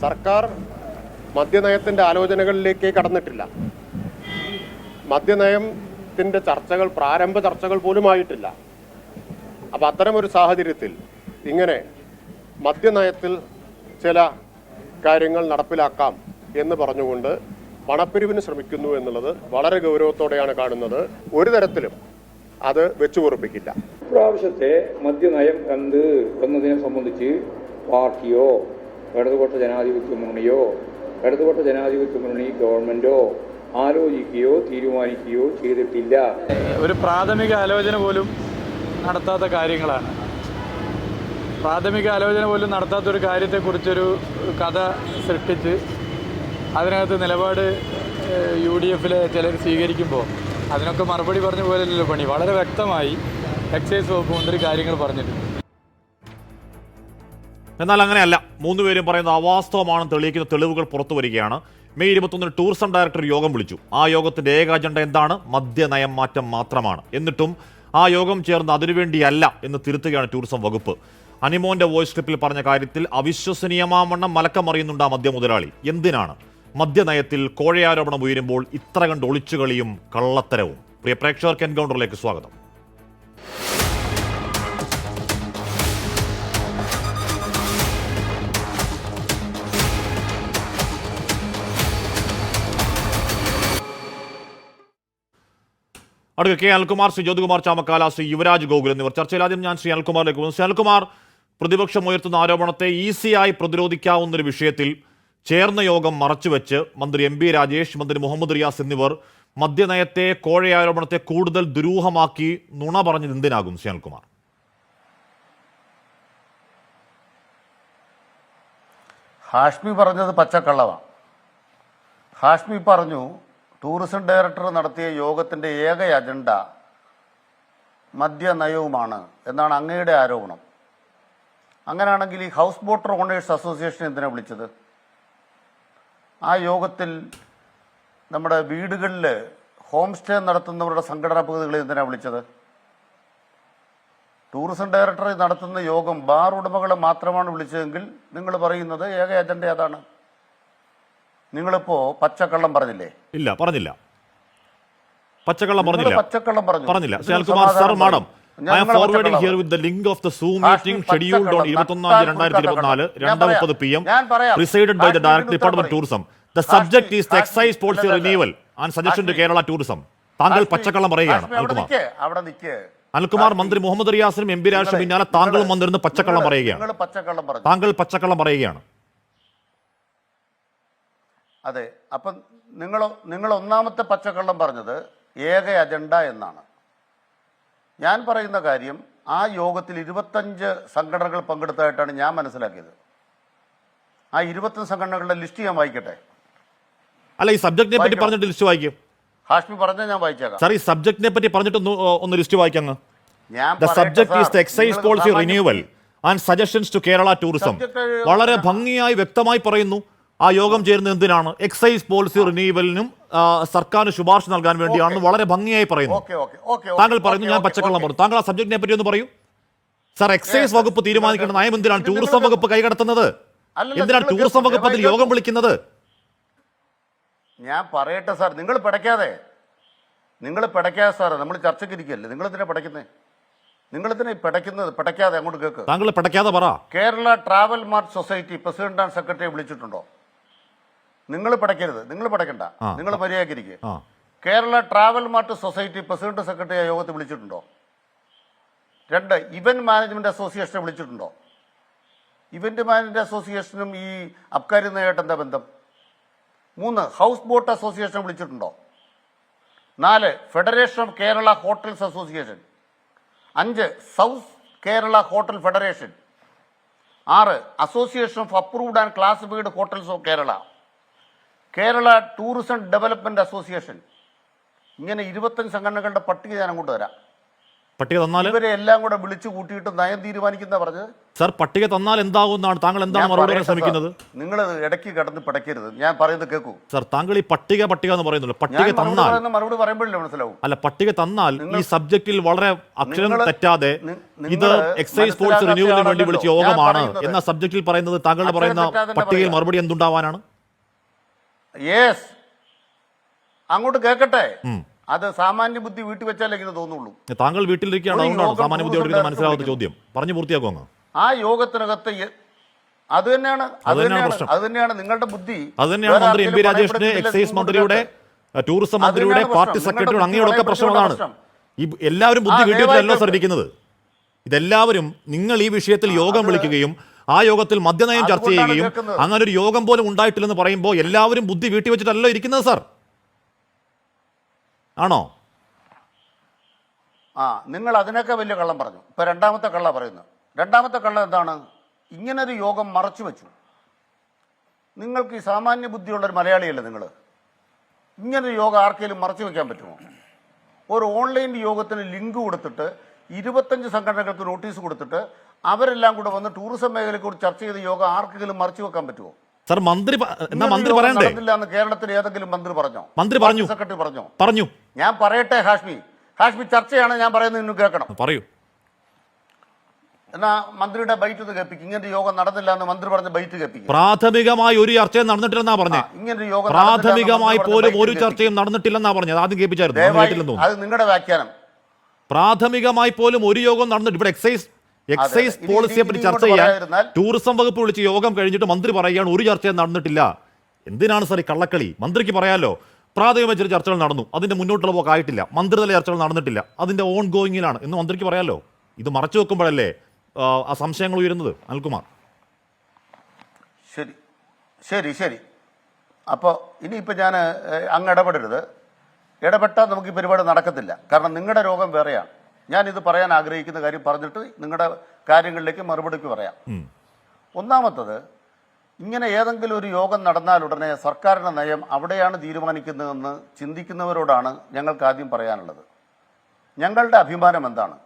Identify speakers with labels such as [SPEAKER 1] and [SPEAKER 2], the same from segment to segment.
[SPEAKER 1] സർക്കാർ മദ്യനയത്തിൻ്റെ ആലോചനകളിലേക്ക് കടന്നിട്ടില്ല. മദ്യനയത്തിൻ്റെ ചർച്ചകൾ, പ്രാരംഭ ചർച്ചകൾ പോലും ആയിട്ടില്ല. അപ്പം അത്തരമൊരു സാഹചര്യത്തിൽ ഇങ്ങനെ മദ്യനയത്തിൽ ചില കാര്യങ്ങൾ നടപ്പിലാക്കാം എന്ന് പറഞ്ഞുകൊണ്ട് പണപ്പിരിവിന് ശ്രമിക്കുന്നു എന്നുള്ളത് വളരെ ഗൗരവത്തോടെയാണ് കാണുന്നത്. ഒരു തരത്തിലും അത് വെച്ചുപൊറുപ്പിക്കില്ല.
[SPEAKER 2] ഇപ്രാവശ്യത്തെ മദ്യനയം എന്ത് എന്നതിനെ സംബന്ധിച്ച് പാർട്ടിയോ ഇടതുപക്ഷ ജനാധിപത്യ മുന്നണിയോ ഇടതുപക്ഷ ജനാധിപത്യ മുന്നണി ഗവൺമെന്റോ ആലോചിക്കുകയോ തീരുമാനിക്കുകയോ ചെയ്തിട്ടില്ല.
[SPEAKER 3] ഒരു പ്രാഥമിക ആലോചന പോലും നടത്താത്ത കാര്യങ്ങളാണ്. പ്രാഥമിക ആലോചന പോലും നടത്താത്തൊരു കാര്യത്തെക്കുറിച്ചൊരു കഥ സൃഷ്ടിച്ച് അതിനകത്ത് നിലപാട് UDFിലെ ചിലർ സ്വീകരിക്കുമ്പോൾ അതിനൊക്കെ മറുപടി പറഞ്ഞ പോലെയല്ലോ പണി. വളരെ വ്യക്തമായി എക്സൈസ് വകുപ്പ് മന്ത്രി കാര്യങ്ങൾ പറഞ്ഞിട്ടുണ്ട്.
[SPEAKER 4] എന്നാൽ അങ്ങനെയല്ല. മൂന്നുപേരും പറയുന്നത് അവാസ്തവമാണെന്ന് തെളിയിക്കുന്ന തെളിവുകൾ പുറത്തു വരികയാണ്. മെയ് 21 ടൂറിസം ഡയറക്ടർ യോഗം വിളിച്ചു. ആ യോഗത്തിന്റെ ഏക അജണ്ട എന്താണ്? മദ്യനയം മാറ്റം മാത്രമാണ്. എന്നിട്ടും ആ യോഗം ചേർന്ന് അതിനുവേണ്ടിയല്ല എന്ന് തിരുത്തുകയാണ് ടൂറിസം വകുപ്പ്. അനിമോന്റെ വോയിസ് ക്ലിപ്പിൽ പറഞ്ഞ കാര്യത്തിൽ അവിശ്വസനീയമാവണ്ണം മലക്കമറിയുന്നുണ്ട് ആ മദ്യമുതലാളി. എന്തിനാണ് മദ്യനയത്തിൽ കോഴയാരോപണം ഉയരുമ്പോൾ ഇത്ര കണ്ട് ഒളിച്ചുകളിയും കള്ളത്തരവും? പ്രിയ പ്രേക്ഷകർക്ക് എൻകൗണ്ടറിലേക്ക് സ്വാഗതം. അടുത്ത കെ അനിൽകുമാർ, ശ്രീ ജ്യോതികുമാർ ചാമക്കാല, ശ്രീ യുവരാജ് ഗോകുൽ എന്നിവർ. ചർച്ചയിൽ ആദ്യം ഞാൻ ശ്രീ അനിൽകുമാറിലേക്ക് പോകുന്നു. ശ്രീ അനിൽകുമാർ, പ്രതിപക്ഷം ഉയർത്തുന്ന ആരോപണത്തെ ഈസിയായി പ്രതിരോധിക്കാവുന്നൊരു വിഷയത്തിൽ ചേർന്ന യോഗം മറച്ചുവെച്ച് മന്ത്രി MB രാജേഷ്, മന്ത്രി മുഹമ്മദ് റിയാസ് എന്നിവർ മദ്യനയത്തെ, കോഴയാരോപണത്തെ കൂടുതൽ ദുരൂഹമാക്കി നുണ പറഞ്ഞത് എന്തിനാകും ശ്രീ അനിൽകുമാർ?
[SPEAKER 5] ഹാഷ്മി പറഞ്ഞത് പച്ചക്കള്ളമാണ്. ഹാഷ്മി പറഞ്ഞു ടൂറിസം ഡയറക്ടർ നടത്തിയ യോഗത്തിൻ്റെ ഏക അജണ്ട മദ്യനയവുമാണ് എന്നാണ് അങ്ങയുടെ ആരോപണം. അങ്ങനെയാണെങ്കിൽ ഈ ഹൗസ് ബോട്ട് ഓണേഴ്സ് അസോസിയേഷൻ എന്തിനാണ് വിളിച്ചത്? ആ യോഗത്തിൽ നമ്മുടെ വീടുകളിൽ ഹോം സ്റ്റേ നടത്തുന്നവരുടെ സംഘടനാ പ്രതിനിധികളെ എന്തിനാണ് വിളിച്ചത്? ടൂറിസം ഡയറക്ടർ നടത്തുന്ന യോഗം ബാർ ഉടമകളെ മാത്രമാണ് വിളിച്ചതെങ്കിൽ നിങ്ങൾ പറയുന്നത് ഏക അജണ്ട അതാണ്. നിങ്ങളിപ്പോ പച്ചക്കള്ളം പറഞ്ഞില്ലേ?
[SPEAKER 4] ഇല്ല, പറഞ്ഞില്ല. പച്ചക്കള്ളം പറഞ്ഞില്ല.
[SPEAKER 5] പച്ചക്കള്ളം
[SPEAKER 4] പറഞ്ഞില്ല. Shri Anilkumar sir, madam, I am forwarding here with the link of the Zoom meeting scheduled on 21/2024, 2:30 PM, presided by the Director Department of Tourism. The subject is the excise policy renewal and suggestion to Kerala tourism. താങ്കൾ പച്ചക്കള്ളം പറയുകയാണ് അനിൽകുമാർ. അനിൽകുമാർ, മന്ത്രി Muhammad റിയാസിനും MB രാജേഷിനും പിന്നാലെ താങ്കളും വന്നിരുന്ന് പച്ചക്കള്ളം പറയുകയാണ്. താങ്കൾ പച്ചക്കള്ളം പറയുകയാണ്.
[SPEAKER 5] അതെ, അപ്പം നിങ്ങൾ ഒന്നാമത്തെ പച്ചക്കള്ളം പറഞ്ഞത് ഏക അജണ്ട എന്നാണ്. ഞാൻ പറയുന്ന കാര്യം, ആ യോഗത്തിൽ 25 സംഘടനകൾ പങ്കെടുത്തതായിട്ടാണ് ഞാൻ മനസ്സിലാക്കിയത്. ആ 25 സംഘടനകളുടെ ലിസ്റ്റ് ഞാൻ വായിക്കട്ടെ?
[SPEAKER 4] അല്ല, ഈ സബ്ജക്റ്റിനെ പറ്റി പറഞ്ഞിട്ട് ലിസ്റ്റ് വായിക്കും.
[SPEAKER 5] ഹാഷ്മി പറഞ്ഞാൽ ഞാൻ വായിച്ചേക്കാം.
[SPEAKER 4] സാർ, ഈ സബ്ജക്റ്റിനെ പറ്റി പറഞ്ഞിട്ട് ഒന്ന് ലിസ്റ്റ് വായിക്കാം. The subject is the excise policy renewal and suggestions to Kerala tourism. വളരെ ഭംഗിയായി വ്യക്തമായി പറയുന്നു ആ യോഗം ചേരുന്നത് എന്തിനാണ്? എക്സൈസ് പോളിസി റിന്യൂവലിനും സർക്കാരിന് ശുപാർശ നൽകാൻ വേണ്ടിയാണെന്ന് വളരെ ഭംഗിയായി പറയുന്നു. താങ്കൾ പറയുന്നു ഞാൻ പച്ചക്കള്ളം പറഞ്ഞു. താങ്കൾ ആ സബ്ജക്റ്റിനെ പറ്റി ഒന്ന് പറയൂ. സാർ, എക്സൈസ് വകുപ്പ് തീരുമാനിക്കേണ്ട നയം എന്തിനാണ് ടൂറിസം വകുപ്പ് കൈകടത്തുന്നത്? എന്തിനാണ് ടൂറിസം വകുപ്പ് അതിൽ യോഗം വിളിക്കുന്നത്?
[SPEAKER 5] ഞാൻ പറയട്ടെ സാർ, നിങ്ങൾ പിടയ്ക്കാതെ സാറേ, നമ്മൾ ചർച്ചയ്ക്ക് ഇരിക്കല്ലേ, നിങ്ങൾ ഇതിനെ പിടയ്ക്കുന്നേ? നിങ്ങളിതിനെ പിടയ്ക്കാതെ അങ്ങോട്ട് കേൾക്ക്.
[SPEAKER 4] താങ്കൾ പിടയ്ക്കാതെ പറ.
[SPEAKER 5] Kerala travel mart society president and സെക്രട്ടറിയെ വിളിച്ചിട്ടുണ്ടോ? നിങ്ങൾ പിടയ്ക്കരുത്, നിങ്ങൾ പിടയ്ക്കണ്ട, നിങ്ങൾ മര്യാദക്കിരിക്കുക. Kerala travel mart society president secretary യോഗത്തിൽ വിളിച്ചിട്ടുണ്ടോ? 2, ഇവന്റ് മാനേജ്മെന്റ് അസോസിയേഷനെ വിളിച്ചിട്ടുണ്ടോ? ഇവന്റ് മാനേജ്മെന്റ് അസോസിയേഷനും ഈ അബ്കാരി നയമായിട്ട് എന്താ ബന്ധം? 3, ഹൗസ് ബോട്ട് അസോസിയേഷനെ വിളിച്ചിട്ടുണ്ടോ? 4, federation of Kerala hotels association. 5, south Kerala hotel federation. 6, association of approved and classified hotels of Kerala. Kerala tourism development association. ഇങ്ങനെ 25 സംഘടനകളുടെ പട്ടിക ഞാൻ അങ്ങോട്ട് തരാം.
[SPEAKER 4] പട്ടിക തന്നാൽ
[SPEAKER 5] ഇവരെ എല്ലാം കൂടെ വിളിച്ചു കൂട്ടിയിട്ട് നയം തീരുമാനിക്കുന്ന പറഞ്ഞത്.
[SPEAKER 4] സർ പട്ടിക തന്നാൽ എന്താകുമെന്നാണ് താങ്കൾ എന്താണ് മറുപടി പറയാൻ ശ്രമിക്കുന്നത്?
[SPEAKER 5] നിങ്ങൾ ഇടയ്ക്ക് കിടന്ന് പിടയ്ക്കരുത്, ഞാൻ പറയുന്നത് കേൾക്കൂ.
[SPEAKER 4] സർ താങ്കൾ ഈ പട്ടിക എന്ന് പറയുന്നുള്ളൂ. പട്ടിക തന്നാൽ
[SPEAKER 5] മറുപടി പറയുമ്പോഴല്ലേ മനസ്സിലാവും.
[SPEAKER 4] അല്ല, പട്ടിക തന്നാൽ ഈ സബ്ജക്റ്റിൽ വളരെ അക്ഷരം തെറ്റാതെ ഇത് എക്സൈസ് ഫോഴ്സ് റിന്യൂവലിന് വേണ്ടി വിളിച്ച യോഗമാണ് എന്ന സബ്ജക്റ്റിൽ പറയുന്നത്, താങ്കൾ പറയുന്ന പട്ടികയിൽ മറുപടി എന്തുണ്ടാവാനാണ്?
[SPEAKER 5] യെസ്, അങ്ങോട്ട് കേൾക്കട്ടെ. അത് സാമാന്യ ബുദ്ധി വീട്ടിൽ വെച്ചാലേ ഇങ്ങനെ തോന്നുള്ളൂ.
[SPEAKER 4] താങ്കൾ വീട്ടിലിരിക്കുകയാണ്, അതുകൊണ്ടാണ് സാമാന്യ ബുദ്ധിയോട് മനസ്സിലാവാത്ത ചോദ്യം. പറഞ്ഞു പൂർത്തിയാക്കുമോ?
[SPEAKER 5] ആ യോഗത്തിനകത്ത് അത് തന്നെയാണ് നിങ്ങളുടെ ബുദ്ധി.
[SPEAKER 4] അത് തന്നെയാണ് മന്ത്രി എം പി രാജേഷിന്റെ, എക്സൈസ് മന്ത്രിയുടെ, ടൂറിസം മന്ത്രിയുടെ, പാർട്ടി സെക്രട്ടറിയുടെ, അങ്ങനെയൊക്കെ പ്രശ്നം അതാണ്. ഈ എല്ലാവരും ബുദ്ധി വീട്ടിൽ വെച്ചല്ലോ സർ ഇരിക്കുന്നത്. ഇതെല്ലാവരും നിങ്ങൾ ഈ വിഷയത്തിൽ യോഗം വിളിക്കുകയും ആ യോഗത്തിൽ മദ്യനയം ചർച്ച ചെയ്യുകയും അങ്ങനെ ഒരു യോഗം പോലും ഉണ്ടായിട്ടില്ലെന്ന് പറയുമ്പോൾ എല്ലാവരും ബുദ്ധി വീട്ടിൽ വെച്ചിട്ടല്ലോ ഇരിക്കുന്നത് സർ, ആണോ?
[SPEAKER 5] നിങ്ങൾ അതിനൊക്കെ വലിയ കള്ളം പറഞ്ഞു. ഇപ്പൊ രണ്ടാമത്തെ കള്ള പറയുന്നത്. രണ്ടാമത്തെ കള്ളം എന്താണ്? ഇങ്ങനൊരു യോഗം മറച്ചു വെച്ചു. നിങ്ങൾക്ക് ഈ സാമാന്യ ബുദ്ധിയുള്ളൊരു മലയാളിയല്ലേ നിങ്ങൾ? ഇങ്ങനൊരു യോഗം ആർക്കെങ്കിലും മറച്ചു വെക്കാൻ പറ്റുമോ? ഒരു ഓൺലൈൻ യോഗത്തിന് ലിങ്ക് കൊടുത്തിട്ട് 25 സംഘടനകൾക്ക് നോട്ടീസ് കൊടുത്തിട്ട് അവരെല്ലാം കൂടെ വന്ന് ടൂറിസം മേഖലയെക്കുറിച്ച് ചർച്ച ചെയ്ത യോഗം ആർക്കെങ്കിലും മറച്ചു വെക്കാൻ പറ്റുമോ?
[SPEAKER 4] സർ മന്ത്രി പറയണ്ടേ?
[SPEAKER 5] കേരളത്തിൽ ഏതെങ്കിലും മന്ത്രി പറഞ്ഞോ?
[SPEAKER 4] മന്ത്രി പറഞ്ഞു,
[SPEAKER 5] സെക്രട്ടറി
[SPEAKER 4] പറഞ്ഞു.
[SPEAKER 5] ഞാൻ പറയട്ടെ ഹാഷ്മി ചർച്ചയാണ് ഞാൻ പറയുന്നത്, ഇന്ന് കേൾക്കണം.
[SPEAKER 4] പറയൂ.
[SPEAKER 5] എന്നാ മന്ത്രിയുടെ ബൈറ്റ് ഒന്ന് കേൾപ്പിക്കും. ഇങ്ങനൊരു യോഗം നടന്നില്ല എന്ന് മന്ത്രി പറഞ്ഞ ബൈറ്റ് കേൾപ്പിക്കും.
[SPEAKER 4] പ്രാഥമികമായി ഒരു ചർച്ചയും നടന്നിട്ടില്ലെന്നാ പറഞ്ഞത്.
[SPEAKER 5] ഇങ്ങനൊരു യോഗം
[SPEAKER 4] പ്രാഥമികമായി പോലും ഒരു ചർച്ചയും നടന്നിട്ടില്ലെന്നാ പറഞ്ഞത്. ആദ്യം കേൾപ്പിച്ചായിരുന്നു.
[SPEAKER 5] അത് നിങ്ങളുടെ വ്യാഖ്യാനം.
[SPEAKER 4] പ്രാഥമികമായി പോലും ഒരു യോഗം നടന്നിട്ട് ഇവിടെ എക്സൈസ് പോളിസിയെ പറ്റി ചർച്ച ചെയ്യാൻ ടൂറിസം വകുപ്പ് വിളിച്ച് യോഗം കഴിഞ്ഞിട്ട് മന്ത്രി പറയുകയാണ് ഒരു ചർച്ചയും നടന്നിട്ടില്ല. എന്തിനാണ് സാർ ഈ കള്ളക്കളി? മന്ത്രിക്ക് പറയാലോ പ്രാഥമികമായി ചില ചർച്ചകൾ നടന്നു, അതിന്റെ മുന്നോട്ടുള്ള പോക്ക് ആയിട്ടില്ല, മന്ത്രിതല ചർച്ചകൾ നടന്നിട്ടില്ല, അതിന്റെ ഓൺ ഗോയിങ്ങിലാണ് എന്ന് മന്ത്രിക്ക് പറയാലോ. ഇത് മറച്ചു വെക്കുമ്പോഴല്ലേ ആ സംശയങ്ങൾ ഉയരുന്നത്? അനിൽകുമാർ.
[SPEAKER 5] ശരി ശരി ശരി അപ്പോൾ ഇനിയിപ്പോൾ ഞാൻ അങ്ങ് ഇടപെടരുത്. ഇടപെട്ടാൽ നമുക്ക് ഈ പരിപാടി നടക്കത്തില്ല. കാരണം നിങ്ങളുടെ രോഗം വേറെയാണ്. ഞാനിത് പറയാൻ ആഗ്രഹിക്കുന്ന കാര്യം പറഞ്ഞിട്ട് നിങ്ങളുടെ കാര്യങ്ങളിലേക്ക് മറുപടിക്ക് പറയാം. ഒന്നാമത്തത്, ഇങ്ങനെ ഏതെങ്കിലും ഒരു യോഗം നടന്നാൽ ഉടനെ സർക്കാരിൻ്റെ നയം അവിടെയാണ് തീരുമാനിക്കുന്നതെന്ന് ചിന്തിക്കുന്നവരോടാണ് ഞങ്ങൾക്ക് ആദ്യം പറയാനുള്ളത്. ഞങ്ങളുടെ അഭിമാനം എന്താണ്?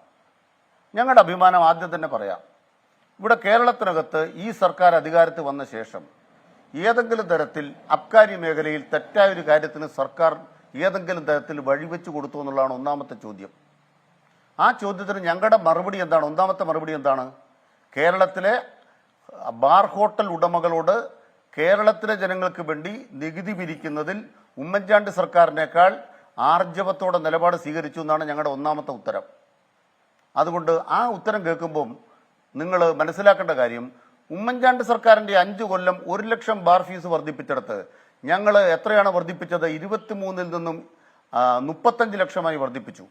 [SPEAKER 5] ഞങ്ങളുടെ അഭിമാനം ആദ്യം തന്നെ പറയാം. ഇവിടെ കേരളത്തിനകത്ത് ഈ സർക്കാർ അധികാരത്തിൽ വന്ന ശേഷം ഏതെങ്കിലും തരത്തിൽ അബ്കാരി മേഖലയിൽ തെറ്റായൊരു കാര്യത്തിന് സർക്കാർ ഏതെങ്കിലും തരത്തിൽ വഴിവെച്ചു കൊടുത്തു എന്നുള്ളതാണ് ഒന്നാമത്തെ ചോദ്യം. ആ ചോദ്യത്തിന് ഞങ്ങളുടെ മറുപടി എന്താണ്? ഒന്നാമത്തെ മറുപടി എന്താണ്? കേരളത്തിലെ ബാർ ഹോട്ടൽ ഉടമകളോട് കേരളത്തിലെ ജനങ്ങൾക്ക് വേണ്ടി നികുതി പിരിക്കുന്നതിൽ ഉമ്മൻചാണ്ടി സർക്കാരിനേക്കാൾ ആർജവത്തോടെ നിലപാട് സ്വീകരിച്ചു എന്നാണ് ഞങ്ങളുടെ ഒന്നാമത്തെ ഉത്തരം. അതുകൊണ്ട് ആ ഉത്തരം കേൾക്കുമ്പം നിങ്ങൾ മനസ്സിലാക്കേണ്ട കാര്യം, ഉമ്മൻചാണ്ടി സർക്കാരിൻ്റെ 5 കൊല്ലം 1 ലക്ഷം ബാർ ഫീസ് വർദ്ധിപ്പിച്ചെടുത്ത് ഞങ്ങൾ എത്രയാണ് വർദ്ധിപ്പിച്ചത്? 23-ൽ നിന്നും 35 ലക്ഷമായി വർദ്ധിപ്പിച്ചു.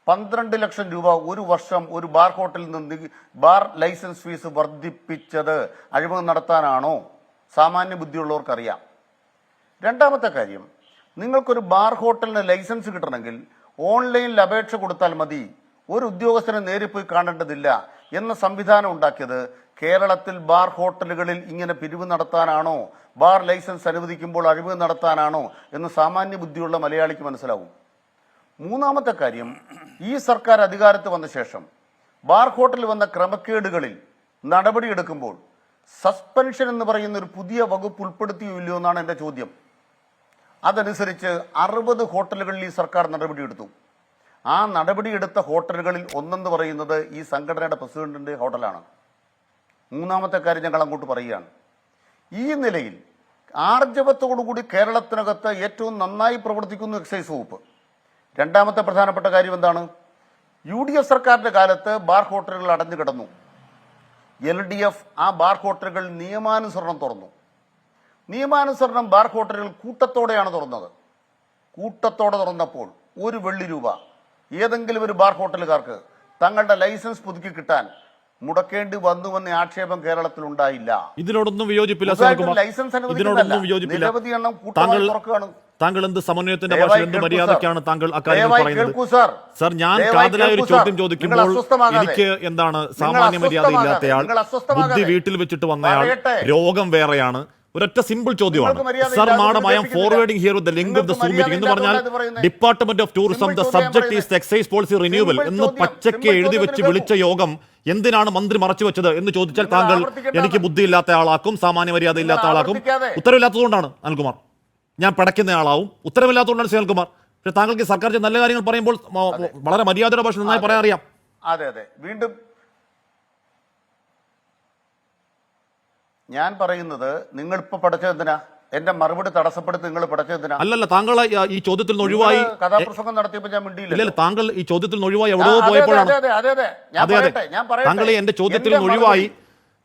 [SPEAKER 5] 12 ലക്ഷം രൂപ ഒരു വർഷം ഒരു ബാർ ഹോട്ടലിൽ നിന്ന് ബാർ ലൈസൻസ് ഫീസ് വർദ്ധിപ്പിച്ചത് അഴിമതി നടത്താനാണോ? സാമാന്യ ബുദ്ധിയുള്ളവർക്കറിയാം. രണ്ടാമത്തെ കാര്യം, നിങ്ങൾക്കൊരു ബാർ ഹോട്ടലിന് ലൈസൻസ് കിട്ടണമെങ്കിൽ ഓൺലൈനിൽ അപേക്ഷ കൊടുത്താൽ മതി, ഒരു ഉദ്യോഗസ്ഥനെ നേരിൽ പോയി കാണേണ്ടതില്ല എന്ന സംവിധാനം ഉണ്ടാക്കിയത് കേരളത്തിൽ ബാർ ഹോട്ടലുകളിൽ ഇങ്ങനെ പിരിവ് നടത്താനാണോ, ബാർ ലൈസൻസ് അനുവദിക്കുമ്പോൾ അഴിമതി നടത്താനാണോ എന്ന് സാമാന്യ ബുദ്ധിയുള്ള മലയാളിക്ക് മനസ്സിലാവും. മൂന്നാമത്തെ കാര്യം, ഈ സർക്കാർ അധികാരത്തിൽ വന്ന ശേഷം ബാർ ഹോട്ടലിൽ വന്ന ക്രമക്കേടുകളിൽ നടപടിയെടുക്കുമ്പോൾ സസ്പെൻഷൻ എന്ന് പറയുന്ന ഒരു പുതിയ വകുപ്പ് ഉൾപ്പെടുത്തിയോ ഇല്ലയോ എന്നാണ് എൻ്റെ ചോദ്യം. അതനുസരിച്ച് 60 ഹോട്ടലുകളിൽ ഈ സർക്കാർ നടപടിയെടുത്തു. ആ നടപടിയെടുത്ത ഹോട്ടലുകളിൽ ഒന്നെന്ന് പറയുന്നത് ഈ സംഘടനയുടെ പ്രസിഡന്റിൻ്റെ ഹോട്ടലാണ്. മൂന്നാമത്തെ കാര്യം ഞങ്ങൾ അങ്ങോട്ട് പറയുകയാണ്, ഈ നിലയിൽ ആർജവത്തോടുകൂടി കേരളത്തിനകത്ത് ഏറ്റവും നന്നായി പ്രവർത്തിക്കുന്നു എക്സൈസ് വകുപ്പ്. രണ്ടാമത്തെ പ്രധാനപ്പെട്ട കാര്യം എന്താണ്? UDF സർക്കാരിൻ്റെ കാലത്ത് ബാർ ഹോട്ടലുകൾ അടഞ്ഞു കിടന്നു. LDF ആ ബാർ ഹോട്ടലുകൾ നിയമാനുസരണം തുറന്നു. നിയമാനുസരണം ബാർ ഹോട്ടലുകൾ കൂട്ടത്തോടെയാണ് തുറന്നത്. കൂട്ടത്തോടെ തുറന്നപ്പോൾ 1 വെള്ളി രൂപ ഏതെങ്കിലും ഒരു ബാർ ഹോട്ടലുകാർക്ക് തങ്ങളുടെ ലൈസൻസ് പുതുക്കി കിട്ടാൻ മുടക്കേണ്ടി വന്നുവെന്ന ആക്ഷേപം കേരളത്തിൽ ഉണ്ടായില്ല.
[SPEAKER 4] ഇതിനോടൊന്നും വിയോജിപ്പില്ല.
[SPEAKER 5] നിരവധി എണ്ണം കൂട്ടമായി തുറക്കുകയാണ്.
[SPEAKER 4] താങ്കൾ എന്ത് സമന്വയത്തിന്റെ ഭാഷ, എന്ത് മര്യാദയ്ക്കാണ് താങ്കൾ അക്കാര്യങ്ങൾ പറയുന്നത്? സർ, ഞാൻ കാതലായ ഒരു ചോദ്യം ചോദിക്കുമ്പോൾ എനിക്ക് എന്താണ് സാമാന്യ മര്യാദ ഇല്ലാത്തയാൾ, ബുദ്ധി വീട്ടിൽ വെച്ചിട്ട് വന്നയാൾ, രോഗം വേറെയാണ്, ഒരൊറ്റ സിമ്പിൾ ചോദ്യമാണ്.
[SPEAKER 5] നിങ്ങൾക്ക് മര്യാദ
[SPEAKER 4] സർ
[SPEAKER 5] ഇല്ല,
[SPEAKER 4] മാഡം ഐ ആം
[SPEAKER 5] അത്
[SPEAKER 4] forwarding here the link of the
[SPEAKER 5] നിങ്ങൾക്ക്
[SPEAKER 4] സൂം മീറ്റിംഗ് എന്ന് പറഞ്ഞാൽ
[SPEAKER 5] മര്യാദ ഇല്ലാത്തതുകൊണ്ടാണ്
[SPEAKER 4] department of tourism
[SPEAKER 5] simple
[SPEAKER 4] the
[SPEAKER 5] ചോദ്യം
[SPEAKER 4] സബ്ജക്ട് ഈസ്
[SPEAKER 5] പറയുന്നത്.
[SPEAKER 4] എക്സൈസ് പോളിസി റിന്യൂവൽ
[SPEAKER 5] സിമ്പിൾ
[SPEAKER 4] എന്ന്
[SPEAKER 5] ചോദ്യം.
[SPEAKER 4] പച്ചയ്ക്ക്
[SPEAKER 5] സിമ്പിൾ
[SPEAKER 4] എഴുതി വെച്ച്
[SPEAKER 5] ചോദ്യത്തിന്
[SPEAKER 4] വിളിച്ച യോഗം എന്തിനാണ് മന്ത്രി മറച്ചു വെച്ചത് എന്ന് ചോദിച്ചാൽ
[SPEAKER 5] നിങ്ങൾ
[SPEAKER 4] താങ്കൾ
[SPEAKER 5] ആവർത്തിക്കേണ്ടതാണ്.
[SPEAKER 4] എനിക്ക് ബുദ്ധിയില്ലാത്ത ആളാക്കും, സാമാന്യ മര്യാദ ഇല്ലാത്ത
[SPEAKER 5] നിങ്ങൾ
[SPEAKER 4] ആളാക്കും.
[SPEAKER 5] ആവർത്തിക്കാതെ.
[SPEAKER 4] ഉത്തരവില്ലാത്തതുകൊണ്ടാണ് അനിൽകുമാർ, ഞാൻ പടയ്ക്കുന്ന ആളാവും. ഉത്തരവില്ലാത്തതുകൊണ്ടാണ് ശ്രീ അനിൽകുമാർ. പക്ഷേ താങ്കൾക്ക് സർക്കാർ ചെയ്ത നല്ല കാര്യങ്ങൾ പറയുമ്പോൾ വളരെ മര്യാദയുടെ ഭാഷ നന്നായി പറയാൻ അറിയാം.
[SPEAKER 5] അതെ അതെ, വീണ്ടും ഞാൻ പറയുന്നത് നിങ്ങൾ ഇപ്പൊ പഠിച്ചതെന്തിനാ? എന്റെ മറുപടി തടസ്സപ്പെടുത്തി നിങ്ങൾ പഠിച്ചതെന്തിനാ?
[SPEAKER 4] അല്ലല്ല, താങ്കൾ ഈ ചോദ്യത്തിൽ നിന്ന് ഒഴിവായി
[SPEAKER 5] കഥാപ്രസംഗം നടത്തിയപ്പോൾ ഞാൻ മിണ്ടിയില്ല.
[SPEAKER 4] ഇല്ലല്ല, താങ്കൾ ഈ ചോദ്യത്തിൽ നിന്ന് ഒഴിവായി എവിടെയോ പോയപ്പോഴാണ്. താങ്കൾ എന്റെ ചോദ്യത്തിൽ നിന്ന് ഒഴിവായി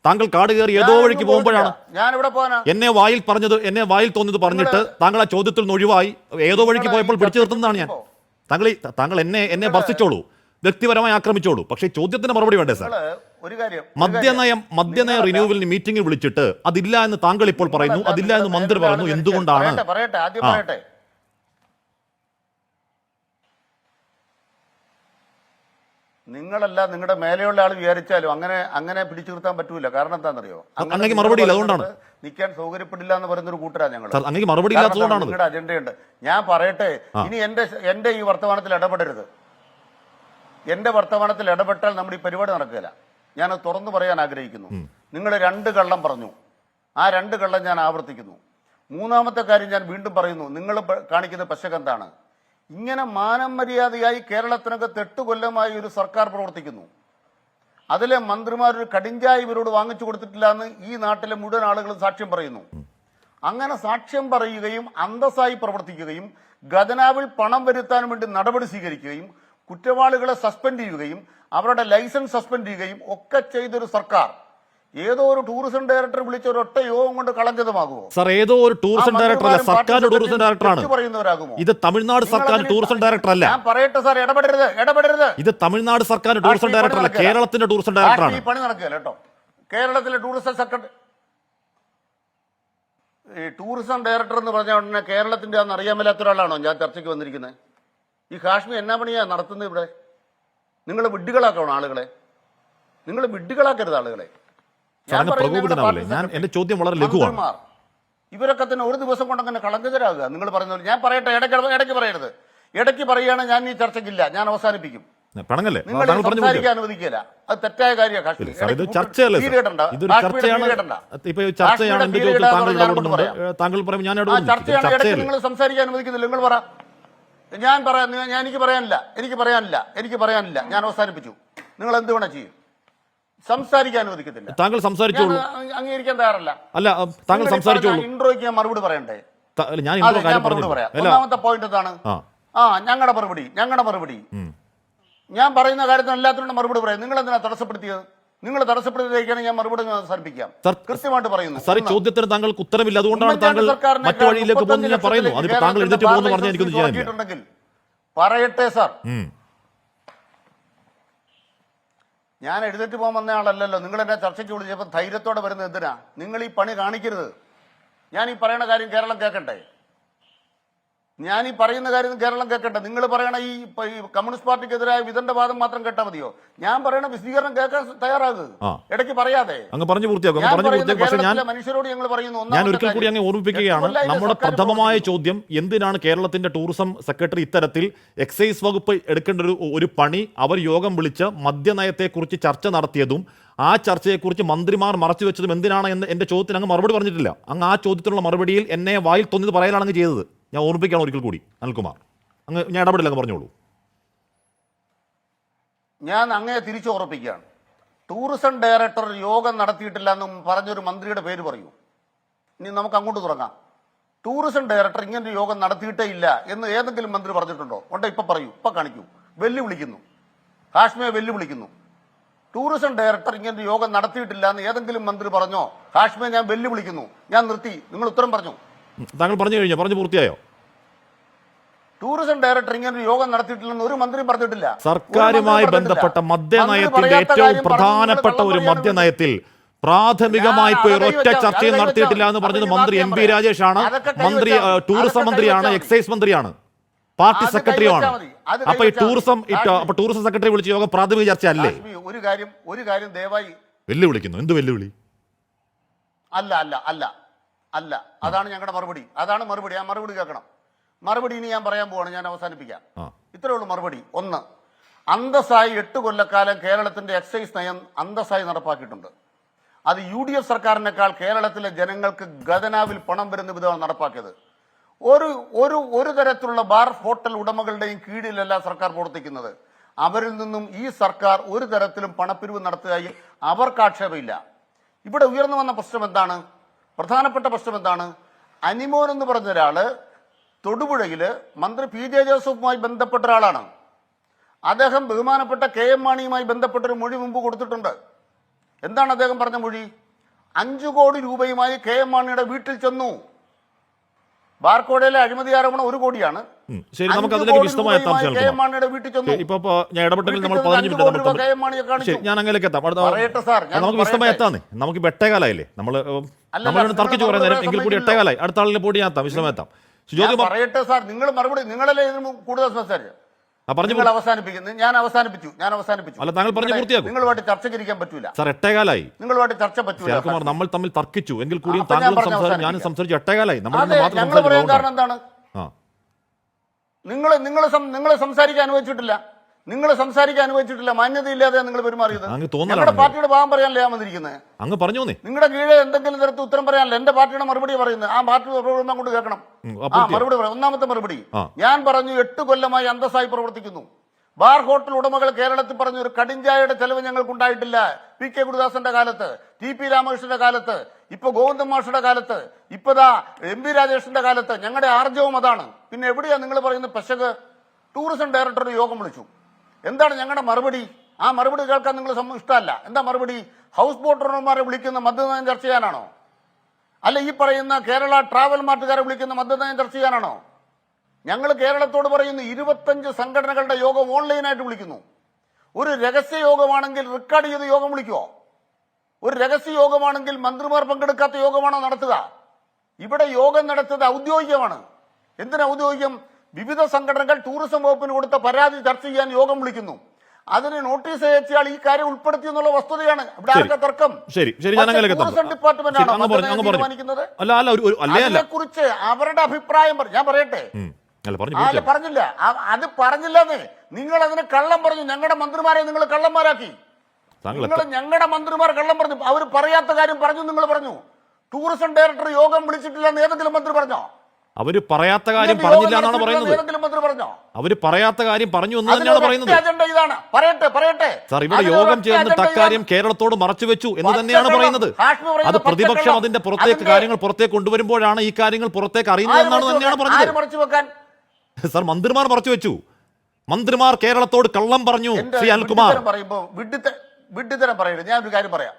[SPEAKER 4] താങ്കൾ കാട് കയറി ഏതോ വഴിക്ക് പോകുമ്പോഴാണ്
[SPEAKER 5] ഞാൻ ഇവിടെ പോകാനാ
[SPEAKER 4] എന്നെ വായിൽ തോന്നിയത് പറഞ്ഞിട്ട് താങ്കൾ ആ ചോദ്യത്തിൽ നിന്ന് ഒഴിവായി ഏതോ വഴിക്ക് പോയപ്പോൾ പിടിച്ചു നിർത്തുന്നതാണ് ഞാൻ. താങ്കൾ എന്നെ ഭർത്തിച്ചോളൂ, വ്യക്തിപരമായി ആക്രമിച്ചോളൂ, പക്ഷേ ചോദ്യത്തിന് മറുപടി വേണ്ടേ സാർ?
[SPEAKER 5] ഒരു കാര്യം,
[SPEAKER 4] മദ്യനയ റിന്യൂവലിന് മീറ്റിംഗിൽ വിളിച്ചിട്ട് അതില്ല എന്ന് താങ്കൾ ഇപ്പോൾ പറയുന്നു, അതില്ല എന്ന് മന്ത്രി പറയുന്നു. എന്തുകൊണ്ടാണ്?
[SPEAKER 5] പറയട്ടെ, ആദ്യം പറയട്ടെ. നിങ്ങളല്ല നിങ്ങളുടെ മേലെയുള്ള ആൾ വിചാരിച്ചാലും അങ്ങനെ പിടിച്ചു നിർത്താൻ പറ്റൂല. കാരണം എന്താണെന്നറിയോ?
[SPEAKER 4] അങ്ങനെക്ക് മറുപടി ഇല്ല, അതുകൊണ്ടാണ്
[SPEAKER 5] നിൽക്കാൻ സൗകര്യപ്പെടില്ല എന്ന് പറയുന്നൊരു കൂട്ടരാ ഞങ്ങൾ.
[SPEAKER 4] അങ്ങനെക്ക് മറുപടി ഇല്ലാത്തതുകൊണ്ടാണ്.
[SPEAKER 5] നിങ്ങളുടെ അജണ്ടയുണ്ട്. ഞാൻ പറയട്ടെ, ഇനി എന്റെ ഈ വർത്തമാനത്തിൽ ഇടപെടരുത്. എന്റെ വർത്തമാനത്തിൽ ഇടപെട്ടാൽ നമ്മുടെ ഈ പരിപാടി നടക്കില്ല. ഞാനത് തുറന്നു പറയാൻ ആഗ്രഹിക്കുന്നു. നിങ്ങൾ 2 കള്ളം പറഞ്ഞു, ആ 2 കള്ളം ഞാൻ ആവർത്തിക്കുന്നു. മൂന്നാമത്തെ കാര്യം ഞാൻ വീണ്ടും പറയുന്നു, നിങ്ങൾ കാണിക്കുന്ന പശക്ക് എന്താണ്? ഇങ്ങനെ മാനം മര്യാദയായി കേരളത്തിനകത്ത് 8 കൊല്ലമായി ഒരു സർക്കാർ പ്രവർത്തിക്കുന്നു. അതിലെ മന്ത്രിമാരൊരു കടിഞ്ചായ ഇവരോട് വാങ്ങിച്ചു കൊടുത്തിട്ടില്ല എന്ന് ഈ നാട്ടിലെ മുഴുവൻ ആളുകളും സാക്ഷ്യം പറയുന്നു. അങ്ങനെ സാക്ഷ്യം പറയുകയും അന്തസ്സായി പ്രവർത്തിക്കുകയും ഖജനാവിൽ പണം വരുത്താൻ വേണ്ടി നടപടി സ്വീകരിക്കുകയും കുറ്റവാളികളെ സസ്പെൻഡ് ചെയ്യുകയും അവരുടെ ലൈസൻസ് സസ്പെൻഡ് ചെയ്യുകയും ഒക്കെ ചെയ്തൊരു സർക്കാർ ഏതോ ഒരു ടൂറിസം ഡയറക്ടർ വിളിച്ച ഒരൊറ്റ യോഗം കൊണ്ട് കളങ്കതമാകുമോ?
[SPEAKER 4] സാർ, ഏതോ ഒരു ടൂറിസം ഡയറക്ടർ അല്ല, സർക്കാർ ടൂറിസം ഡയറക്ടറാണ്. ഇത് തമിഴ്നാട് സർക്കാർ ടൂറിസം ഡയറക്ടർ അല്ല.
[SPEAKER 5] ഞാൻ പറയട്ടെ സാർ, ഇടപെടരുത്.
[SPEAKER 4] ഇത് തമിഴ്നാട് സർക്കാർ ടൂറിസം ഡയറക്ടർ അല്ല, കേരളത്തിന്റെ ടൂറിസം ഡയറക്ടറാണ്.
[SPEAKER 5] ഈ പണി നടക്കുകയല്ല കേട്ടോ. കേരളത്തിലെ ടൂറിസം സെക്രട്ടറി, ഈ ടൂറിസം ഡയറക്ടർ എന്ന് പറഞ്ഞ ഉടനെ കേരളത്തിന്റെ അന്ന് അറിയാൻ മേലാത്ത ഒരാളാണോ ഞാൻ ചർച്ചയ്ക്ക് വന്നിരിക്കുന്നത്? ഈ കാശ്മീർ എന്നാ പണിയാ നടത്തുന്നത് ഇവിടെ? നിങ്ങൾ വിഡ്ഢികളാക്കണം ആളുകളെ. നിങ്ങൾ വിഡ്ഢികളാക്കരുത് ആളുകളെ.
[SPEAKER 4] ഞാൻ എന്റെ ചോദ്യം വളരെ ലഘുവാണ്.
[SPEAKER 5] ഇവരൊക്കെ തന്നെ ഒരു ദിവസം കൊണ്ട് അങ്ങനെ കളങ്കതരാകുക. നിങ്ങൾ പറയുന്നത് ഞാൻ പറയട്ടെ, ഇടയ്ക്ക് പറയരുത്. ഇടയ്ക്ക് പറയുകയാണ് ഞാൻ ഈ ചർച്ചയ്ക്കില്ല, ഞാൻ അവസാനിപ്പിക്കും. നിങ്ങൾ സംസാരിക്കാൻ അനുവദിക്കില്ല. അത് തെറ്റായ കാര്യമാണ്. നിങ്ങൾ സംസാരിക്കാൻ അനുവദിക്കുന്നില്ല. നിങ്ങൾ പറ. എനിക്ക് പറയാനില്ല. ഞാൻ അവസാനിപ്പിച്ചു. നിങ്ങൾ എന്ത് വേണം ചെയ്യും. സംസാരിക്കാൻ അനുവദിക്കത്തില്ല.
[SPEAKER 4] താങ്കൾ സംസാരിച്ചോളൂ.
[SPEAKER 5] അംഗീകരിക്കാൻ തയ്യാറല്ല.
[SPEAKER 4] അല്ല, താങ്കൾ സംസാരിച്ചോളൂ.
[SPEAKER 5] ഇൻട്രോയ്ക്ക് ഞാൻ മറുപടി പറയണ്ടേ?
[SPEAKER 4] ഞാൻ
[SPEAKER 5] മറുപടി പറയാം. ഒന്നാമത്തെ പോയിന്റ് എന്താണ്? ഞങ്ങളുടെ മറുപടി ഞാൻ പറയുന്ന കാര്യത്തിന് എല്ലാത്തിനും മറുപടി പറയാം. നിങ്ങൾ എന്തിനാ തടസ്സപ്പെടുത്തിയത്? നിങ്ങൾ തടസ്സപ്പെടുത്തിയിരിക്കുകയാണ്. ഞാൻ മറുപടി അവസാനിപ്പിക്കാം. കൃത്യമായിട്ട് പറയുന്നു.
[SPEAKER 4] സാർ, ചോദ്യത്തിന് താങ്കൾക്ക് ഉത്തരവില്ല, അതുകൊണ്ടാണ് താങ്കൾ മറ്റു വഴിയിലേക്ക് പോകുന്നത്. ഞാൻ പറയുന്നു, അതിപ്പോ താങ്കൾ എഴുതിട്ട് പോകുന്നു പറഞ്ഞാൽ എനിക്കൊന്നും ചെയ്യാനില്ല.
[SPEAKER 5] പറയട്ടെ സാർ. ഞാൻ എഴുന്നേറ്റ് പോകാൻ വന്ന ആളല്ലല്ലോ. നിങ്ങൾ എന്നെ ചർച്ചയ്ക്ക് വിളിച്ചപ്പോൾ ധൈര്യത്തോടെ വരുന്നത് എന്തിനാ? നിങ്ങൾ ഈ പണി കാണിക്കരുത്. ഞാൻ ഈ പറയുന്ന കാര്യം കേരളം കേൾക്കട്ടെ. നിങ്ങൾ പറയണ ഈ കമ്മ്യൂണിസ്റ്റ് പാർട്ടിക്കെതിരായ വിദണ്ഡവാദം മാത്രം കേട്ടാൽ മതിയോ? ഞാൻ പറയണ വിശദീകരണം കേൾക്കാൻ തയ്യാറാകുക. ഇടയ്ക്ക് പറയാതെ മനുഷ്യരോട് ഞങ്ങൾ പറയുന്നു.
[SPEAKER 4] ഞാൻ ഒരിക്കൽ കൂടി അങ്ങ് ഓർമ്മിപ്പിക്കുകയാണ്, നമ്മുടെ പ്രഥമമായ ചോദ്യം എന്തിനാണ് കേരളത്തിന്റെ ടൂറിസം സെക്രട്ടറി ഇത്തരത്തിൽ എക്സൈസ് വകുപ്പ് എടുക്കേണ്ട ഒരു പണി അവർ യോഗം വിളിച്ച് മദ്യനയത്തെക്കുറിച്ച് ചർച്ച നടത്തിയതും ആ ചർച്ചയെക്കുറിച്ച് മന്ത്രിമാർ മറച്ചു വെച്ചതും എന്തിനാണ് എന്ന് എന്റെ ചോദ്യത്തിന് അങ്ങ് മറുപടി പറഞ്ഞിട്ടില്ല. അങ്ങ് ആ ചോദ്യത്തിനുള്ള മറുപടിയിൽ എന്നെ വായിൽ തോന്നിയത് പറയാനാണ് അങ്ങ് ചെയ്തത്. ഞാൻ ഓർമ്മിപ്പിക്കുകയാണ് ഒരിക്കൽ കൂടി അനിൽകുമാർ. ഞാൻ ഇടപെടില്ല, അങ്ങ് പറഞ്ഞോളൂ.
[SPEAKER 5] ഞാൻ അങ്ങേ തിരിച്ചു ഓർമ്മിപ്പിക്കുകയാണ്. ടൂറിസം ഡയറക്ടർ യോഗം നടത്തിയിട്ടില്ല എന്നും പറഞ്ഞൊരു മന്ത്രിയുടെ പേര് പറയൂ. ഇനി നമുക്ക് അങ്ങോട്ട് തുടങ്ങാം. ടൂറിസം ഡയറക്ടർ ഇങ്ങനൊരു യോഗം നടത്തിയിട്ടേ ഇല്ല എന്ന് ഏതെങ്കിലും മന്ത്രി പറഞ്ഞിട്ടുണ്ടോ? ഉണ്ട്. ഇപ്പൊ പറയൂ, ഇപ്പൊ കാണിക്കൂ. വെല്ലുവിളിക്കുന്നു, ഹാഷ്മിയെ വെല്ലുവിളിക്കുന്നു. ടൂറിസം ഡയറക്ടർ ഇങ്ങനൊരു യോഗം നടത്തിയിട്ടില്ല എന്ന് ഏതെങ്കിലും മന്ത്രി പറഞ്ഞോ? ഹാഷ്മിയെ ഞാൻ വെല്ലുവിളിക്കുന്നു, ഞാൻ നിർത്തി. നിങ്ങൾ ഉത്തരം പറഞ്ഞു.
[SPEAKER 4] താങ്കൾ പറഞ്ഞു കഴിഞ്ഞോ? പറഞ്ഞു പൂർത്തിയായോ?
[SPEAKER 5] ടൂറിസം ഡയറക്ടർ ഇങ്ങനെ യോഗം നടത്തിയിട്ടില്ലെന്ന് ഒരു മന്ത്രിയും പറഞ്ഞിട്ടില്ല.
[SPEAKER 4] സർക്കാരുമായി ബന്ധപ്പെട്ട മദ്യനയത്തിന്റെ ഏറ്റവും പ്രധാനപ്പെട്ട ഒരു മദ്യനയത്തിൽ പ്രാഥമികമായി പോയി ഒറ്റ ചർച്ചയും നടത്തിയിട്ടില്ല എന്ന് പറഞ്ഞത് മന്ത്രി എം പി രാജേഷാണ്. മന്ത്രി ടൂറിസം മന്ത്രിയാണ്, എക്സൈസ് മന്ത്രിയാണ്, പാർട്ടി സെക്രട്ടറിയുമാണ്. അപ്പൊ ഈ ടൂറിസം സെക്രട്ടറി വിളിച്ച യോഗം പ്രാഥമിക ചർച്ച അല്ലേ?
[SPEAKER 5] ഒരു കാര്യം ദയവായി
[SPEAKER 4] വെല്ലുവിളിക്കുന്നു. എന്ത് വെല്ലുവിളി?
[SPEAKER 5] അല്ല അല്ല. അതാണ് ഞങ്ങളുടെ മറുപടി. അതാണ് മറുപടി. ആ മറുപടി കേൾക്കണം. മറുപടി ഇനി ഞാൻ പറയാൻ പോവാണ്. ഞാൻ അവസാനിപ്പിക്കാം. ഇത്രയേ ഉള്ളൂ മറുപടി. ഒന്ന്, അന്തസ്സായി 8 കൊല്ലക്കാലം കേരളത്തിന്റെ എക്സൈസ് നയം അന്തസ്സായി നടപ്പാക്കിയിട്ടുണ്ട്. അത് UDF സർക്കാരിനേക്കാൾ കേരളത്തിലെ ജനങ്ങൾക്ക് ഖജനാവിൽ പണം വരുന്ന വിധമാണ് നടപ്പാക്കിയത്. ഒരു തരത്തിലുള്ള ബാർ ഹോട്ടൽ ഉടമകളുടെയും കീഴിലല്ല സർക്കാർ പ്രവർത്തിക്കുന്നത്. അവരിൽ നിന്നും ഈ സർക്കാർ ഒരു തരത്തിലും പണപ്പിരിവ് നടത്തുകയായി അവർക്ക് ആക്ഷേപമില്ല. ഇവിടെ ഉയർന്നു വന്ന പ്രശ്നം എന്താണ്? പ്രധാനപ്പെട്ട പ്രശ്നം എന്താണ്? അനിമോൻ എന്ന് പറഞ്ഞ ഒരാള് തൊടുപുഴയില് മന്ത്രി PJ ജോസഫുമായി ബന്ധപ്പെട്ട ഒരാളാണ്. അദ്ദേഹം ബഹുമാനപ്പെട്ട KM മാണിയുമായി ബന്ധപ്പെട്ടൊരു മൊഴി മുമ്പ് കൊടുത്തിട്ടുണ്ട്. എന്താണ് അദ്ദേഹം പറഞ്ഞ മൊഴി? 5 കോടി രൂപയുമായി KM മാണിയുടെ വീട്ടിൽ ചെന്നു. ബാർക്കോടയിലെ അഴിമതി ആരോപണം 1 കോടിയാണ്.
[SPEAKER 4] ശരി, നമുക്ക് അതിലേക്ക് വിശദമായി എത്താം.
[SPEAKER 5] KM മാണിയുടെ വീട്ടിൽ ചെന്നു.
[SPEAKER 4] ഇപ്പൊ ഞാൻ ഇടപെട്ടെങ്കിൽ നമ്മൾ 15 മിനിറ്റ് ഞാൻ അങ്ങനെയൊക്കെ എത്താം. നമുക്ക് വിശദമായി എത്താന്നേ. നമുക്ക് ഇപ്പൊ 8:15 നമ്മൾ തർക്കിച്ചു കുറെ നേരം. എങ്കിൽ കൂടി 8:15 അടുത്ത ആളിനെ പോയി ഞാൻ എത്താം, വിശദമായി എത്താം.
[SPEAKER 5] പറയട്ടെ സാർ, നിങ്ങൾ മറുപടി നിങ്ങളല്ലേ ഇതിന് കൂടുതൽ സംസാരിച്ചു. നിങ്ങൾ അവസാനിപ്പിക്കുന്നു. ഞാൻ അവസാനിപ്പിച്ചു.
[SPEAKER 4] അല്ല, താങ്കൾ പറഞ്ഞു പൂർത്തിയാക്കും.
[SPEAKER 5] നിങ്ങളുമായിട്ട് ചർച്ചയ്ക്ക് ഇരിക്കാൻ പറ്റൂല
[SPEAKER 4] സാർ. 8:15
[SPEAKER 5] നിങ്ങളുമായിട്ട് ചർച്ച പറ്റൂല.
[SPEAKER 4] നമ്മൾ തമ്മിൽ തർക്കിച്ചു എങ്കിൽ കൂടിയും താങ്കളും സംസാരിച്ചു, ഞാനും സംസാരിച്ചു. 8:15
[SPEAKER 5] ഞങ്ങൾ പറയാൻ കാരണം എന്താണ്? നിങ്ങൾ സംസാരിക്കാൻ അനുവദിച്ചിട്ടില്ല. മാന്യതയില്ലാതെ നിങ്ങൾ പെരുമാറിയത്. ഞങ്ങളുടെ പാർട്ടിയുടെ ഭാഗം പറയാനല്ലേ ഞാൻ വന്നിരിക്കുന്നത്.
[SPEAKER 4] അങ്ങ് പറഞ്ഞു.
[SPEAKER 5] നിങ്ങളുടെ കീഴെ എന്തെങ്കിലും തരത്തിൽ ഉത്തരം പറയാനല്ല. എന്റെ പാർട്ടിയുടെ മറുപടി പറയുന്നത്. ആ പാർട്ടി കൊണ്ട് കേൾക്കണം. മറുപടി പറയാം. ഒന്നാമത്തെ മറുപടി ഞാൻ പറഞ്ഞു, 8 കൊല്ലമായി അന്തസ്സായി പ്രവർത്തിക്കുന്നു. ബാർ ഹോട്ടൽ ഉടമകൾ കേരളത്തിൽ പറഞ്ഞു, ഒരു കടിഞ്ചായയുടെ ചെലവ് ഞങ്ങൾക്കുണ്ടായിട്ടില്ല. PK ഗുരുദാസന്റെ കാലത്ത്, TP രാമകൃഷ്ണന്റെ കാലത്ത്, ഇപ്പൊ ഗോവിന്ദൻ മാഷയുടെ കാലത്ത്, ഇപ്പതാ MP രാജേഷിന്റെ കാലത്ത്. ഞങ്ങളുടെ ആർജവും അതാണ്. പിന്നെ എവിടെയാ നിങ്ങൾ പറയുന്ന പെശക്? ടൂറിസം ഡയറക്ടറുടെ യോഗം വിളിച്ചു. എന്താണ് ഞങ്ങളുടെ മറുപടി? ആ മറുപടി കേൾക്കാൻ നിങ്ങൾ ഇഷ്ടമല്ല. എന്താ മറുപടി? ഹൗസ് ബോട്ട് ഓണർമാരെ വിളിക്കുന്ന മദ്യനയം ചർച്ച ചെയ്യാനാണോ? അല്ല, ഈ പറയുന്ന കേരള ട്രാവൽ മാർട്ടുകാരെ വിളിക്കുന്ന മദ്യനയം ചർച്ച ചെയ്യാനാണോ? ഞങ്ങൾ കേരളത്തോട് പറയുന്നു, 25 സംഘടനകളുടെ യോഗം ഓൺലൈനായിട്ട് വിളിക്കുന്നു. ഒരു രഹസ്യ യോഗമാണെങ്കിൽ റെക്കോർഡ് ചെയ്ത് യോഗം വിളിക്കുമോ? ഒരു രഹസ്യ യോഗമാണെങ്കിൽ മന്ത്രിമാർ പങ്കെടുക്കാത്ത യോഗമാണോ നടത്തുക? ഇവിടെ യോഗം നടത്തുന്നത് ഔദ്യോഗികമാണ്. എന്തിനാ ഔദ്യോഗികം? വിവിധ സംഘടനകൾ ടൂറിസം വകുപ്പിന് കൊടുത്ത പരാതി ചർച്ച ചെയ്യാൻ യോഗം വിളിക്കുന്നു. അതിന് നോട്ടീസ് അയച്ചയാൾ ഈ കാര്യം ഉൾപ്പെടുത്തി എന്നുള്ള വസ്തുതയാണ്. ഇവിടെ ആർക്കാ തർക്കം? ടൂറിസം ഡിപ്പാർട്ട്മെന്റ് ആണോ തീരുമാനിക്കുന്നത്? അതിനെക്കുറിച്ച് അവരുടെ അഭിപ്രായം ഞാൻ പറയട്ടെ. പറഞ്ഞില്ല. അത് പറഞ്ഞില്ലെന്ന് നിങ്ങൾ അതിന് കള്ളം പറഞ്ഞു. ഞങ്ങളുടെ മന്ത്രിമാരെ നിങ്ങൾ കള്ളന്മാരാക്കി. നിങ്ങൾ ഞങ്ങളുടെ മന്ത്രിമാർ കള്ളം പറഞ്ഞു. അവർ പറയാത്ത കാര്യം പറഞ്ഞു. നിങ്ങൾ പറഞ്ഞു ടൂറിസം ഡയറക്ടർ യോഗം വിളിച്ചിട്ടില്ലെന്ന് ഏതെങ്കിലും മന്ത്രി പറഞ്ഞോ?
[SPEAKER 4] അവര് പറയാത്ത കാര്യം പറഞ്ഞില്ല എന്നാണ് പറയുന്നത്. അവര് പറയാത്ത കാര്യം പറഞ്ഞു എന്ന് തന്നെയാണ് പറയുന്നത്. സാർ, ഇവിടെ യോഗം ചേർന്നിട്ട് അക്കാര്യം കേരളത്തോട് മറച്ചുവെച്ചു എന്ന് തന്നെയാണ് പറയുന്നത്. അത് പ്രതിപക്ഷം അതിന്റെ കാര്യങ്ങൾ പുറത്തേക്ക് കൊണ്ടുവരുമ്പോഴാണ് ഈ കാര്യങ്ങൾ പുറത്തേക്ക് അറിയുന്നതെന്നാണ് തന്നെയാണ് പറഞ്ഞത്. സാർ, മന്ത്രിമാർ മറച്ചുവെച്ചു. മന്ത്രിമാർ കേരളത്തോട് കള്ളം പറഞ്ഞു. ശ്രീ അനിൽകുമാർ,
[SPEAKER 5] വിഡ്ഢിത്തരം പറയരുത്. ഞാൻ ഒരു കാര്യം പറയാം.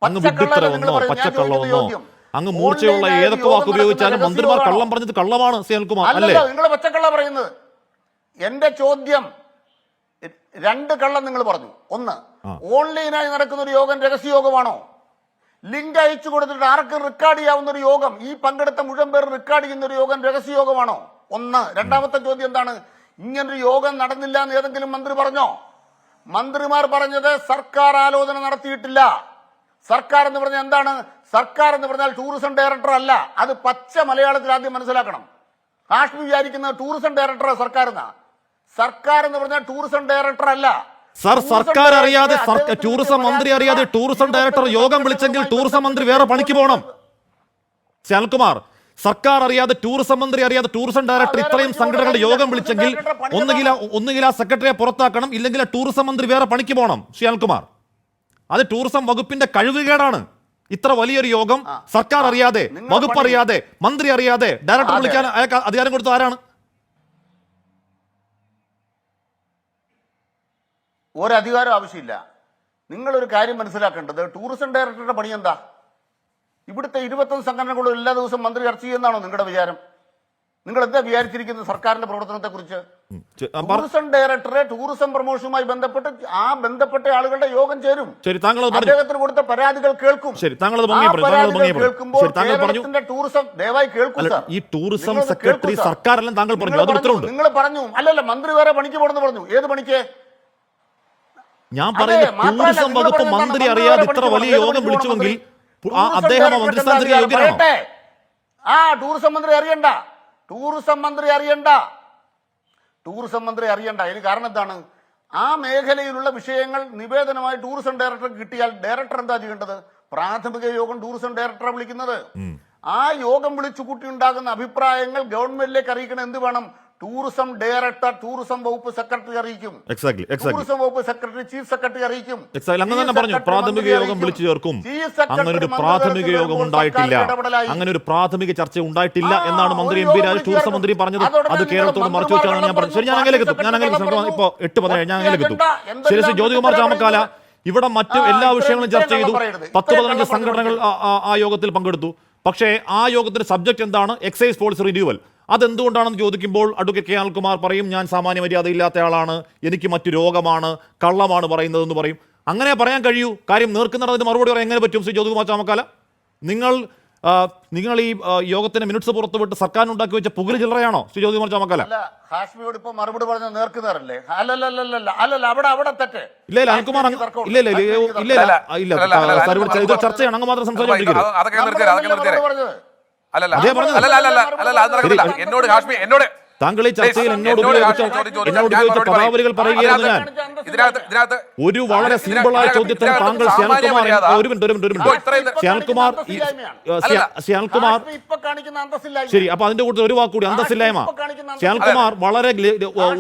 [SPEAKER 4] അങ്ങ് വിഡ്ഢിത്തരമെന്നോ പച്ചക്കള്ളമെന്നോ അങ്ങ് മൂർച്ചയുള്ള ഏതൊക്കെ വാക്ക് ഉപയോഗിച്ചാലും മന്ത്രിമാർ കള്ളം പറഞ്ഞത് കള്ളമാണ്. ശ്രീ അനിൽകുമാർ, അല്ലേ?
[SPEAKER 5] നിങ്ങൾ പച്ചക്കള്ള പറയുന്നത്. എന്റെ ചോദ്യം, 2 കള്ളം നിങ്ങൾ പറഞ്ഞു. ഒന്ന്, ഓൺലൈനായി നടക്കുന്ന ഒരു യോഗം രഹസ്യ യോഗമാണോ? ലിങ്ക് അയച്ചു കൊടുത്തിട്ട് ആർക്കും റെക്കോർഡ് ചെയ്യാവുന്ന ഒരു യോഗം, ഈ പങ്കെടുത്ത മുഴുവൻ പേർ റെക്കോർഡ് ചെയ്യുന്ന ഒരു യോഗം രഹസ്യ യോഗമാണോ? ഒന്ന്. രണ്ടാമത്തെ ചോദ്യം എന്താണ്? ഇങ്ങനൊരു യോഗം നടന്നില്ല എന്ന് ഏതെങ്കിലും മന്ത്രി പറഞ്ഞോ? മന്ത്രിമാർ പറഞ്ഞത് സർക്കാർ ആലോചന നടത്തിയിട്ടില്ല. സർക്കാർ എന്ന് പറഞ്ഞാൽ എന്താണ്? സർക്കാർ എന്ന് പറഞ്ഞാൽ ടൂറിസം ഡയറക്ടർ അല്ല. അത് പച്ച മലയാളത്തിൽ ആദ്യം മനസ്സിലാക്കണം. ഹാഷ്മി വിചാരിക്കുന്നത് ടൂറിസം ഡയറക്ടർ സർക്കാർ എന്നാ. സർക്കാർ എന്ന് പറഞ്ഞാൽ ടൂറിസം ഡയറക്ടർ അല്ല.
[SPEAKER 4] സർ, സർക്കാർ അറിയാതെ, ടൂറിസം മന്ത്രി അറിയാതെ ടൂറിസം ഡയറക്ടർ യോഗം വിളിച്ചെങ്കിൽ ടൂറിസം മന്ത്രി വേറെ പണിക്ക് പോകണം. ശ്രീ അനിൽകുമാർ, സർക്കാർ അറിയാതെ, ടൂറിസം മന്ത്രി അറിയാതെ ടൂറിസം ഡയറക്ടർ ഇത്രയും സംഘടനകളുടെ യോഗം വിളിച്ചെങ്കിൽ ഒന്നുകിൽ ആ സെക്രട്ടറിയെ പുറത്താക്കണം, ഇല്ലെങ്കിൽ ടൂറിസം മന്ത്രി വേറെ പണിക്ക് പോകണം. ശ്രീ അനിൽകുമാർ, അത് ടൂറിസം വകുപ്പിന്റെ കഴിവുകേടാണ്. ഇത്ര വലിയൊരു യോഗം സർക്കാർ അറിയാതെ, വകുപ്പ് അറിയാതെ, മന്ത്രി അറിയാതെ ഡയറക്ടർ വിളിക്കാൻ അയാൾക്ക് അധികാരം കൊടുത്ത ആരാണ്?
[SPEAKER 5] ഒരധികാരം ആവശ്യമില്ല. നിങ്ങളൊരു കാര്യം മനസ്സിലാക്കേണ്ടത്, ടൂറിസം ഡയറക്ടറുടെ പണി എന്താ? ഇവിടുത്തെ 25 സംഘടനകളും എല്ലാ ദിവസവും മന്ത്രി ചർച്ച ചെയ്യുന്നതാണോ നിങ്ങളുടെ വിചാരം? നിങ്ങൾ എന്താ വിചാരിച്ചിരിക്കുന്നത് സർക്കാരിന്റെ പ്രവർത്തനത്തെ കുറിച്ച്? ടൂറിസം ഡയറക്ടറെ ടൂറിസം പ്രൊമോഷനുമായി ബന്ധപ്പെട്ട് ബന്ധപ്പെട്ട ആളുകളുടെ യോഗം ചേരും. അദ്ദേഹത്തിന് കൊടുത്ത പരാതികൾ കേൾക്കും. ടൂറിസം ദയവായി കേൾക്കും.
[SPEAKER 4] ഈ ടൂറിസം സെക്രട്ടറി സർക്കാരെല്ലാം താങ്കൾ പറഞ്ഞു.
[SPEAKER 5] നിങ്ങൾ പറഞ്ഞു അല്ലല്ല, മന്ത്രി വേറെ പണിക്ക് പോകണമെന്ന് പറഞ്ഞു. ഏത് പണിക്ക്?
[SPEAKER 4] ഞാൻ പറയുന്നത് ടൂറിസം വകുപ്പ് മന്ത്രി അറിയാതെ ഇത്ര വലിയ യോഗം വിളിച്ചുവെങ്കിൽ അദ്ദേഹം മന്ത്രിസ്ഥാനത്തേക്ക് യോഗ്യനാണോ?
[SPEAKER 5] ടൂറിസം മന്ത്രി അറിയണ്ട, ടൂറിസം മന്ത്രി അറിയണ്ട. ഇതിന് കാരണം എന്താണ്? ആ മേഖലയിലുള്ള വിഷയങ്ങൾ നിവേദനമായി ടൂറിസം ഡയറക്ടർക്ക് കിട്ടിയാൽ ഡയറക്ടർ എന്താ ചെയ്യേണ്ടത്? പ്രാഥമിക യോഗം ടൂറിസം ഡയറക്ടറെ വിളിക്കുന്നത്. ആ യോഗം വിളിച്ചു കൂട്ടിയുണ്ടാകുന്ന അഭിപ്രായങ്ങൾ ഗവൺമെന്റിലേക്ക് അറിയിക്കണം. എന്ത് വേണം? ടൂറിസം ഡയറക്ടർ ടൂറിസം വകുപ്പ് സെക്രട്ടറി അറിയിക്കും. ടൂറിസം വകുപ്പ് സെക്രട്ടറി ചീഫ് സെക്രട്ടറി അറിയിക്കും.
[SPEAKER 4] അങ്ങനെ തന്നെ പറഞ്ഞു, പ്രാഥമിക യോഗം വിളിച്ചു ചേർക്കും. അങ്ങനെ ഒരു പ്രാഥമിക യോഗം ഉണ്ടായിട്ടില്ല, അങ്ങനെ ഒരു പ്രാഥമിക ചർച്ച ഉണ്ടായിട്ടില്ല എന്നാണ് മന്ത്രി എം പി രാജേഷ് ടൂറിസം മന്ത്രി പറഞ്ഞത്. അത് കേരളത്തോട് മറച്ചു വെച്ചാണ് ഞാൻ പറഞ്ഞത്. ശരി, ഞാൻ അങ്ങനെയൊക്കെ എത്തും. ഇപ്പൊ 8:17 ഞാൻ അങ്ങനെയൊക്കെ എത്തും. ശരി, ശ്രീ ജ്യോതികുമാർ ചാമക്കാല, ഇവിടെ മറ്റു എല്ലാ വിഷയങ്ങളും ചർച്ച ചെയ്തു. 10-15 സംഘടനകൾ ആ യോഗത്തിൽ പങ്കെടുത്തു. പക്ഷേ ആ യോഗത്തിന്റെ സബ്ജക്ട് എന്താണ്? Excise policy renewal. അതെന്തുകൊണ്ടാണെന്ന് ചോദിക്കുമ്പോൾ അഡ്വക്കേറ്റ് കെ അനിൽകുമാർ പറയും, ഞാൻ സാമാന്യ മര്യാദയില്ലാത്ത ആളാണ്, എനിക്ക് മറ്റു രോഗമാണ്, കള്ളമാണ് പറയുന്നതെന്ന് പറയും. അങ്ങനെ പറയാൻ കഴിയൂ. കാര്യം നേർക്കുന്നതിന് മറുപടി പറയാൻ എങ്ങനെ പറ്റും? ശ്രീ ജ്യോതികുമാർ ചാമക്കാല, നിങ്ങൾ ഈ യോഗത്തിന്റെ മിനിറ്റ്സ് പുറത്തുവിട്ട് സർക്കാർ ഉണ്ടാക്കി വെച്ച പുകല് ചില്ലറയാണോ ശ്രീ ജ്യോതികുമാർ ചാമക്കാല?
[SPEAKER 5] ഹാഷ്മിയോട് ഇപ്പൊ മറുപടി പറഞ്ഞ നേർക്കുന്നവരല്ലേ? അവിടെ തെറ്റ്.
[SPEAKER 4] ഇല്ല അനിൽകുമാർ, ഇത് ചർച്ചയാണ്, അങ്ങ് മാത്രം സംസാരിച്ചുകൊണ്ടിരിക്കുന്നത്.
[SPEAKER 6] എന്നോട് ഹാഷ്മി എന്നോട്
[SPEAKER 4] താങ്കൾ ഈ ചർച്ചയിൽ എന്നോട് ഉപയോഗിച്ച പദാവലികൾ പറയുകയായിരുന്നു. ഞാൻ ഒരു വളരെ സിമ്പിളായ ചോദ്യത്തിന് താങ്കൾ ശ്യാൽകുമാർ ശരി, അപ്പൊ അതിന്റെ കൂട്ടത്തിൽ ഒരു വാക്കുകൂടി, അന്തസ്സില്ലായ്മ. ശ്യാൽകുമാർ വളരെ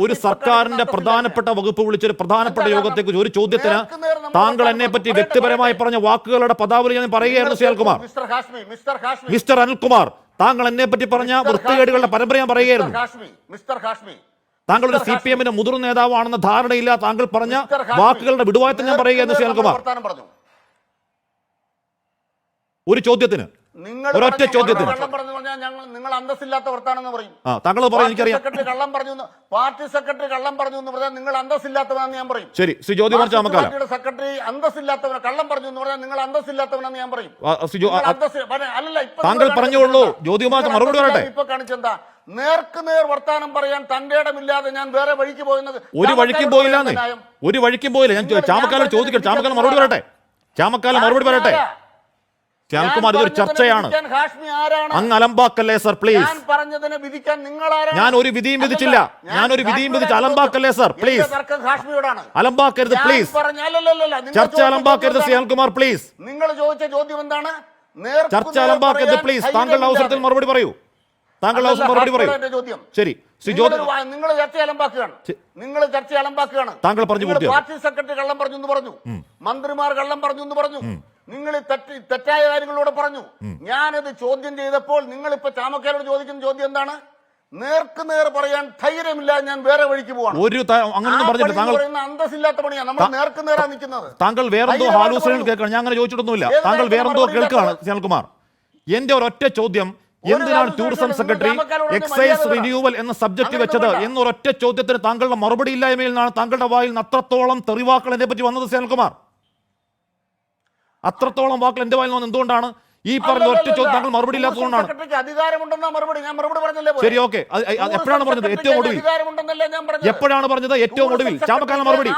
[SPEAKER 4] ഒരു സർക്കാരിന്റെ പ്രധാനപ്പെട്ട വകുപ്പ് വിളിച്ചൊരു പ്രധാനപ്പെട്ട യോഗത്തെക്കുറിച്ച് ഒരു ചോദ്യത്തിന് താങ്കൾ എന്നെ പറ്റി വ്യക്തിപരമായി പറഞ്ഞ വാക്കുകളുടെ പദാവലി ഞാൻ പറയുകയായിരുന്നു. ശ്യാൽകുമാർ, മിസ്റ്റർ അനിൽകുമാർ, താങ്കൾ എന്നെ പറ്റി പറഞ്ഞ വൃത്തികേടുകളുടെ പരമ്പര ഞാൻ പറയുകയായിരുന്നു. താങ്കൾ ഒരു CPM മുതിർന്ന നേതാവാണെന്ന ധാരണയില്ല. താങ്കൾ പറഞ്ഞ വാക്കുകളുടെ വിടുവായത്തം ഞാൻ പറയുകയായിരുന്നു. ശ്യാൽകുമാർ, ഒരു ചോദ്യത്തിന്, ഒരൊറ്റ ചോദ്യത്തിന്
[SPEAKER 5] നിങ്ങൾ അന്തസ്സില്ലാത്ത വർത്താനെന്ന് പറയും.
[SPEAKER 4] താങ്കൾ പറയും, എനിക്കറിയാം.
[SPEAKER 5] കള്ളം പറഞ്ഞു, പാർട്ടി സെക്രട്ടറി കള്ളം പറഞ്ഞു എന്ന് പറഞ്ഞാൽ നിങ്ങൾ അന്തസ്സില്ലാത്തവനാണെന്ന് ഞാൻ പറയും.
[SPEAKER 4] ശരി, ശ്രീ ജ്യോതികുമാർ ചാമക്കാല,
[SPEAKER 5] സെക്രട്ടറി അന്തസ്സില്ലാത്തവനെ കള്ളം പറഞ്ഞു എന്ന് പറഞ്ഞാൽ നിങ്ങൾ അന്തസ്സില്ലാത്തവനാണെന്ന് ഞാൻ പറയും.
[SPEAKER 4] താങ്കൾ പറഞ്ഞോളൂ. ജ്യോതികുമാർ മറുപടി പറയട്ടെ.
[SPEAKER 5] ഇപ്പൊ കാണിച്ചെന്താ? നേർക്കുനേർ വർത്താനം പറയാൻ തന്റെ ഇടമില്ലാതെ ഞാൻ വേറെ വഴിക്ക് പോയെന്നത്.
[SPEAKER 4] ഒരു വഴിക്കും പോയില്ലാന്ന്, ഒരു വഴിക്കും പോയില്ല. ഞാൻ ചാമക്കാല ചോദിക്കട്ടെ, ചാമക്കാല മറുപടി പറയട്ടെ. ചാമക്കാല മറുപടി പറയട്ടെ. ശ്യാൽകുമാർ, ഇതൊരു ചർച്ചയാണ്. അങ്ങ് അലമ്പാക്കല്ലേ സർ, പ്ലീസ്. ഞാൻ ഒരു വിധിയും വിധിച്ചില്ല. ഞാനൊരു വിധിയും വിധിച്ച അലമ്പാക്കല്ലേ സർ, പ്ലീസ്. അലമ്പാക്കരുത് പ്ലീസ്. ചർച്ച അലമ്പാക്കരുത് ശ്യാൽകുമാർ, പ്ലീസ്.
[SPEAKER 5] നിങ്ങൾ ചോദിച്ച ചോദ്യം എന്താണ്?
[SPEAKER 4] ചർച്ച അലമ്പാക്കരുത് പ്ലീസ്. താങ്കളുടെ അവസരത്തിൽ മറുപടി പറയൂ. താങ്കളുടെ അവസരം മറുപടി പറയൂ. ശരി,
[SPEAKER 5] നിങ്ങൾ ചർച്ച അലമ്പാക്കുകയാണ്.
[SPEAKER 4] താങ്കൾ പറഞ്ഞു.
[SPEAKER 5] പാർട്ടി സെക്രട്ടറി കള്ളം പറഞ്ഞു എന്ന് പറഞ്ഞു, മന്ത്രിമാർ കള്ളം പറഞ്ഞു എന്ന് പറഞ്ഞു, നിങ്ങൾ തെറ്റായ കാര്യങ്ങളോട് പറഞ്ഞു. ഞാനത് ചോദ്യം ചെയ്തപ്പോൾ നിങ്ങൾ ഇപ്പൊ ചാമക്കാരോട് ചോദിക്കുന്ന ചോദ്യം എന്താണ്? നേർക്കുനേർ പറയാൻ ധൈര്യമില്ല, ഞാൻ വേറെ വഴിക്ക് പോവാണ്.
[SPEAKER 4] അങ്ങനെയൊന്നും പറഞ്ഞില്ല. താങ്കൾ
[SPEAKER 5] അന്തസ്സില്ലാത്ത പണിയാണ്. നമ്മൾ നേർക്കുനേറാ നിൽക്കുന്നത്.
[SPEAKER 4] താങ്കൾ വേറെന്തോ ഹാലൂസിനേഷൻ കേൾക്കണം. ഞാൻ അങ്ങനെ ചോദിച്ചിട്ടൊന്നുമില്ല. താങ്കൾ വേറെന്തോ കേൾക്കുകയാണ് ശ്യാൽകുമാർ. എന്റെ ഒരൊറ്റ ചോദ്യം, എന്തിനാണ് ടൂറിസം സെക്രട്ടറി എക്സൈസ് റിന്യൂവൽ എന്ന സബ്ജക്ട് വെച്ചത് എന്നൊരൊറ്റ ചോദ്യത്തിന് താങ്കളുടെ മറുപടി ഇല്ലായ്മയിൽ നിന്നാണ് താങ്കളുടെ വായിൽ നിന്ന് അത്രത്തോളം തെറിവാക്കൾ എന്നെ പറ്റി വന്നത്. ശ്യാൽകുമാർ, അത്രത്തോളം വാക്കുകൾ എന്റെ വായിൽ നിന്ന് എന്തുകൊണ്ടാണ്? ഈ പറഞ്ഞ ഒറ്റ ചോദ്യം താങ്കൾ മറുപടി ഇല്ലാത്തതുകൊണ്ടാണ്. ശരി, ഓക്കെ. എപ്പോഴാണ് പറഞ്ഞത്? ഏറ്റവും ഒടുവിൽ. എപ്പോഴാണ് പറഞ്ഞത്? ഏറ്റവും ഒടുവിൽ. ചാമക്കാല മറുപടി.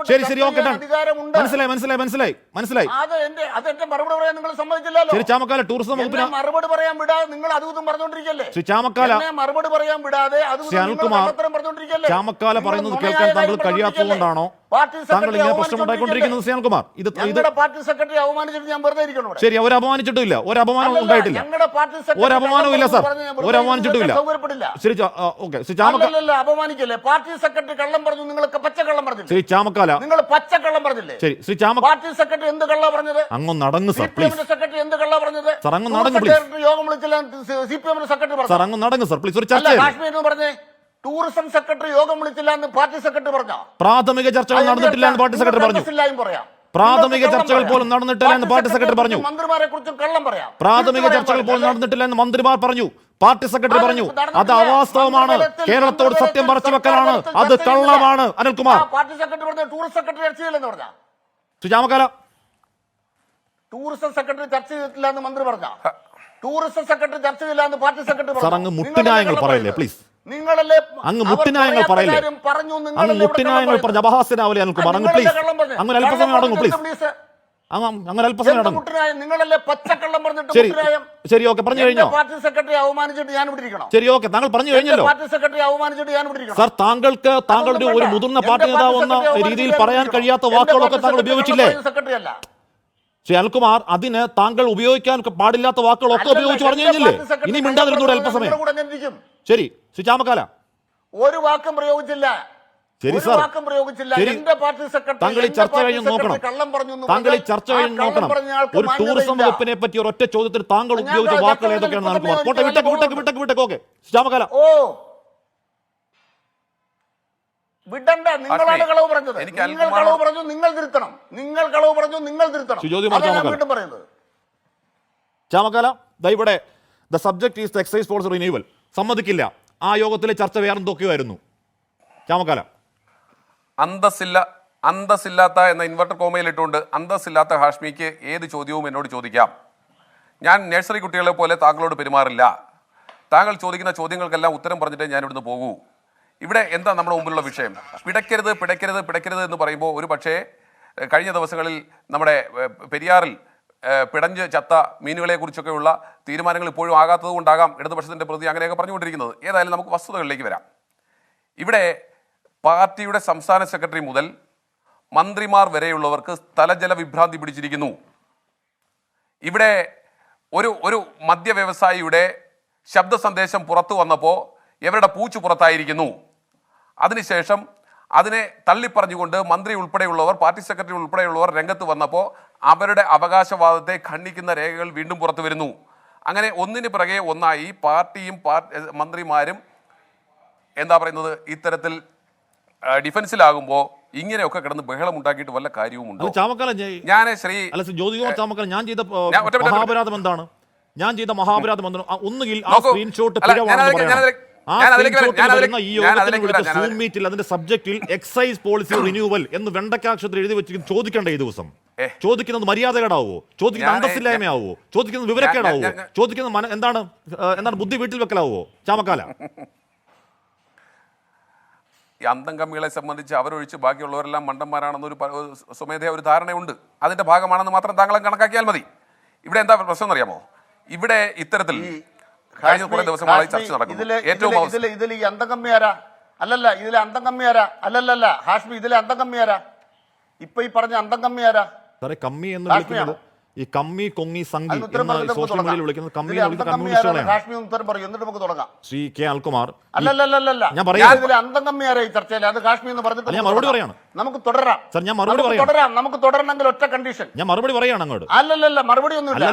[SPEAKER 4] ശരി, ശരി, ഓക്കെ. മനസ്സിലായി. ശരി, ചാമക്കാല ടൂറിസം വകുപ്പിന്
[SPEAKER 5] മറുപടി പറയാൻ വിടാതെ നിങ്ങൾ അതും പറഞ്ഞോണ്ടിരിക്കല്ലേ?
[SPEAKER 4] ശ്രീ ചാമക്കാല,
[SPEAKER 5] മറുപടി പറയാൻ വിടാതെ
[SPEAKER 4] ചാമക്കാല പറയുന്നത് കേൾക്കാൻ താങ്കൾ കഴിയാത്തതുകൊണ്ടാണോ താങ്കൾ ഇങ്ങനെ പ്രശ്നം ഉണ്ടായിക്കൊണ്ടിരിക്കുന്നത്? ശ്യാൽകുമാർ, ഇത്
[SPEAKER 5] പാർട്ടി സെക്രട്ടറി അവമാനിച്ചിട്ട് ഞാൻ വെറുതെ ഇരിക്കണം.
[SPEAKER 4] ശരി, ഒരു അപമാനിച്ചിട്ടില്ല, ഒരു അപമാനവും ഉണ്ടായിട്ടില്ല, ഒരു അപമാനവും ഇല്ല സാർ, ഒരു അപമാനിച്ചിട്ടില്ല. ശരി, ഓക്കെ. ശ്രീ ചാമക്കാല,
[SPEAKER 5] അപമാനിക്കല്ലേ? പാർട്ടി സെക്രട്ടറി കള്ളം പറഞ്ഞു, നിങ്ങൾക്ക് പച്ചക്കള്ളം പറഞ്ഞില്ല.
[SPEAKER 4] ശ്രീ ചാമക്കാല,
[SPEAKER 5] നിങ്ങൾ പച്ചക്കള്ളം പറഞ്ഞില്ലേ?
[SPEAKER 4] ശരി, ശ്രീ ചാമക്കാല,
[SPEAKER 5] പാർട്ടി സെക്രട്ടറി എന്ത് കള്ള പറഞ്ഞത്?
[SPEAKER 4] അങ്ങ് നടങ്ങ് സാർ, പ്ലീസ്.
[SPEAKER 5] സെക്രട്ടറി എന്ത് കള്ള പറഞ്ഞത്?
[SPEAKER 4] സാർ, അങ്ങ് നടങ്ങ് പ്ലീസ്.
[SPEAKER 5] യോഗം വിളിച്ചില്ല, CPM സെക്രട്ടറി പറഞ്ഞു.
[SPEAKER 4] സാർ, അങ്ങ് നടങ്ങ് സാർ, പ്ലീസ്. ഒരു ചർച്ച
[SPEAKER 5] പറഞ്ഞേ, ടൂറിസം സെക്രട്ടറി യോഗം വിളിച്ചില്ല എന്ന് പാർട്ടി സെക്രട്ടറി പറഞ്ഞോ?
[SPEAKER 4] പ്രാഥമിക ചർച്ചകൾ നടന്നിട്ടില്ല എന്ന് പാർട്ടി സെക്രട്ടറി പറഞ്ഞു. പ്രാഥമിക ചർച്ചകൾ പോലും നടന്നിട്ടില്ല എന്ന് പാർട്ടി സെക്രട്ടറി പറഞ്ഞു.
[SPEAKER 5] മന്ത്രിമാരെ കുറിച്ച് കള്ളം പറയാം.
[SPEAKER 4] പ്രാഥമിക ചർച്ചകൾ പോലും നടന്നിട്ടില്ല എന്ന് മന്ത്രിമാർ പറഞ്ഞു, പാർട്ടി സെക്രട്ടറി പറഞ്ഞു. അത് അവാസ്തവമാണ്. കേരളത്തോട് സത്യം മറച്ചു വെക്കലാണ്. അത് കള്ളമാണ്. അനിൽകുമാർ,
[SPEAKER 5] പാർട്ടി സെക്രട്ടറി പറഞ്ഞു ടൂറിസം സെക്രട്ടറി ചർച്ച ചെയ്യില്ലെന്ന് പറഞ്ഞ.
[SPEAKER 4] ചാമക്കാല,
[SPEAKER 5] ടൂറിസം സെക്രട്ടറി ചർച്ച ചെയ്തിട്ടില്ല എന്ന് മന്ത്രി പറഞ്ഞ. ടൂറിസം സെക്രട്ടറി ചർച്ച ചെയ്യില്ല എന്ന് പാർട്ടി സെക്രട്ടറി
[SPEAKER 4] സാർ, അങ്ങ് മുട്ടുന്യായങ്ങൾ പറയില്ലേ പ്ലീസ്?
[SPEAKER 5] നിങ്ങളല്ലേ
[SPEAKER 4] അങ്ങ് മുട്ടുന്യായങ്ങൾ പറയില്ലേ? അങ്ങ് മുട്ടുന്യായങ്ങൾ പറഞ്ഞ അപഹാസ്യനാവല്ലേ അനിൽകുമാർ? അങ്ങ് പ്ലീസ്, അങ്ങ് അല്പസമയം അടങ്ങും പ്ലീസ്. അങ്ങനെ അല്പസമയം
[SPEAKER 5] എന്ത്
[SPEAKER 4] നടന്നു.
[SPEAKER 5] മുട്ടുരായം? നിങ്ങളല്ലേ പച്ചക്കള്ളം പറഞ്ഞിട്ട്
[SPEAKER 4] ശരി
[SPEAKER 5] മുട്ടുരായം?
[SPEAKER 4] ശരി ഓക്കെ പറഞ്ഞു കഴിഞ്ഞോ?
[SPEAKER 5] പാർട്ടി സെക്രട്ടറി അവമാനിച്ചിട്ട് ഞാൻ ഇവിടെ ഇരിക്കണം?
[SPEAKER 4] ശരി ഓക്കെ താങ്കൾ പറഞ്ഞു കഴിഞ്ഞല്ലോ.
[SPEAKER 5] പാർട്ടി സെക്രട്ടറി അവമാനിച്ചിട്ട് ഞാൻ ഇവിടെ ഇരിക്കണം?
[SPEAKER 4] സാർ താങ്കളുടെ ഒരു മുതിർന്ന പാർട്ടി നേതാവ് എന്ന രീതിയിൽ പറയാൻ കഴിയാത്ത വാക്കുകളൊക്കെ താങ്കൾ ഉപയോഗിച്ചില്ലേ?
[SPEAKER 5] സെക്രട്ടറി അല്ല
[SPEAKER 4] ശ്രീ അനിൽകുമാർ, അതിന് താങ്കൾ ഉപയോഗിക്കാൻ പാടില്ലാത്ത വാക്കുകളൊക്കെ ഉപയോഗിച്ച് പറഞ്ഞു കഴിഞ്ഞില്ലേ? ഇനി മിണ്ടാതിരുന്നൂടെ അല്പസമയം? ശരി ശ്രീ ചാമക്കാല.
[SPEAKER 5] ഒരു വാക്കും പ്രയോഗിച്ചില്ല.
[SPEAKER 4] ശരി സാർ, ശരി. താങ്കൾ ഈ ചർച്ച കഴിഞ്ഞ് നോക്കണം. താങ്കൾ ഈ ചർച്ച കഴിഞ്ഞ് നോക്കണം. ഒരു ടൂറിസം വകുപ്പിനെ പറ്റി ഒരൊറ്റ ചോദ്യത്തിന് താങ്കൾ ഉപയോഗിച്ച വാക്കുകൾ ഏതൊക്കെയാണെന്ന് അനിൽകുമാർ. കോട്ടെ വിട്ടേക്ക്. ഓക്കെ ശ്യാമകാല.
[SPEAKER 5] വിടണ്ട. നിങ്ങളാണ് കളവ് പറഞ്ഞത്. നിങ്ങൾ കളവ് പറഞ്ഞു, നിങ്ങൾ തിരുത്തണം. നിങ്ങൾ കളവ് പറഞ്ഞു, നിങ്ങൾ തിരുത്തണം. വീണ്ടും പറയുന്നത്
[SPEAKER 4] ചാമക്കാല ഇവിടെ the subject is the excise policy renewal. സമ്മതിക്കില്ല. ആ യോഗത്തിലെ ചർച്ച വേറെ എന്തൊക്കെയായിരുന്നു? ചാമക്കാല.
[SPEAKER 6] അന്തസ്സില്ലാത്ത എന്ന ഇൻവെർട്ടർ കോമയിൽ ഇട്ടുകൊണ്ട് അന്തസ്സില്ലാത്ത ഹാഷ്മിക്ക് ഏത് ചോദ്യവും എന്നോട് ചോദിക്കാം. ഞാൻ നഴ്സറി കുട്ടികളെ പോലെ താങ്കളോട് പെരുമാറില്ല. താങ്കൾ ചോദിക്കുന്ന ചോദ്യങ്ങൾക്കെല്ലാം ഉത്തരം പറഞ്ഞിട്ടേ ഞാൻ ഇവിടുന്ന് പോകൂ. ഇവിടെ എന്താ നമ്മുടെ മുമ്പിലുള്ള വിഷയം? പിടയ്ക്കരുത് എന്ന് പറയുമ്പോൾ ഒരു പക്ഷേ കഴിഞ്ഞ ദിവസങ്ങളിൽ നമ്മുടെ പെരിയാറിൽ പിടഞ്ഞ് ചത്ത മീനുകളെ കുറിച്ചൊക്കെയുള്ള തീരുമാനങ്ങൾ ഇപ്പോഴും ആകാത്തത് കൊണ്ടാകാം ഇടതുപക്ഷത്തിൻ്റെ പ്രതി അങ്ങനെയൊക്കെ പറഞ്ഞുകൊണ്ടിരിക്കുന്നത്. ഏതായാലും നമുക്ക് വസ്തുതകളിലേക്ക് വരാം. ഇവിടെ പാർട്ടിയുടെ സംസ്ഥാന സെക്രട്ടറി മുതൽ മന്ത്രിമാർ വരെയുള്ളവർക്ക് സ്ഥലജല വിഭ്രാന്തി പിടിച്ചിരിക്കുന്നു. ഇവിടെ ഒരു മദ്യ വ്യവസായിയുടെ ശബ്ദ സന്ദേശം പുറത്തു വന്നപ്പോൾ ഇവരുടെ പൂച്ചു പുറത്തായിരിക്കുന്നു. അതിനുശേഷം അതിനെ തള്ളിപ്പറഞ്ഞുകൊണ്ട് മന്ത്രി ഉൾപ്പെടെയുള്ളവർ, പാർട്ടി സെക്രട്ടറി ഉൾപ്പെടെയുള്ളവർ രംഗത്ത് വന്നപ്പോൾ അവരുടെ അവകാശവാദത്തെ ഖണ്ഡിക്കുന്ന രേഖകൾ വീണ്ടും പുറത്തു വരുന്നു. അങ്ങനെ ഒന്നിന് പിറകെ ഒന്നായി പാർട്ടിയും മന്ത്രിമാരും എന്താ പറയുന്നത് ഇത്തരത്തിൽ ഡിഫൻസിലാകുമ്പോൾ ഇങ്ങനെയൊക്കെ കിടന്ന് ബഹളം ഉണ്ടാക്കിയിട്ട് വല്ല കാര്യവുമുണ്ടോ? ഞാൻ
[SPEAKER 4] ചെയ്ത മഹാപരാധം എന്താണ്? ഒന്നുകിൽ ആ സ്ക്രീൻഷോട്ട് അതിന്റെ സബ്ജക്റ്റിൽ എക്സൈസ് പോളിസി റിന്യൂവൽ എന്ന് വെണ്ടക്കാക്ഷരത്തിൽ എഴുതി വെച്ച് ചോദിക്കേണ്ട ഈ ദിവസം ചോദിക്കുന്നത് മര്യാദകേടാവോ? ചോദിക്കുന്നത് അന്തസ്സില്ലായ്മയാവോ? ചോദിക്കുന്നത് വിവരക്കേടാവോ? ചോദിക്കുന്നത് എന്താണ് ബുദ്ധി വീട്ടിൽ വെക്കലാവോ? ചാമക്കാല.
[SPEAKER 6] ഈ അന്തം കമ്മികളെ സംബന്ധിച്ച് അവരൊഴിച്ച് ബാക്കിയുള്ളവരെല്ലാം മണ്ടന്മാരാണെന്നൊരു സ്വമേധയാ ഒരു ധാരണയുണ്ട്. അതിന്റെ ഭാഗമാണെന്ന് മാത്രം താങ്കളെ കണക്കാക്കിയാൽ മതി. ഇവിടെ എന്താ പ്രശ്നം എന്നറിയാമോ? ഇവിടെ ഇത്തരത്തിൽ കഴിഞ്ഞ കുറെ ദിവസങ്ങളായി ചർച്ച നടക്കുന്നു.
[SPEAKER 5] ഇതിൽ ഈ അന്തം കമ്മിയാരാ? ഇതിലെ അന്തം കമ്മിയാരാ? ഹാഷ്മി, ഇതിലെ അന്തം കമ്മിയാരാ? ഇപ്പൊ ഈ പറഞ്ഞ അന്തം കമ്മിയാരാ?
[SPEAKER 4] കമ്മി എന്ന് വിളിക്കുന്നത് ഈ കമ്മി കൊങ്ങി സംഘി സോഷ്യൽ മീഡിയയിൽ വിളിക്കുന്നത് കമ്മ്യൂണിസ്റ്റുകളെയാണ്. ശ്രീ കെ അനിൽകുമാർ, ഞാൻ മറുപടി പറയാണ്.
[SPEAKER 5] നമുക്ക് തുടരാം.
[SPEAKER 4] ഞാൻ മറുപടി പറയാം.
[SPEAKER 5] നമുക്ക് തുടരണമെങ്കിൽ ഒറ്റ കണ്ടീഷൻ.
[SPEAKER 4] ഞാൻ മറുപടി പറയാണ് അങ്ങോട്ട്.
[SPEAKER 5] മറുപടി ഒന്നുമില്ല.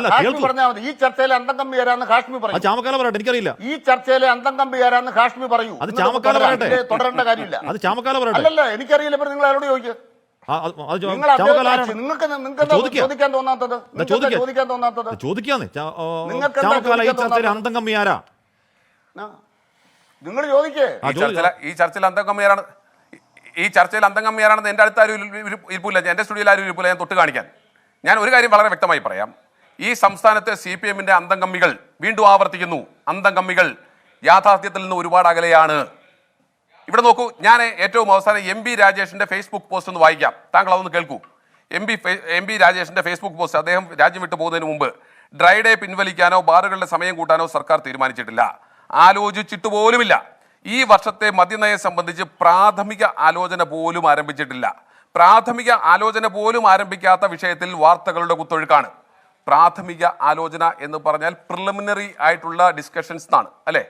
[SPEAKER 5] പറഞ്ഞാൽ മതി. ഈ ചർച്ചയിലെ അന്തം കമ്പി ആരാന്ന് ഹാഷ്മി പറയും.
[SPEAKER 4] ചാമക്കാല പറയട്ടെ, എനിക്കറിയില്ല.
[SPEAKER 5] ഈ ചർച്ചയിലെ അന്തം കമ്പി ആരാന്ന് ഹാഷ്മി പറയൂ.
[SPEAKER 4] അത് ചാമക്കാല പറയട്ടെ.
[SPEAKER 5] തുടരേണ്ട കാര്യമില്ല.
[SPEAKER 4] അത് ചാമക്കാല പറയട്ടെ.
[SPEAKER 5] എനിക്കറിയില്ല. നിങ്ങൾ ആരോട് ചോദിക്കുക? ചോദിക്കാൻ തോന്നാത്തത് നിങ്ങൾ ചോദിക്കേ.
[SPEAKER 6] ഈ ചർച്ചയിൽ അന്തംകമ്മിയാരാണ് എന്റെ അടുത്ത് ആരും ഇരിപ്പില്ല, എന്റെ സ്റ്റുഡിയോയിൽ ആരും ഇരിപ്പില്ല. ഞാൻ തൊട്ട് കാണിക്കാൻ. ഞാൻ ഒരു കാര്യം വളരെ വ്യക്തമായി പറയാം. ഈ സംസ്ഥാനത്തെ CPM-ന്റെ അന്തംകമ്മികൾ വീണ്ടും ആവർത്തിക്കുന്നു. അന്തംകമ്മികൾ യാഥാർത്ഥ്യത്തിൽ നിന്ന് ഒരുപാട് അകലെയാണ്. ഇവിടെ നോക്കൂ, ഞാൻ ഏറ്റവും അവസാനം MB രാജേഷിന്റെ ഫേസ്ബുക്ക് പോസ്റ്റ് ഒന്ന് വായിക്കാം. താങ്കൾ അതൊന്ന് കേൾക്കൂ. MB രാജേഷിന്റെ ഫേസ്ബുക്ക് പോസ്റ്റ്. അദ്ദേഹം രാജ്യം വിട്ടു പോകുന്നതിന് മുമ്പ് ഡ്രൈ ഡേ പിൻവലിക്കാനോ ബാറുകളുടെ സമയം കൂട്ടാനോ സർക്കാർ തീരുമാനിച്ചിട്ടില്ല, ആലോചിച്ചിട്ട് പോലുമില്ല. ഈ വർഷത്തെ മദ്യനയം സംബന്ധിച്ച് പ്രാഥമിക ആലോചന പോലും ആരംഭിച്ചിട്ടില്ല. പ്രാഥമിക ആലോചന പോലും ആരംഭിക്കാത്ത വിഷയത്തിൽ വാർത്തകളുടെ കുത്തൊഴുക്കാണ്. പ്രാഥമിക ആലോചന എന്ന് പറഞ്ഞാൽ പ്രിലിമിനറി ആയിട്ടുള്ള ഡിസ്കഷൻസ് എന്നാണ് അല്ലേ?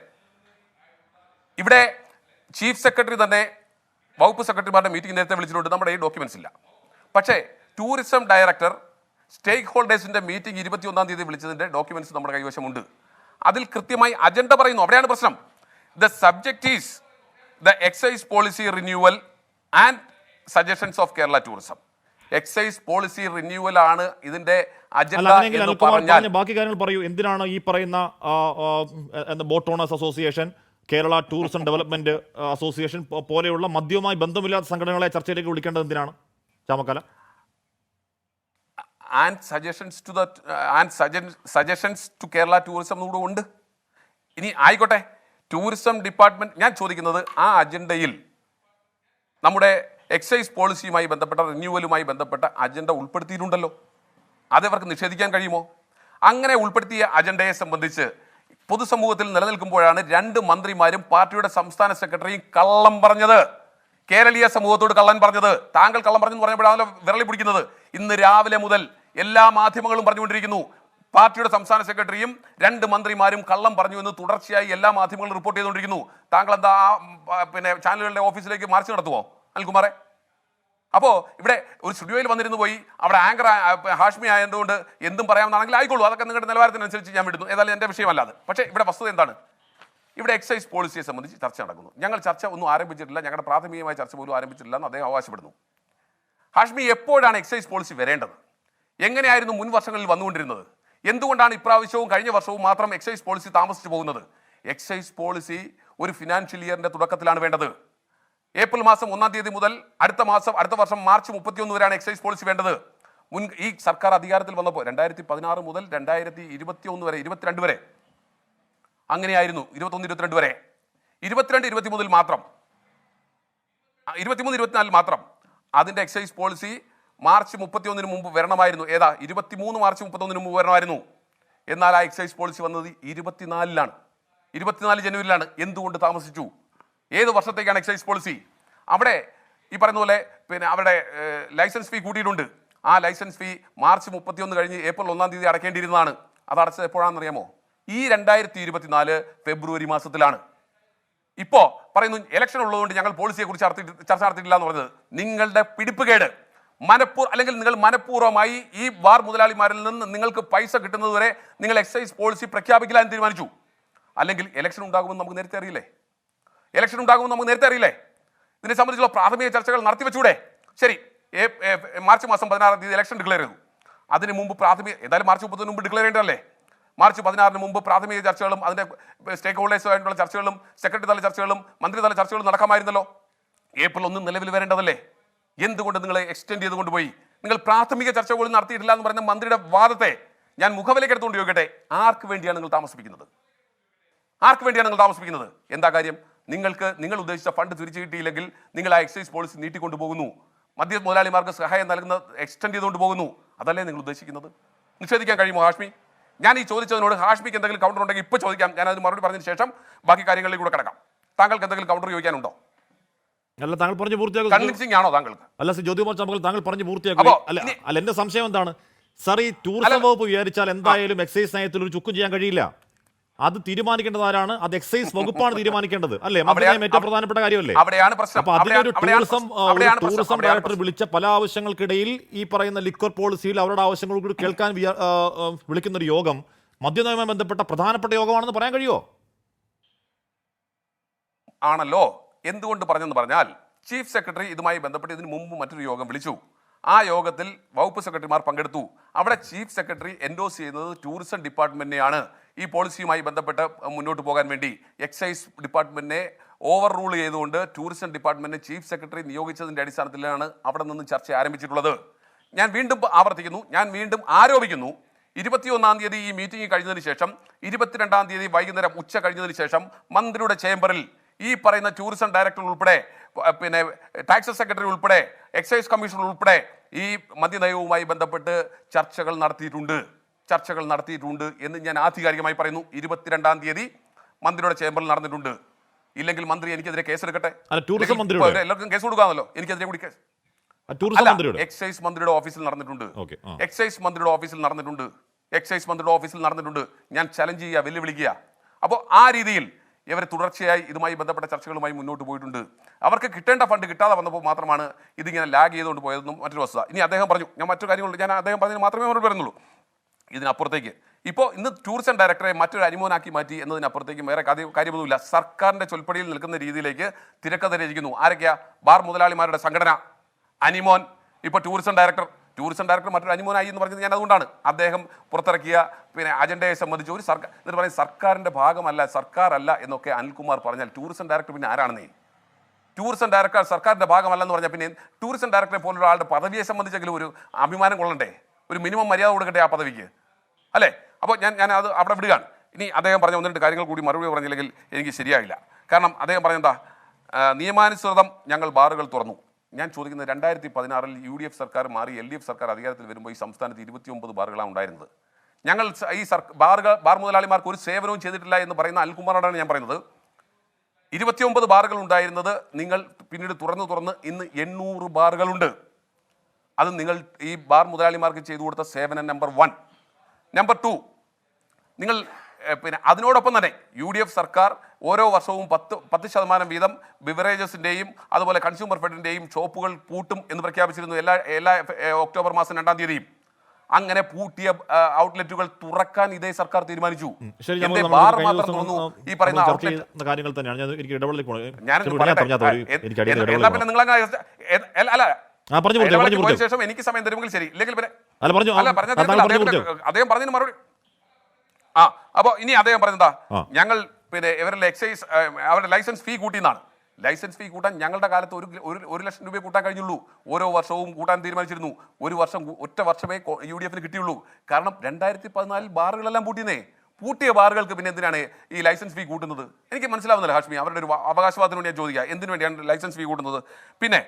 [SPEAKER 6] ഇവിടെ ചീഫ് സെക്രട്ടറി തന്നെ വകുപ്പ് സെക്രട്ടറിമാരുടെ മീറ്റിംഗ് നേരത്തെ വിളിച്ചിട്ടുണ്ട്. നമ്മുടെ ഈ ഡോക്യുമെന്റ്സ് ഇല്ല. പക്ഷേ ടൂറിസം ഡയറക്ടർ സ്റ്റേക്ക് ഹോൾഡേഴ്സിന്റെ മീറ്റിംഗ് 21-ാം തീയതി വിളിച്ചതിന്റെ ഡോക്യുമെന്റ്സ് നമ്മുടെ കൈവശമുണ്ട്. അതിൽ കൃത്യമായി അജണ്ട പറയുന്നു. അവിടെയാണ് പ്രശ്നം. The subject is the excise policy renewal and suggestions of Kerala tourism. Excise policy renewal ആണ് ഇതിന്റെ അജണ്ട എന്ന് പറഞ്ഞാൽ
[SPEAKER 4] ബാക്കി കാര്യങ്ങൾ പറയൂ. എന്തിനാണ് ഈ പറയുന്ന boat owners association, Kerala tourism development association പോലെയുള്ള മദ്യവുമായി ബന്ധമില്ലാത്ത സംഘടനകളെ ചർച്ചയിലേക്ക് വിളിക്കേണ്ടത് എന്തിനാണ്? Chamakkala.
[SPEAKER 6] Suggestions to Kerala tourism കൂടെ ഉണ്ട്. ഇനി ആയിക്കോട്ടെ, ടൂറിസം ഡിപ്പാർട്ട്മെന്റ്, ഞാൻ ചോദിക്കുന്നത് ആ അജണ്ടയിൽ നമ്മുടെ എക്സൈസ് പോളിസിയുമായി ബന്ധപ്പെട്ട റിന്യൂവലുമായി ബന്ധപ്പെട്ട അജണ്ട ഉൾപ്പെടുത്തിയിട്ടുണ്ടല്ലോ. അത് അവർക്ക് നിഷേധിക്കാൻ കഴിയുമോ? അങ്ങനെ ഉൾപ്പെടുത്തിയ അജണ്ടയെ സംബന്ധിച്ച് പൊതുസമൂഹത്തിൽ നിലനിൽക്കുമ്പോഴാണ് 2 മന്ത്രിമാരും പാർട്ടിയുടെ സംസ്ഥാന സെക്രട്ടറിയും കള്ളം പറഞ്ഞത്. കേരളീയ സമൂഹത്തോട് കള്ളൻ പറഞ്ഞത്. താങ്കൾ കള്ളം പറഞ്ഞെന്ന് പറഞ്ഞപ്പോഴാണല്ലോ വിരളി പിടിക്കുന്നത്. ഇന്ന് രാവിലെ മുതൽ എല്ലാ മാധ്യമങ്ങളും പറഞ്ഞുകൊണ്ടിരിക്കുന്നു പാർട്ടിയുടെ സംസ്ഥാന സെക്രട്ടറിയും 2 മന്ത്രിമാരും കള്ളം പറഞ്ഞു എന്ന് തുടർച്ചയായി എല്ലാ മാധ്യമങ്ങളും റിപ്പോർട്ട് ചെയ്തുകൊണ്ടിരിക്കുന്നു. താങ്കൾ എന്താ ചാനലുകളുടെ ഓഫീസിലേക്ക് മാർച്ച് നടത്തുമോ അനിൽകുമാറെ? അപ്പോൾ ഇവിടെ ഒരു സ്റ്റുഡിയോയിൽ വന്നിരുന്നു പോയി അവിടെ ആങ്കർ ഹാഷ്മി ആയതുകൊണ്ട് എന്തും പറയാമെന്നാണെങ്കിൽ ആയിക്കോളൂ, അതൊക്കെ നിങ്ങളുടെ നിലവാരത്തിനനുസരിച്ച് ഞാൻ വിടുന്നു, ഏതായാലും എൻ്റെ വിഷയമല്ലാതെ. പക്ഷേ ഇവിടെ വസ്തുത എന്താണ്? ഇവിടെ എക്സൈസ് പോളിസിയെ സംബന്ധിച്ച് ചർച്ച നടക്കുന്നു. ഞങ്ങൾ ചർച്ച ഒന്നും ആരംഭിച്ചിട്ടില്ല, ഞങ്ങളുടെ പ്രാഥമികമായ ചർച്ച പോലും ആരംഭിച്ചിട്ടില്ല എന്ന് അദ്ദേഹം അവകാശപ്പെടുന്നു. ഹാഷ്മി, എപ്പോഴാണ് എക്സൈസ് പോളിസി വരേണ്ടത്? എങ്ങനെയായിരുന്നു മുൻ വർഷങ്ങളിൽ വന്നുകൊണ്ടിരുന്നത്? എന്തുകൊണ്ടാണ് ഇപ്രാവശ്യവും കഴിഞ്ഞ വർഷവും മാത്രം എക്സൈസ് പോളിസി താമസിച്ചു പോകുന്നത്? എക്സൈസ് പോളിസി ഒരു ഫിനാൻഷ്യൽ ഇയറിന്റെ തുടക്കത്തിലാണ് വേണ്ടത്. ഏപ്രിൽ മാസം 1-ാം തീയതി മുതൽ അടുത്ത വർഷം മാർച്ച് 31 വരെയാണ് എക്സൈസ് പോളിസി വേണ്ടത്. ഈ സർക്കാർ അധികാരത്തിൽ വന്നപ്പോൾ 2016 മുതൽ 2021 വരെ 22 വരെ അങ്ങനെയായിരുന്നു. 21-22 വരെ 22-23 മാത്രം 23-24 മാത്രം അതിന്റെ എക്സൈസ് പോളിസി മാർച്ച് 31 മുമ്പ് വരണമായിരുന്നു. ഏതാ 23 മാർച്ച് 31 മുമ്പ് വരണമായിരുന്നു. എന്നാൽ ആ എക്സൈസ് പോളിസി വന്നത് 24 ജനുവരിയിലാണ്. എന്തുകൊണ്ട് താമസിച്ചു? ഏത് വർഷത്തേക്കാണ് എക്സൈസ് പോളിസി? അവിടെ ഈ പറയുന്ന പോലെ അവരുടെ ലൈസൻസ് ഫീ കൂട്ടിയിട്ടുണ്ട്. ആ ലൈസൻസ് ഫീ മാർച്ച് 31 കഴിഞ്ഞ് ഏപ്രിൽ 1-ാം തീയതി അടയ്ക്കേണ്ടിയിരുന്നതാണ്. അത് അടച്ചത് എപ്പോഴാണെന്ന് അറിയാമോ? ഈ 2024 ഫെബ്രുവരി മാസത്തിലാണ്. ഇപ്പോ പറയുന്നു ഇലക്ഷൻ ഉള്ളതുകൊണ്ട് ഞങ്ങൾ പോളിസിയെ കുറിച്ച് ചർച്ച നടത്തിയിട്ടില്ല എന്ന് പറഞ്ഞത് നിങ്ങളുടെ പിടിപ്പുകേട്. അല്ലെങ്കിൽ നിങ്ങൾ മനഃപൂർവ്വമായി ഈ ബാർ മുതലാളിമാരിൽ നിന്ന് നിങ്ങൾക്ക് പൈസ കിട്ടുന്നതുവരെ നിങ്ങൾ എക്സൈസ് പോളിസി പ്രഖ്യാപിക്കില്ല എന്ന് തീരുമാനിച്ചു. അല്ലെങ്കിൽ ഇലക്ഷൻ ഉണ്ടാകുമെന്ന് നമുക്ക് നേരത്തെ അറിയില്ലേ? ഇതിനെ സംബന്ധിച്ചുള്ള പ്രാഥമിക ചർച്ചകൾ നടത്തിവെച്ചൂടെ? ശരി, മാർച്ച് മാസം 16-ാം തീയതി ഇലക്ഷൻ ഡിക്ലെയർ ചെയ്തു. അതിന് മുമ്പ് ഏതായാലും മാർച്ച് 30 മുമ്പ് ഡിക്ലെയർ ചെയ്യേണ്ടതല്ലേ? മാർച്ച് 16 മുമ്പ് പ്രാഥമിക ചർച്ചകളും അതിന്റെ സ്റ്റേക്ക് ഹോൾഡേഴ്സുമായിട്ടുള്ള ചർച്ചകളും സെക്രട്ടറി തല ചർച്ചകളും മന്ത്രിതല ചർച്ചകളും നടക്കാമായിരുന്നല്ലോ. ഏപ്രിൽ 1 നിലവിൽ വരേണ്ടതല്ലേ? എന്തുകൊണ്ട് നിങ്ങൾ എക്സ്റ്റെൻഡ് ചെയ്ത് കൊണ്ടുപോയി? നിങ്ങൾ പ്രാഥമിക ചർച്ച പോലും നടത്തിയിട്ടില്ല എന്ന് പറയുന്ന മന്ത്രിയുടെ വാദത്തെ ഞാൻ മുഖവിലേക്ക് എടുത്തുകൊണ്ട് ചോദിക്കട്ടെ, ആർക്ക് വേണ്ടിയാണ് നിങ്ങൾ താമസിപ്പിക്കുന്നത്? എന്താ കാര്യം? നിങ്ങൾ ഉദ്ദേശിച്ച ഫണ്ട് തിരിച്ചു കിട്ടിയില്ലെങ്കിൽ നിങ്ങൾ ആ എക്സൈസ് പോളിസി നീട്ടിക്കൊണ്ടുപോകുന്നു. മദ്യ മുതലാളിമാർക്ക് സഹായം നൽകുന്ന എക്സ്റ്റെൻഡ് ചെയ്തുകൊണ്ട് പോകുന്നു. അതല്ലേ നിങ്ങൾ ഉദ്ദേശിക്കുന്നത്? നിഷേധിക്കാൻ കഴിയുമോ ഹാഷ്മി? ഞാൻ ഈ ചോദിച്ചതിനോട് ഹാഷ്മിക്ക് എന്തെങ്കിലും കൗണ്ടർ ഉണ്ടെങ്കിൽ ഇപ്പോൾ ചോദിക്കാം. ഞാൻ അതിന് മറുപടി പറഞ്ഞതിന് ശേഷം ബാക്കി കാര്യങ്ങളിലേക്ക് കൂടെ കിടക്കാം. താങ്കൾക്ക് എന്തെങ്കിലും കൗണ്ടർ ചോദിക്കാനുണ്ടോ?
[SPEAKER 4] അല്ല, താങ്കൾ പറഞ്ഞു പൂർത്തിയാക്കും.
[SPEAKER 6] കൺവിൻസിംഗ് ആണോ താങ്കൾക്ക്?
[SPEAKER 4] അല്ല, ജ്യോതികുമാർ ചാമക്കൽ, താങ്കൾ പറഞ്ഞു പൂർത്തിയാക്കും. അല്ല, എന്റെ സംശയം എന്താണ് സാർ, ഈ ടൂറിസം വകുപ്പ് വിചാരിച്ചാൽ എന്തായാലും എക്സൈസ് നയത്തിൽ ഒരു ചുക്കും ചെയ്യാൻ കഴിയില്ല. അത് തീരുമാനിക്കേണ്ടത് ആരാണ്? അത് എക്സൈസ് വകുപ്പാണ് തീരുമാനിക്കേണ്ടത്, അല്ലേ? മന്ത്രിയും ഏറ്റവും പ്രധാനപ്പെട്ട കാര്യമല്ലേ? അപ്പൊ അതിനൊരു ടൂറിസം ഡയറക്ടർ വിളിച്ച പല ആവശ്യങ്ങൾക്കിടയിൽ ഈ പറയുന്ന ലിക്വർ പോളിസിയിൽ അവരുടെ ആവശ്യങ്ങൾ കൂടി കേൾക്കാൻ വിളിക്കുന്ന ഒരു യോഗം മദ്യനയവുമായി ബന്ധപ്പെട്ട പ്രധാനപ്പെട്ട യോഗമാണെന്ന് പറയാൻ കഴിയുമോ?
[SPEAKER 6] ആണല്ലോ. എന്തുകൊണ്ട് പറഞ്ഞെന്ന് പറഞ്ഞാൽ ചീഫ് സെക്രട്ടറി ഇതുമായി ബന്ധപ്പെട്ട് ഇതിന് മുമ്പ് മറ്റൊരു യോഗം വിളിച്ചു. ആ യോഗത്തിൽ വകുപ്പ് സെക്രട്ടറിമാർ പങ്കെടുത്തു. അവിടെ ചീഫ് സെക്രട്ടറി എൻഡോസ് ചെയ്യുന്നത് ടൂറിസം ഡിപ്പാർട്ട്മെന്റിനെയാണ്. ഈ പോളിസിയുമായി ബന്ധപ്പെട്ട് മുന്നോട്ട് പോകാൻ വേണ്ടി എക്സൈസ് ഡിപ്പാർട്ട്മെന്റിനെ ഓവർ റൂൾ ചെയ്തുകൊണ്ട് ടൂറിസം ഡിപ്പാർട്ട്മെന്റിനെ ചീഫ് സെക്രട്ടറി നിയോഗിച്ചതിന്റെ അടിസ്ഥാനത്തിലാണ് അവിടെ നിന്ന് ചർച്ച ആരംഭിച്ചിട്ടുള്ളത്. ഞാൻ വീണ്ടും ആവർത്തിക്കുന്നു, ഞാൻ വീണ്ടും ആരോപിക്കുന്നു, 21-ാം തീയതി ഈ മീറ്റിംഗ് കഴിഞ്ഞതിന് ശേഷം 22-ാം തീയതി വൈകുന്നേരം ഉച്ച കഴിഞ്ഞതിന് ശേഷം മന്ത്രിയുടെ ചേംബറിൽ ഈ പറയുന്ന ടൂറിസം ഡയറക്ടർ ഉൾപ്പെടെ ടാക്സ് സെക്രട്ടറി ഉൾപ്പെടെ എക്സൈസ് കമ്മീഷണർ ഉൾപ്പെടെ ഈ മദ്യനയവുമായി ബന്ധപ്പെട്ട് ചർച്ചകൾ നടത്തിയിട്ടുണ്ട് എന്ന് ഞാൻ ആധികാരികമായി പറയുന്നു. 22-ാം തീയതി മന്ത്രിയുടെ ചേംബറിൽ നടന്നിട്ടുണ്ട്. ഇല്ലെങ്കിൽ മന്ത്രി എനിക്കെതിരെ കേസെടുക്കട്ടെ. എല്ലാവർക്കും കേസ് കൊടുക്കാമല്ലോ, എനിക്കെതിരെ കൂടി കേസ്. എക്സൈസ് മന്ത്രിയുടെ ഓഫീസിൽ നടന്നിട്ടുണ്ട്. ഞാൻ ചലഞ്ച് ചെയ്യുക, വെല്ലുവിളിക്കുക. അപ്പോൾ ആ രീതിയിൽ ഇവർ തുടർച്ചയായി ഇതുമായി ബന്ധപ്പെട്ട ചർച്ചകളുമായി മുന്നോട്ട് പോയിട്ടുണ്ട്. അവർക്ക് കിട്ടേണ്ട ഫണ്ട് കിട്ടാതെ വന്നപ്പോൾ മാത്രമാണ് ഇതിങ്ങനെ ലാഗ് ചെയ്തുകൊണ്ട് പോയതെന്നും മറ്റൊരു വസ്തുത. ഇനി അദ്ദേഹം പറഞ്ഞു, ഞാൻ മറ്റു കാര്യങ്ങളുണ്ട്, ഞാൻ അദ്ദേഹം പറഞ്ഞതിന് മാത്രമേ മറുപടി പറയുന്നുള്ളൂ. ഇതിനപ്പുറത്തേക്ക് ഇപ്പോൾ ഇന്ന് ടൂറിസം ഡയറക്ടറെ മറ്റൊരു അനിമോനാക്കി മാറ്റി എന്നതിനപ്പുറത്തേക്ക് വേറെ കാര്യമൊന്നുമില്ല. സർക്കാരിൻ്റെ ചൊൽപ്പടിയിൽ നിൽക്കുന്ന രീതിയിലേക്ക് തിരക്കഥ രചിക്കുന്നു. ആരൊക്കെയാ? ബാർ മുതലാളിമാരുടെ സംഘടന അനിമോൻ. ഇപ്പോൾ ടൂറിസം ഡയറക്ടർ മറ്റൊരു അനിമോനായി എന്ന് പറഞ്ഞത് ഞാൻ അതുകൊണ്ടാണ്. അദ്ദേഹം പുറത്തിറക്കിയ അജണ്ടയെ സംബന്ധിച്ച് ഒരു സർക്കാർ എന്നിട്ട് പറയും സർക്കാരിൻ്റെ ഭാഗമല്ല, സർക്കാരല്ല എന്നൊക്കെ അനിൽകുമാർ പറഞ്ഞാൽ ടൂറിസം ഡയറക്ടർ പിന്നെ ആരാണെന്നേ? ടൂറിസം ഡയറക്ടർ സർക്കാരിൻ്റെ ഭാഗമല്ലെന്ന് പറഞ്ഞാൽ പിന്നെ ടൂറിസം ഡയറക്ടറെ പോലുള്ള ആളുടെ പദവിയെ സംബന്ധിച്ചെങ്കിലും ഒരു അഭിമാനം കൊള്ളണ്ടേ? ഒരു മിനിമം മര്യാദ കൊടുക്കട്ടെ ആ പദവിക്ക്, അല്ലേ? അപ്പോൾ ഞാൻ അത് അവിടെ വിടുകയാണ്. ഇനി അദ്ദേഹം പറഞ്ഞ 1-2 കാര്യങ്ങൾ കൂടി മറുപടി പറഞ്ഞില്ലെങ്കിൽ എനിക്ക് ശരിയായില്ല. കാരണം അദ്ദേഹം പറഞ്ഞെന്താ, നിയമാനുസൃതം ഞങ്ങൾ ബാറുകൾ തുറന്നു, ഞാൻ ചോദിക്കുന്നത് 2016 UDF സർക്കാർ മാറി LDF സർക്കാർ അധികാരത്തിൽ വരുമ്പോൾ ഈ സംസ്ഥാനത്ത് 29 ബാറുകളാണ് ഉണ്ടായിരുന്നത്. ഞങ്ങൾ ഈ ബാർ മുതലാളിമാർക്ക് ഒരു സേവനവും ചെയ്തിട്ടില്ല എന്ന് പറയുന്ന അനിൽകുമാറോടാണ് ഞാൻ പറയുന്നത്. 29 ബാറുകൾ ഉണ്ടായിരുന്നത് നിങ്ങൾ പിന്നീട് തുറന്ന് ഇന്ന് 800 ബാറുകളുണ്ട്. അത് നിങ്ങൾ ഈ ബാർ മുതലാളിമാർക്ക് ചെയ്തു കൊടുത്ത സേവനം നമ്പർ 1. നമ്പർ 2, നിങ്ങൾ പിന്നെ അതിനോടൊപ്പം തന്നെ UDF സർക്കാർ ഓരോ വർഷവും 10% വീതം ബിവറേജസിൻ്റെയും അതുപോലെ കൺസ്യൂമർ ഫെഡിൻ്റെയും ഷോപ്പുകൾ പൂട്ടും എന്ന് പ്രഖ്യാപിച്ചിരുന്നു എല്ലാ ഒക്ടോബർ മാസം 2-ാം തീയതിയും. അങ്ങനെ പൂട്ടിയ ഔട്ട്ലെറ്റുകൾ തുറക്കാൻ ഇതേ സർക്കാർ തീരുമാനിച്ചു. ബാർ മാത്രം തുറന്നു. ഈ പറയുന്ന
[SPEAKER 4] കാര്യങ്ങൾ തന്നെയാണ്
[SPEAKER 6] ശേഷം എനിക്ക് സമയം തരുമെങ്കിൽ ശരി, ഇല്ലെങ്കിൽ അദ്ദേഹം പറഞ്ഞതിന് മറുപടി. അപ്പൊ ഇനി അദ്ദേഹം പറഞ്ഞതാ ഞങ്ങൾ പിന്നെ ഇവരുടെ എക്സൈസ് അവരുടെ ലൈസൻസ് ഫീ കൂട്ടിയെന്നാണ്. ലൈസൻസ് ഫീ കൂട്ടാൻ ഞങ്ങളുടെ കാലത്ത് 1 ലക്ഷം രൂപയെ കൂട്ടാൻ കഴിഞ്ഞുള്ളൂ. ഓരോ വർഷവും കൂട്ടാൻ തീരുമാനിച്ചിരുന്നു. ഒറ്റ വർഷമേ UDF കിട്ടിയുള്ളൂ. കാരണം 2014 ബാറുകളെല്ലാം പൂട്ടിയ ബാറുകൾക്ക് പിന്നെ എന്തിനാണ് ഈ ലൈസൻസ് ഫീ കൂട്ടുന്നത്? എനിക്ക് മനസ്സിലാവുന്നില്ല ഹാഷ്മി. അവരുടെ ഒരു അവകാശവാദത്തിന് വേണ്ടി ഞാൻ ചോദിക്കുക, എന്തിനു വേണ്ടിയാണ് ലൈസൻസ് ഫീ കൂട്ടുന്നത്? പിന്നെ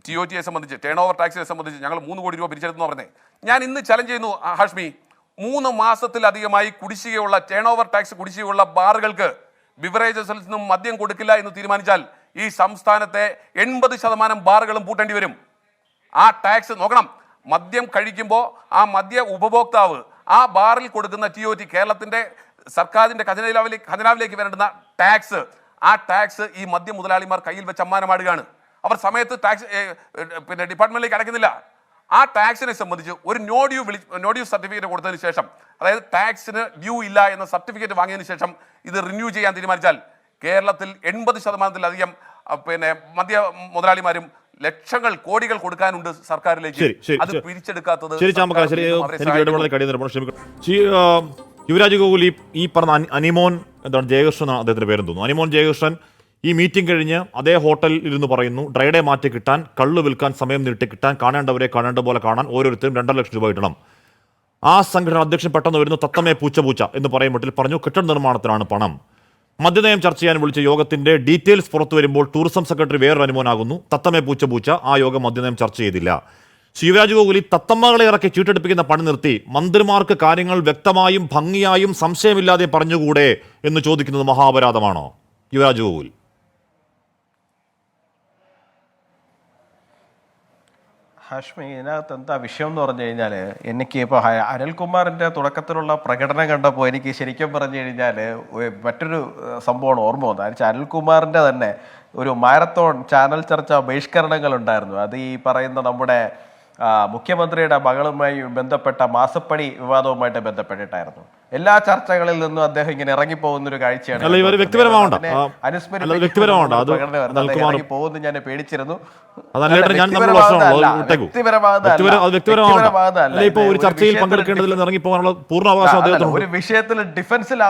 [SPEAKER 6] TOTയെ സംബന്ധിച്ച്, ടേൺ ഓവർ ടാക്സിനെ സംബന്ധിച്ച് ഞങ്ങൾ 3 കോടി രൂപ പിരിച്ചെടുത്തെന്ന് പറഞ്ഞേ. ഞാൻ ഇന്ന് ചലഞ്ച് ചെയ്യുന്നു ഹാഷ്മി, 3 മാസത്തിലധികമായി കുടിശ്ശികയുള്ള ടേൺ ഓവർ ടാക്സ് കുടിശ്ശികയുള്ള ബാറുകൾക്ക് ബിവറേജസിൽ നിന്നും മദ്യം കൊടുക്കില്ല എന്ന് തീരുമാനിച്ചാൽ ഈ സംസ്ഥാനത്തെ 80% ബാറുകളും പൂട്ടേണ്ടി വരും. ആ ടാക്സ് നോക്കണം. മദ്യം കഴിക്കുമ്പോൾ ആ മദ്യ ഉപഭോക്താവ് ആ ബാറിൽ കൊടുക്കുന്ന TOT, കേരളത്തിന്റെ സർക്കാരിന്റെ ഖജനാവിലേക്ക് വരേണ്ടുന്ന ടാക്സ്, ആ ടാക്സ് ഈ മദ്യ മുതലാളിമാർ കയ്യിൽ വെച്ച് അമ്മാനമാടുകയാണ്. അവർ സമയത്ത് ടാക്സ് പിന്നെ ഡിപ്പാർട്ട്മെന്റിലേക്ക് അടയ്ക്കുന്നില്ല. ആ ടാക്സിനെ സംബന്ധിച്ച് ഒരു നോ ഡ്യൂ സർട്ടിഫിക്കറ്റ് കൊടുത്തതിന് ശേഷം, അതായത് ടാക്സിന് ഡ്യൂ ഇല്ല എന്ന സർട്ടിഫിക്കറ്റ് വാങ്ങിയതിന് ശേഷം ഇത് റിന്യൂ ചെയ്യാൻ തീരുമാനിച്ചാൽ കേരളത്തിൽ 80%-ലധികം പിന്നെ മദ്യ മുതലാളിമാരും ലക്ഷങ്ങൾ കോടികൾ കൊടുക്കാനുണ്ട് സർക്കാരിലേക്ക്. അത് പിരിച്ചെടുക്കാത്തത്
[SPEAKER 4] യുവരാജ് ഗോകുൽ ഈ പറഞ്ഞ അനിമോൻ എന്താണ് ജയകൃഷ്ണൻ അദ്ദേഹത്തിന്റെ പേരെന്ന് തോന്നുന്നു. അനിമോൻ ജയകൃഷ്ണൻ ഈ മീറ്റിംഗ് കഴിഞ്ഞ് അതേ ഹോട്ടലിൽ ഇരുന്ന് പറയുന്നു, ഡ്രൈഡേ മാറ്റി കിട്ടാൻ, കള്ള് വിൽക്കാൻ സമയം നീട്ടി കിട്ടാൻ, കാണേണ്ടവരെ കാണേണ്ട പോലെ കാണാൻ ഓരോരുത്തരും 2.5 ലക്ഷം രൂപ കിട്ടണം. ആ സംഘടന അധ്യക്ഷൻ പെട്ടെന്ന് വരുന്നു, തത്തമേ പൂച്ച എന്ന് പറയുമ്പോൾ പറഞ്ഞു കെട്ടിട നിർമ്മാണത്തിനാണ് പണം. മദ്യനയം ചർച്ച ചെയ്യാൻ വിളിച്ച യോഗത്തിന്റെ ഡീറ്റെയിൽസ് പുറത്തു വരുമ്പോൾ ടൂറിസം സെക്രട്ടറി വേറൊരു അനുമോനാകുന്നു. തത്തമേ പൂച്ച ആ യോഗം മദ്യനയം ചർച്ച ചെയ്തില്ല. ശിവരാജ് ഗോകുലി തത്തമ്മകളെ ഇറക്കി ചീട്ടെടുപ്പിക്കുന്ന പണി നിർത്തി മന്ത്രിമാർക്ക് കാര്യങ്ങൾ വ്യക്തമായും ഭംഗിയായും സംശയമില്ലാതെ പറഞ്ഞുകൂടെ എന്ന് ചോദിക്കുന്നത് മഹാപരാധമാണോ യുവരാജ് ഗോകുൽ?
[SPEAKER 7] ഹാഷ്മി, ഇതിനകത്ത് എന്താ വിഷയം എന്ന് പറഞ്ഞു കഴിഞ്ഞാൽ, എനിക്ക് ഇപ്പോൾ അനിൽകുമാറിൻ്റെ തുടക്കത്തിലുള്ള പ്രകടനം കണ്ടപ്പോൾ എനിക്ക് ശരിക്കും പറഞ്ഞു കഴിഞ്ഞാൽ മറ്റൊരു സംഭവമാണ് ഓർമ്മ വന്നത്. അനിൽകുമാറിൻ്റെ തന്നെ ഒരു മാരത്തോൺ ചാനൽ ചർച്ച ബഹിഷ്കരണങ്ങൾ ഉണ്ടായിരുന്നു. അത് ഈ പറയുന്ന നമ്മുടെ മുഖ്യമന്ത്രിയുടെ മകളുമായി ബന്ധപ്പെട്ട മാസപ്പടി വിവാദവുമായിട്ട് ബന്ധപ്പെട്ടിട്ടായിരുന്നു. എല്ലാ ചർച്ചകളിൽ നിന്നും അദ്ദേഹം ഇങ്ങനെ ഇറങ്ങിപ്പോകുന്ന ഒരു കാഴ്ചയാണ്. ഇറങ്ങിപ്പോകുന്നു ഞാൻ പേടിച്ചിരുന്നു. ഒരു വിഷയത്തിൽ ഡിഫൻസിൽ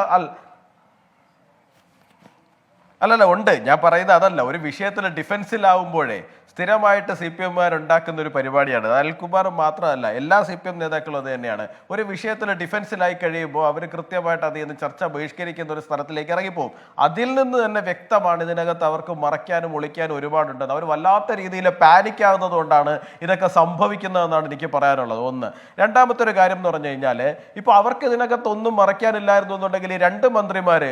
[SPEAKER 7] അല്ലല്ല ഉണ്ട്, ഞാൻ പറയുന്നത് അതല്ല. ഒരു വിഷയത്തിൽ ഡിഫൻസിലാവുമ്പോഴേ സ്ഥിരമായിട്ട് CPM ഉണ്ടാക്കുന്ന ഒരു പരിപാടിയാണ്. അനിൽകുമാർ മാത്രമല്ല, എല്ലാ CPM നേതാക്കളും അത് തന്നെയാണ്. ഒരു വിഷയത്തിൽ ഡിഫൻസിലായി കഴിയുമ്പോൾ അവർ കൃത്യമായിട്ട് അതിൽ നിന്ന് ചർച്ച ബഹിഷ്കരിക്കുന്ന ഒരു സ്ഥലത്തിലേക്ക് ഇറങ്ങിപ്പോകും. അതിൽ നിന്ന് തന്നെ വ്യക്തമാണ് ഇതിനകത്ത് അവർക്ക് മറയ്ക്കാനും ഒളിക്കാനും ഒരുപാടുണ്ടെന്ന്. അവർ വല്ലാത്ത രീതിയിൽ പാനിക് ആകുന്നത് കൊണ്ടാണ് ഇതൊക്കെ സംഭവിക്കുന്നതെന്നാണ് എനിക്ക് പറയാനുള്ളത്. ഒന്ന്. രണ്ടാമത്തെ ഒരു കാര്യം എന്ന് പറഞ്ഞു കഴിഞ്ഞാൽ, ഇപ്പോൾ അവർക്ക് ഇതിനകത്ത് ഒന്നും മറയ്ക്കാനില്ലായിരുന്നു എന്നുണ്ടെങ്കിൽ ഈ 2 മന്ത്രിമാർ,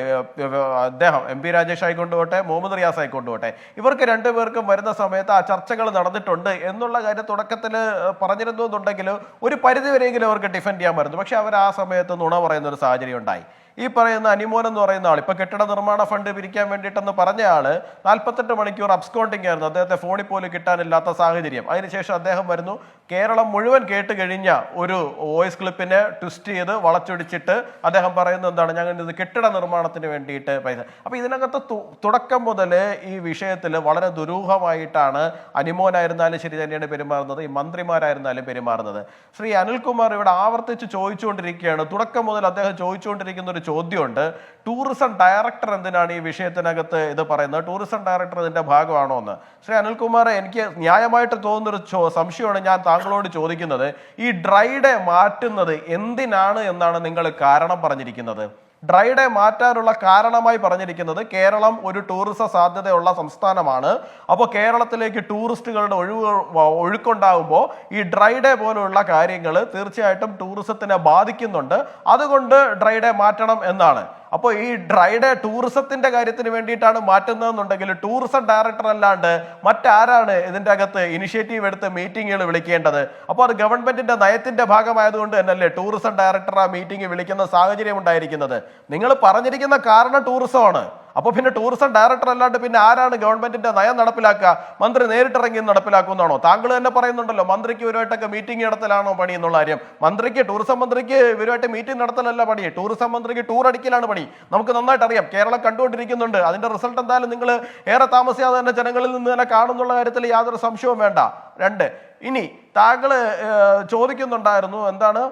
[SPEAKER 7] അദ്ദേഹം MP രാജേഷ് ആയിക്കൊണ്ടുപോട്ടെ, മുഹമ്മദ് റിയാസ് ആയിക്കൊണ്ടുപോട്ടെ, ഇവർക്ക് 2 പേർക്കും വരുന്ന സമയത്ത് ആ ചർച്ചകൾ നടന്നിട്ടുണ്ട് എന്നുള്ള കാര്യം തുടക്കത്തിൽ പറഞ്ഞിരുന്നു എന്നുണ്ടെങ്കിൽ ഒരു പരിധിവരെയെങ്കിലും അവർക്ക് ഡിഫെൻഡ് ചെയ്യാമായിരുന്നു. പക്ഷെ അവർ ആ സമയത്ത് നുണ പറയുന്ന ഒരു സാഹചര്യം ഉണ്ടായി. ഈ പറയുന്ന അനിമോൻ എന്ന് പറയുന്ന ആൾ, ഇപ്പൊ കെട്ടിട നിർമ്മാണ ഫണ്ട് പിരിക്കാൻ വേണ്ടിയിട്ടെന്ന് പറഞ്ഞ ആള് 48 മണിക്കൂർ അബ്സ്കോണ്ടിങ് ആയിരുന്നു. അദ്ദേഹത്തെ ഫോണിൽ പോലും കിട്ടാനില്ലാത്ത സാഹചര്യം. അതിനുശേഷം അദ്ദേഹം വരുന്നു, കേരളം മുഴുവൻ കേട്ട് കഴിഞ്ഞ ഒരു വോയിസ് ക്ലിപ്പിനെ ട്വിസ്റ്റ് ചെയ്ത് വളച്ചൊടിച്ചിട്ട് അദ്ദേഹം പറയുന്നത് എന്താണ്, ഞങ്ങൾ ഇത് കെട്ടിട നിർമ്മാണത്തിന് വേണ്ടിയിട്ട് പൈസ. അപ്പൊ ഇതിനകത്ത് തുടക്കം മുതൽ ഈ വിഷയത്തിൽ വളരെ ദുരൂഹമായിട്ടാണ് അനിമോനായിരുന്നാലും ശരി തന്നെയാണ് പെരുമാറുന്നത്, ഈ മന്ത്രിമാരായിരുന്നാലും പെരുമാറുന്നത്. ശ്രീ അനിൽകുമാർ ഇവിടെ ആവർത്തിച്ച് ചോദിച്ചുകൊണ്ടിരിക്കുകയാണ്, തുടക്കം മുതൽ അദ്ദേഹം ചോദിച്ചുകൊണ്ടിരിക്കുന്ന ഒരു ചോദ്യമുണ്ട്, ടൂറിസം ഡയറക്ടർ എന്തിനാണ് ഈ വിഷയത്തിനകത്ത് ഇത് പറയുന്നത്, ടൂറിസം ഡയറക്ടർ ഇതിന്റെ ഭാഗമാണോ എന്ന്. ശ്രീ അനിൽകുമാർ, എനിക്ക് ന്യായമായിട്ട് തോന്നുന്നൊരു സംശയമാണ് ഞാൻ താങ്കളോട് ചോദിക്കുന്നത്. ഈ ഡ്രൈഡേ മാറ്റുന്നത് എന്തിനാണ് എന്നാണ് നിങ്ങൾ കാരണം പറഞ്ഞിരിക്കുന്നത്? ഡ്രൈ ഡേ മാറ്റാനുള്ള കാരണമായി പറഞ്ഞിരിക്കുന്നത് കേരളം ഒരു ടൂറിസം സാധ്യതയുള്ള സംസ്ഥാനമാണ്. അപ്പോൾ കേരളത്തിലേക്ക് ടൂറിസ്റ്റുകളുടെ ഒഴുക്കുണ്ടാകുമ്പോൾ ഈ ഡ്രൈ ഡേ പോലുള്ള കാര്യങ്ങൾ തീർച്ചയായിട്ടും ടൂറിസത്തിനെ ബാധിക്കുന്നുണ്ട്. അതുകൊണ്ട് ഡ്രൈ ഡേ മാറ്റണം എന്നാണ്. അപ്പോൾ ഈ ഡ്രൈ ഡേ ടൂറിസത്തിന്റെ കാര്യത്തിന് വേണ്ടിയിട്ടാണ് മാറ്റുന്നതെന്നുണ്ടെങ്കിൽ ടൂറിസം ഡയറക്ടർ അല്ലാണ്ട് മറ്റാരാണ് ഇതിന്റെ അകത്ത് ഇനിഷ്യേറ്റീവ് എടുത്ത് മീറ്റിങ്ങുകൾ വിളിക്കേണ്ടത്? അപ്പോൾ അത് ഗവൺമെന്റിന്റെ നയത്തിന്റെ ഭാഗമായതുകൊണ്ട് തന്നെയല്ലേ ടൂറിസം ഡയറക്ടർ ആ മീറ്റിംഗ് വിളിക്കുന്ന സാഹചര്യം ഉണ്ടായിരിക്കുന്നത്? നിങ്ങൾ പറഞ്ഞിരിക്കുന്ന കാരണം ടൂറിസമാണ്. അപ്പൊ പിന്നെ ടൂറിസം ഡയറക്ടർ അല്ലാണ്ട് പിന്നെ ആരാണ് ഗവൺമെന്റിന്റെ നയം നടപ്പിലാക്കുക? മന്ത്രി നേരിട്ടിറങ്ങി നടപ്പിലാക്കുന്നാണോ? താങ്കൾ തന്നെ പറയുന്നുണ്ടല്ലോ മന്ത്രിക്ക് ഇവരുമായിട്ടൊക്കെ മീറ്റിംഗ് നടത്തലാണോ പണി എന്നുള്ള കാര്യം. ടൂറിസം മന്ത്രിക്ക് ഇവരുമായിട്ട് മീറ്റിംഗ് നടത്തലല്ല പണി, ടൂറിസം മന്ത്രിക്ക് ടൂർ അടിക്കലാണ് പണി. നമുക്ക് നന്നായിട്ട് അറിയാം, കേരളം കണ്ടുകൊണ്ടിരിക്കുന്നുണ്ട്. അതിന്റെ റിസൾട്ട് എന്തായാലും നിങ്ങൾ ഏറെ താമസിയാതെ തന്നെ ജനങ്ങളിൽ നിന്ന് തന്നെ കാണുന്നുള്ള കാര്യത്തിൽ യാതൊരു സംശയവും വേണ്ട. 2, ഇനി താങ്കൾ ചോദിക്കുന്നുണ്ടായിരുന്നു എന്താണ്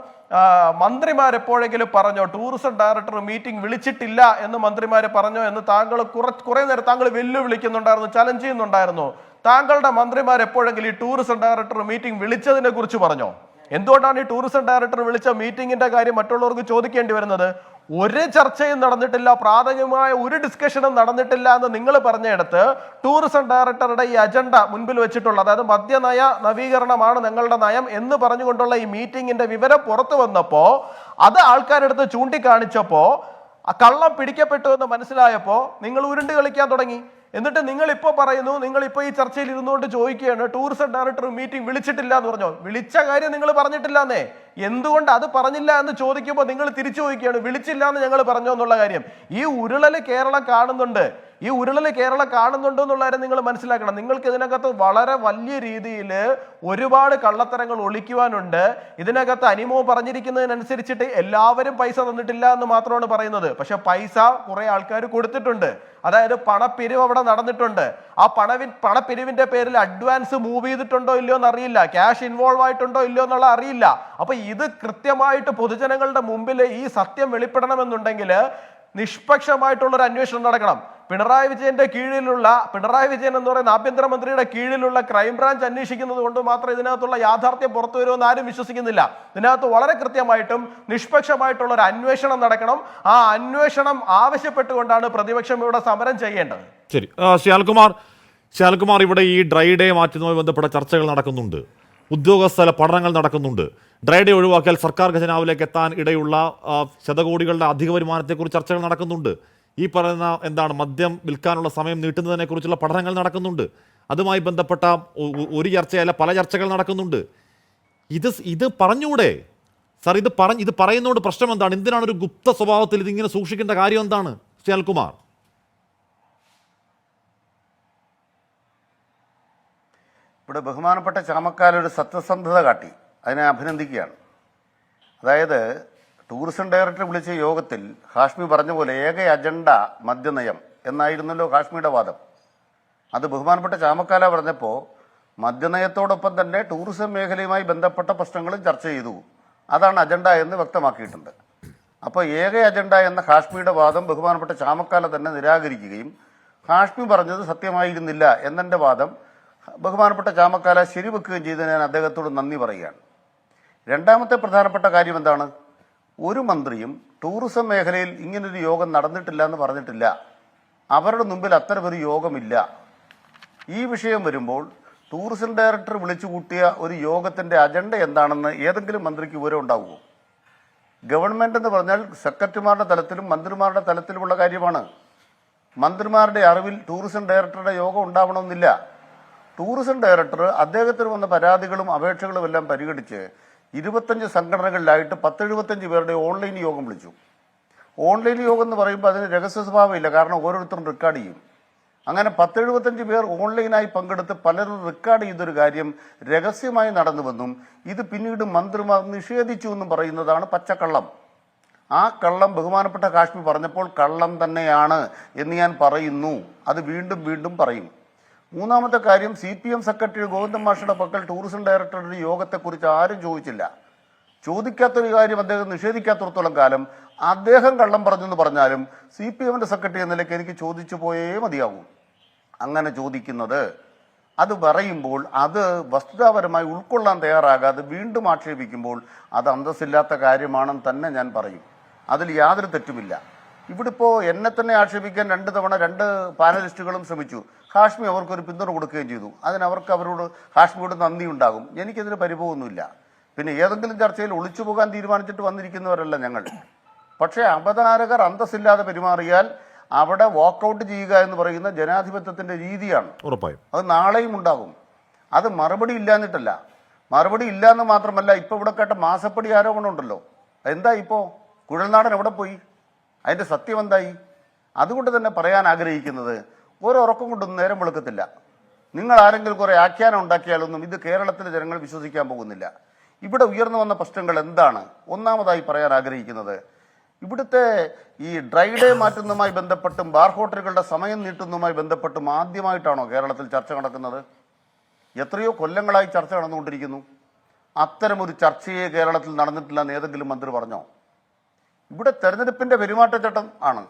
[SPEAKER 7] മന്ത്രിമാരെപ്പോഴെങ്കിലും പറഞ്ഞോ ടൂറിസം ഡയറക്ടർ മീറ്റിംഗ് വിളിച്ചിട്ടില്ല എന്ന് മന്ത്രിമാരെ പറഞ്ഞോ എന്ന് താങ്കൾ കുറെ നേരം താങ്കൾ വെല്ലുവിളിക്കുന്നുണ്ടായിരുന്നു, ചലഞ്ച് ചെയ്യുന്നുണ്ടായിരുന്നു. താങ്കളുടെ മന്ത്രിമാരെപ്പോഴെങ്കിലും ഈ ടൂറിസം ഡയറക്ടർ മീറ്റിംഗ് വിളിച്ചതിനെ കുറിച്ച് പറഞ്ഞോ? എന്തുകൊണ്ടാണ് ഈ ടൂറിസം ഡയറക്ടർ വിളിച്ച മീറ്റിംഗിന്റെ കാര്യം മറ്റുള്ളവർക്ക് ചോദിക്കേണ്ടി വരുന്നത്? ഒരു ചർച്ചയും നടന്നിട്ടില്ല, പ്രാഥമികമായ ഒരു ഡിസ്കഷനും നടന്നിട്ടില്ല എന്ന് നിങ്ങൾ പറഞ്ഞെടുത്ത് ടൂറിസം ഡയറക്ടറുടെ ഈ അജണ്ട മുൻപിൽ വെച്ചിട്ടുള്ള, അതായത് മദ്യനയ നവീകരണമാണ് ഞങ്ങളുടെ നയം എന്ന് പറഞ്ഞുകൊണ്ടുള്ള ഈ മീറ്റിംഗിന്റെ വിവരം പുറത്തു വന്നപ്പോ അത് ആൾക്കാരെടുത്ത് ചൂണ്ടിക്കാണിച്ചപ്പോ കള്ളം പിടിക്കപ്പെട്ടു എന്ന് മനസ്സിലായപ്പോ നിങ്ങൾ ഉരുണ്ട് കളിക്കാൻ തുടങ്ങി. എന്നിട്ട് നിങ്ങൾ ഇപ്പോൾ പറയുന്നു, നിങ്ങൾ ഇപ്പോൾ ഈ ചർച്ചയിൽ ഇരുന്നുകൊണ്ട് ചോദിക്കുകയാണ് ടൂറിസം ഡയറക്ടർ മീറ്റിംഗ് വിളിച്ചിട്ടില്ല എന്ന് പറഞ്ഞോ? വിളിച്ച കാര്യം നിങ്ങൾ പറഞ്ഞിട്ടില്ലെന്നേ. എന്തുകൊണ്ട് അത് പറഞ്ഞില്ല എന്ന് ചോദിക്കുമ്പോൾ നിങ്ങൾ തിരിച്ചു ചോദിക്കുകയാണ് വിളിച്ചില്ല എന്ന് ഞങ്ങൾ പറഞ്ഞോ എന്നുള്ള കാര്യം. ഈ ഉരുളൽ കേരളം കാണുന്നുണ്ട്. ഈ ഉരുളൽ കേരളം കാണുന്നുണ്ട് എന്നുള്ള കാര്യം നിങ്ങൾ മനസ്സിലാക്കണം. നിങ്ങൾക്ക് ഇതിനകത്ത് വളരെ വലിയ രീതിയിൽ ഒരുപാട് കള്ളത്തരങ്ങൾ ഒളിക്കുവാനുണ്ട്. ഇതിനകത്ത് അനിമോ പറഞ്ഞിരിക്കുന്നതിനനുസരിച്ചിട്ട് എല്ലാവരും പൈസ തന്നിട്ടില്ല എന്ന് മാത്രമാണ് പറയുന്നത്. പക്ഷെ പൈസ കുറെ ആൾക്കാർ കൊടുത്തിട്ടുണ്ട്. അതായത് പണപ്പിരിവ് അവിടെ നടന്നിട്ടുണ്ട്. ആ പണപ്പിരിവിന്റെ പേരിൽ അഡ്വാൻസ് മൂവ് ചെയ്തിട്ടുണ്ടോ ഇല്ലയോ എന്ന് അറിയില്ല, ക്യാഷ് ഇൻവോൾവ് ആയിട്ടുണ്ടോ ഇല്ലയോ എന്നുള്ള അറിയില്ല. അപ്പൊ ഇത് കൃത്യമായിട്ട് പൊതുജനങ്ങളുടെ മുമ്പിൽ ഈ സത്യം വെളിപ്പെടണമെന്നുണ്ടെങ്കിൽ നിഷ്പക്ഷമായിട്ടുള്ള ഒരു അന്വേഷണം നടക്കണം. പിണറായി വിജയൻ എന്ന് പറയുന്ന ആഭ്യന്തരമന്ത്രിയുടെ കീഴിലുള്ള ക്രൈംബ്രാഞ്ച് അന്വേഷിക്കുന്നത് കൊണ്ട് മാത്രം ഇതിനകത്തുള്ള യാഥാർത്ഥ്യം പുറത്തു വരുമെന്ന് ആരും വിശ്വസിക്കുന്നില്ല. ഇതിനകത്ത് വളരെ കൃത്യമായിട്ടും നിഷ്പക്ഷമായിട്ടുള്ള ഒരു അന്വേഷണം നടക്കണം. ആ അന്വേഷണം ആവശ്യപ്പെട്ടുകൊണ്ടാണ് പ്രതിപക്ഷം ഇവിടെ സമരം ചെയ്യേണ്ടത്.
[SPEAKER 4] ശരി, ശ്യാൽകുമാർ, ഇവിടെ ഈ ഡ്രൈ ഡേ മാറ്റുന്നതുമായി ബന്ധപ്പെട്ട ചർച്ചകൾ നടക്കുന്നുണ്ട്, ഉദ്യോഗസ്ഥല പഠനങ്ങൾ നടക്കുന്നുണ്ട്. ഡ്രൈ ഡേ ഒഴിവാക്കിയാൽ സർക്കാർ ഖജനാവിലേക്ക് എത്താൻ ഇടയുള്ള ശതകോടികളുടെ അധിക വരുമാനത്തെക്കുറിച്ച് ചർച്ചകൾ നടക്കുന്നുണ്ട്. ഈ പറയുന്ന മദ്യം വിൽക്കാനുള്ള സമയം നീട്ടുന്നതിനെ കുറിച്ചുള്ള പഠനങ്ങൾ നടക്കുന്നുണ്ട്. അതുമായി ബന്ധപ്പെട്ട ഒരു ചർച്ചയല്ല പല ചർച്ചകൾ നടക്കുന്നുണ്ട്. ഇത് പറഞ്ഞൂടെ സാർ? ഇത് പറയുന്നതുകൊണ്ട് പ്രശ്നം എന്താണ്? എന്തിനാണ് ഒരു ഗുപ്ത സ്വഭാവത്തിൽ ഇതിങ്ങനെ സൂക്ഷിക്കേണ്ട കാര്യം എന്താണ് ശ്യാൽകുമാർ?
[SPEAKER 5] ഇവിടെ ബഹുമാനപ്പെട്ട ചാമക്കാല ഒരു സത്യസന്ധത കാട്ടി, അതിനെ അഭിനന്ദിക്കുകയാണ്. അതായത് ടൂറിസം ഡയറക്ടർ വിളിച്ച യോഗത്തിൽ ഹാഷ്മി പറഞ്ഞ പോലെ ഏക അജണ്ട മദ്യനയം എന്നായിരുന്നല്ലോ ഹാഷ്മിയുടെ വാദം. അത് ബഹുമാനപ്പെട്ട ചാമക്കാല പറഞ്ഞപ്പോൾ മദ്യനയത്തോടൊപ്പം തന്നെ ടൂറിസം മേഖലയുമായി ബന്ധപ്പെട്ട പ്രശ്നങ്ങളും ചർച്ച ചെയ്തു. അതാണ് അജണ്ട എന്ന് വ്യക്തമാക്കിയിട്ടുണ്ട്. അപ്പോൾ ഏക അജണ്ട എന്ന ഹാഷ്മിയുടെ വാദം ബഹുമാനപ്പെട്ട ചാമക്കാല തന്നെ നിരാകരിക്കുകയും ഹാഷ്മി പറഞ്ഞത് സത്യമായിരുന്നില്ല എന്നെൻ്റെ വാദം ബഹുമാനപ്പെട്ട ചാമക്കാല ശരിവെക്കുകയും ചെയ്ത് ഞാൻ അദ്ദേഹത്തോട് നന്ദി പറയുകയാണ്. രണ്ടാമത്തെ പ്രധാനപ്പെട്ട കാര്യം എന്താണ്? ഒരു മന്ത്രിയും ടൂറിസം മേഖലയിൽ ഇങ്ങനൊരു യോഗം നടന്നിട്ടില്ല എന്ന് പറഞ്ഞിട്ടില്ല. അവരുടെ മുമ്പിൽ അത്തരമൊരു യോഗമില്ല. ഈ വിഷയം വരുമ്പോൾ ടൂറിസം ഡയറക്ടർ വിളിച്ചു കൂട്ടിയ ഒരു യോഗത്തിൻ്റെ അജണ്ട എന്താണെന്ന് ഏതെങ്കിലും മന്ത്രിക്ക് വിവരം ഉണ്ടാകുമോ? ഗവൺമെൻറ് എന്ന് പറഞ്ഞാൽ സെക്രട്ടറിമാരുടെ തലത്തിലും മന്ത്രിമാരുടെ തലത്തിലുമുള്ള കാര്യമാണ്. മന്ത്രിമാരുടെ അറിവിൽ ടൂറിസം ഡയറക്ടറുടെ യോഗം ഉണ്ടാവണമെന്നില്ല. ടൂറിസം ഡയറക്ടർ അദ്ദേഹത്തിന് വന്ന പരാതികളും അപേക്ഷകളും എല്ലാം പരിഗണിച്ച് 25 സംഘടനകളിലായിട്ട് 10-75 പേരുടെ ഓൺലൈൻ യോഗം വിളിച്ചു. ഓൺലൈൻ യോഗം എന്ന് പറയുമ്പോൾ അതിന് രഹസ്യ സ്വഭാവമില്ല, കാരണം ഓരോരുത്തരും റെക്കോർഡ് ചെയ്യും. അങ്ങനെ 10-75 പേർ ഓൺലൈനായി പങ്കെടുത്ത് പലരും റെക്കോർഡ് ചെയ്തൊരു കാര്യം രഹസ്യമായി നടന്നുവെന്നും ഇത് പിന്നീട് മന്ത്രിമാർ നിഷേധിച്ചു എന്നും പറയുന്നതാണ് പച്ചക്കള്ളം. ആ കള്ളം ബഹുമാനപ്പെട്ട ഹാഷ്മി പറഞ്ഞപ്പോൾ കള്ളം തന്നെയാണ് എന്ന് ഞാൻ പറയുന്നു. അത് വീണ്ടും വീണ്ടും പറയും. മൂന്നാമത്തെ കാര്യം, CPM സെക്രട്ടറി ഗോവിന്ദൻ മാഷയുടെ പക്കൽ ടൂറിസം ഡയറക്ടറുടെ യോഗത്തെക്കുറിച്ച് ആരും ചോദിച്ചില്ല. ചോദിക്കാത്തൊരു കാര്യം അദ്ദേഹം നിഷേധിക്കാത്തടത്തോളം കാലം അദ്ദേഹം കള്ളം പറഞ്ഞെന്ന് പറഞ്ഞാലും CPMന്റെ സെക്രട്ടറി എന്ന നിലയ്ക്ക് എനിക്ക് ചോദിച്ചു പോയേ മതിയാകൂ. അങ്ങനെ ചോദിക്കുന്നത്, അത് പറയുമ്പോൾ അത് വസ്തുതാപരമായി ഉൾക്കൊള്ളാൻ തയ്യാറാകാതെ വീണ്ടും ആക്ഷേപിക്കുമ്പോൾ അത് അന്തസ്സില്ലാത്ത കാര്യമാണെന്ന് തന്നെ ഞാൻ പറയും. അതിൽ യാതൊരു തെറ്റുമില്ല. ഇവിടെ ഇപ്പോൾ എന്നെ തന്നെ ആക്ഷേപിക്കാൻ 2 തവണ 2 പാനലിസ്റ്റുകളും ശ്രമിച്ചു. ഹാഷ്മി അവർക്കൊരു പിന്തുണ കൊടുക്കുകയും ചെയ്തു. അതിനവർക്ക് അവരോട് ഹാഷ്മിയോട് നന്ദി ഉണ്ടാകും. എനിക്കതിന് പരിഭവമൊന്നുമില്ല. പിന്നെ ഏതെങ്കിലും ചർച്ചയിൽ ഒളിച്ചു പോകാൻ തീരുമാനിച്ചിട്ട് വന്നിരിക്കുന്നവരല്ല ഞങ്ങൾ. പക്ഷേ അവതാരകർ അന്തസ്സില്ലാതെ പെരുമാറിയാൽ അവിടെ വാക്കൗട്ട് ചെയ്യുക എന്ന് പറയുന്ന ജനാധിപത്യത്തിന്റെ രീതിയാണ്.
[SPEAKER 4] ഉറപ്പായും
[SPEAKER 5] അത് നാളെയും ഉണ്ടാകും. അത് മറുപടി ഇല്ലാന്നിട്ടല്ല. മറുപടി ഇല്ല എന്ന് മാത്രമല്ല, ഇപ്പൊ ഇവിടെ കേട്ട മാസപ്പടി ആരോപണം ഉണ്ടല്ലോ, എന്താ ഇപ്പോ കുഴൽനാടൻ എവിടെ പോയി? അതിന്റെ സത്യം എന്തായി? അതുകൊണ്ട് തന്നെ പറയാൻ ആഗ്രഹിക്കുന്നത്, ഉറക്കം കൊണ്ടൊന്നും നേരം വെളുക്കത്തില്ല. നിങ്ങൾ ആരെങ്കിലും കുറെ ആഖ്യാനം ഉണ്ടാക്കിയാലൊന്നും ഇത് കേരളത്തിലെ ജനങ്ങൾ വിശ്വസിക്കാൻ പോകുന്നില്ല. ഇവിടെ ഉയർന്നു വന്ന പ്രശ്നങ്ങൾ എന്താണ്? ഒന്നാമതായി പറയാൻ ആഗ്രഹിക്കുന്നത്, ഇവിടുത്തെ ഈ ഡ്രൈ ഡേ മാറ്റുന്നതുമായി ബന്ധപ്പെട്ടും ബാർ ഹോട്ടലുകളുടെ സമയം നീട്ടുന്നതുമായി ബന്ധപ്പെട്ടും ആദ്യമായിട്ടാണോ കേരളത്തിൽ ചർച്ച നടക്കുന്നത്? എത്രയോ കൊല്ലങ്ങളായി ചർച്ച നടന്നുകൊണ്ടിരിക്കുന്നു. അത്തരമൊരു ചർച്ചയെ കേരളത്തിൽ നടന്നിട്ടില്ലെന്ന് ഏതെങ്കിലും മന്ത്രി പറഞ്ഞോ? ഇവിടെ തെരഞ്ഞെടുപ്പിന്റെ പെരുമാറ്റച്ചട്ടം ആണ്.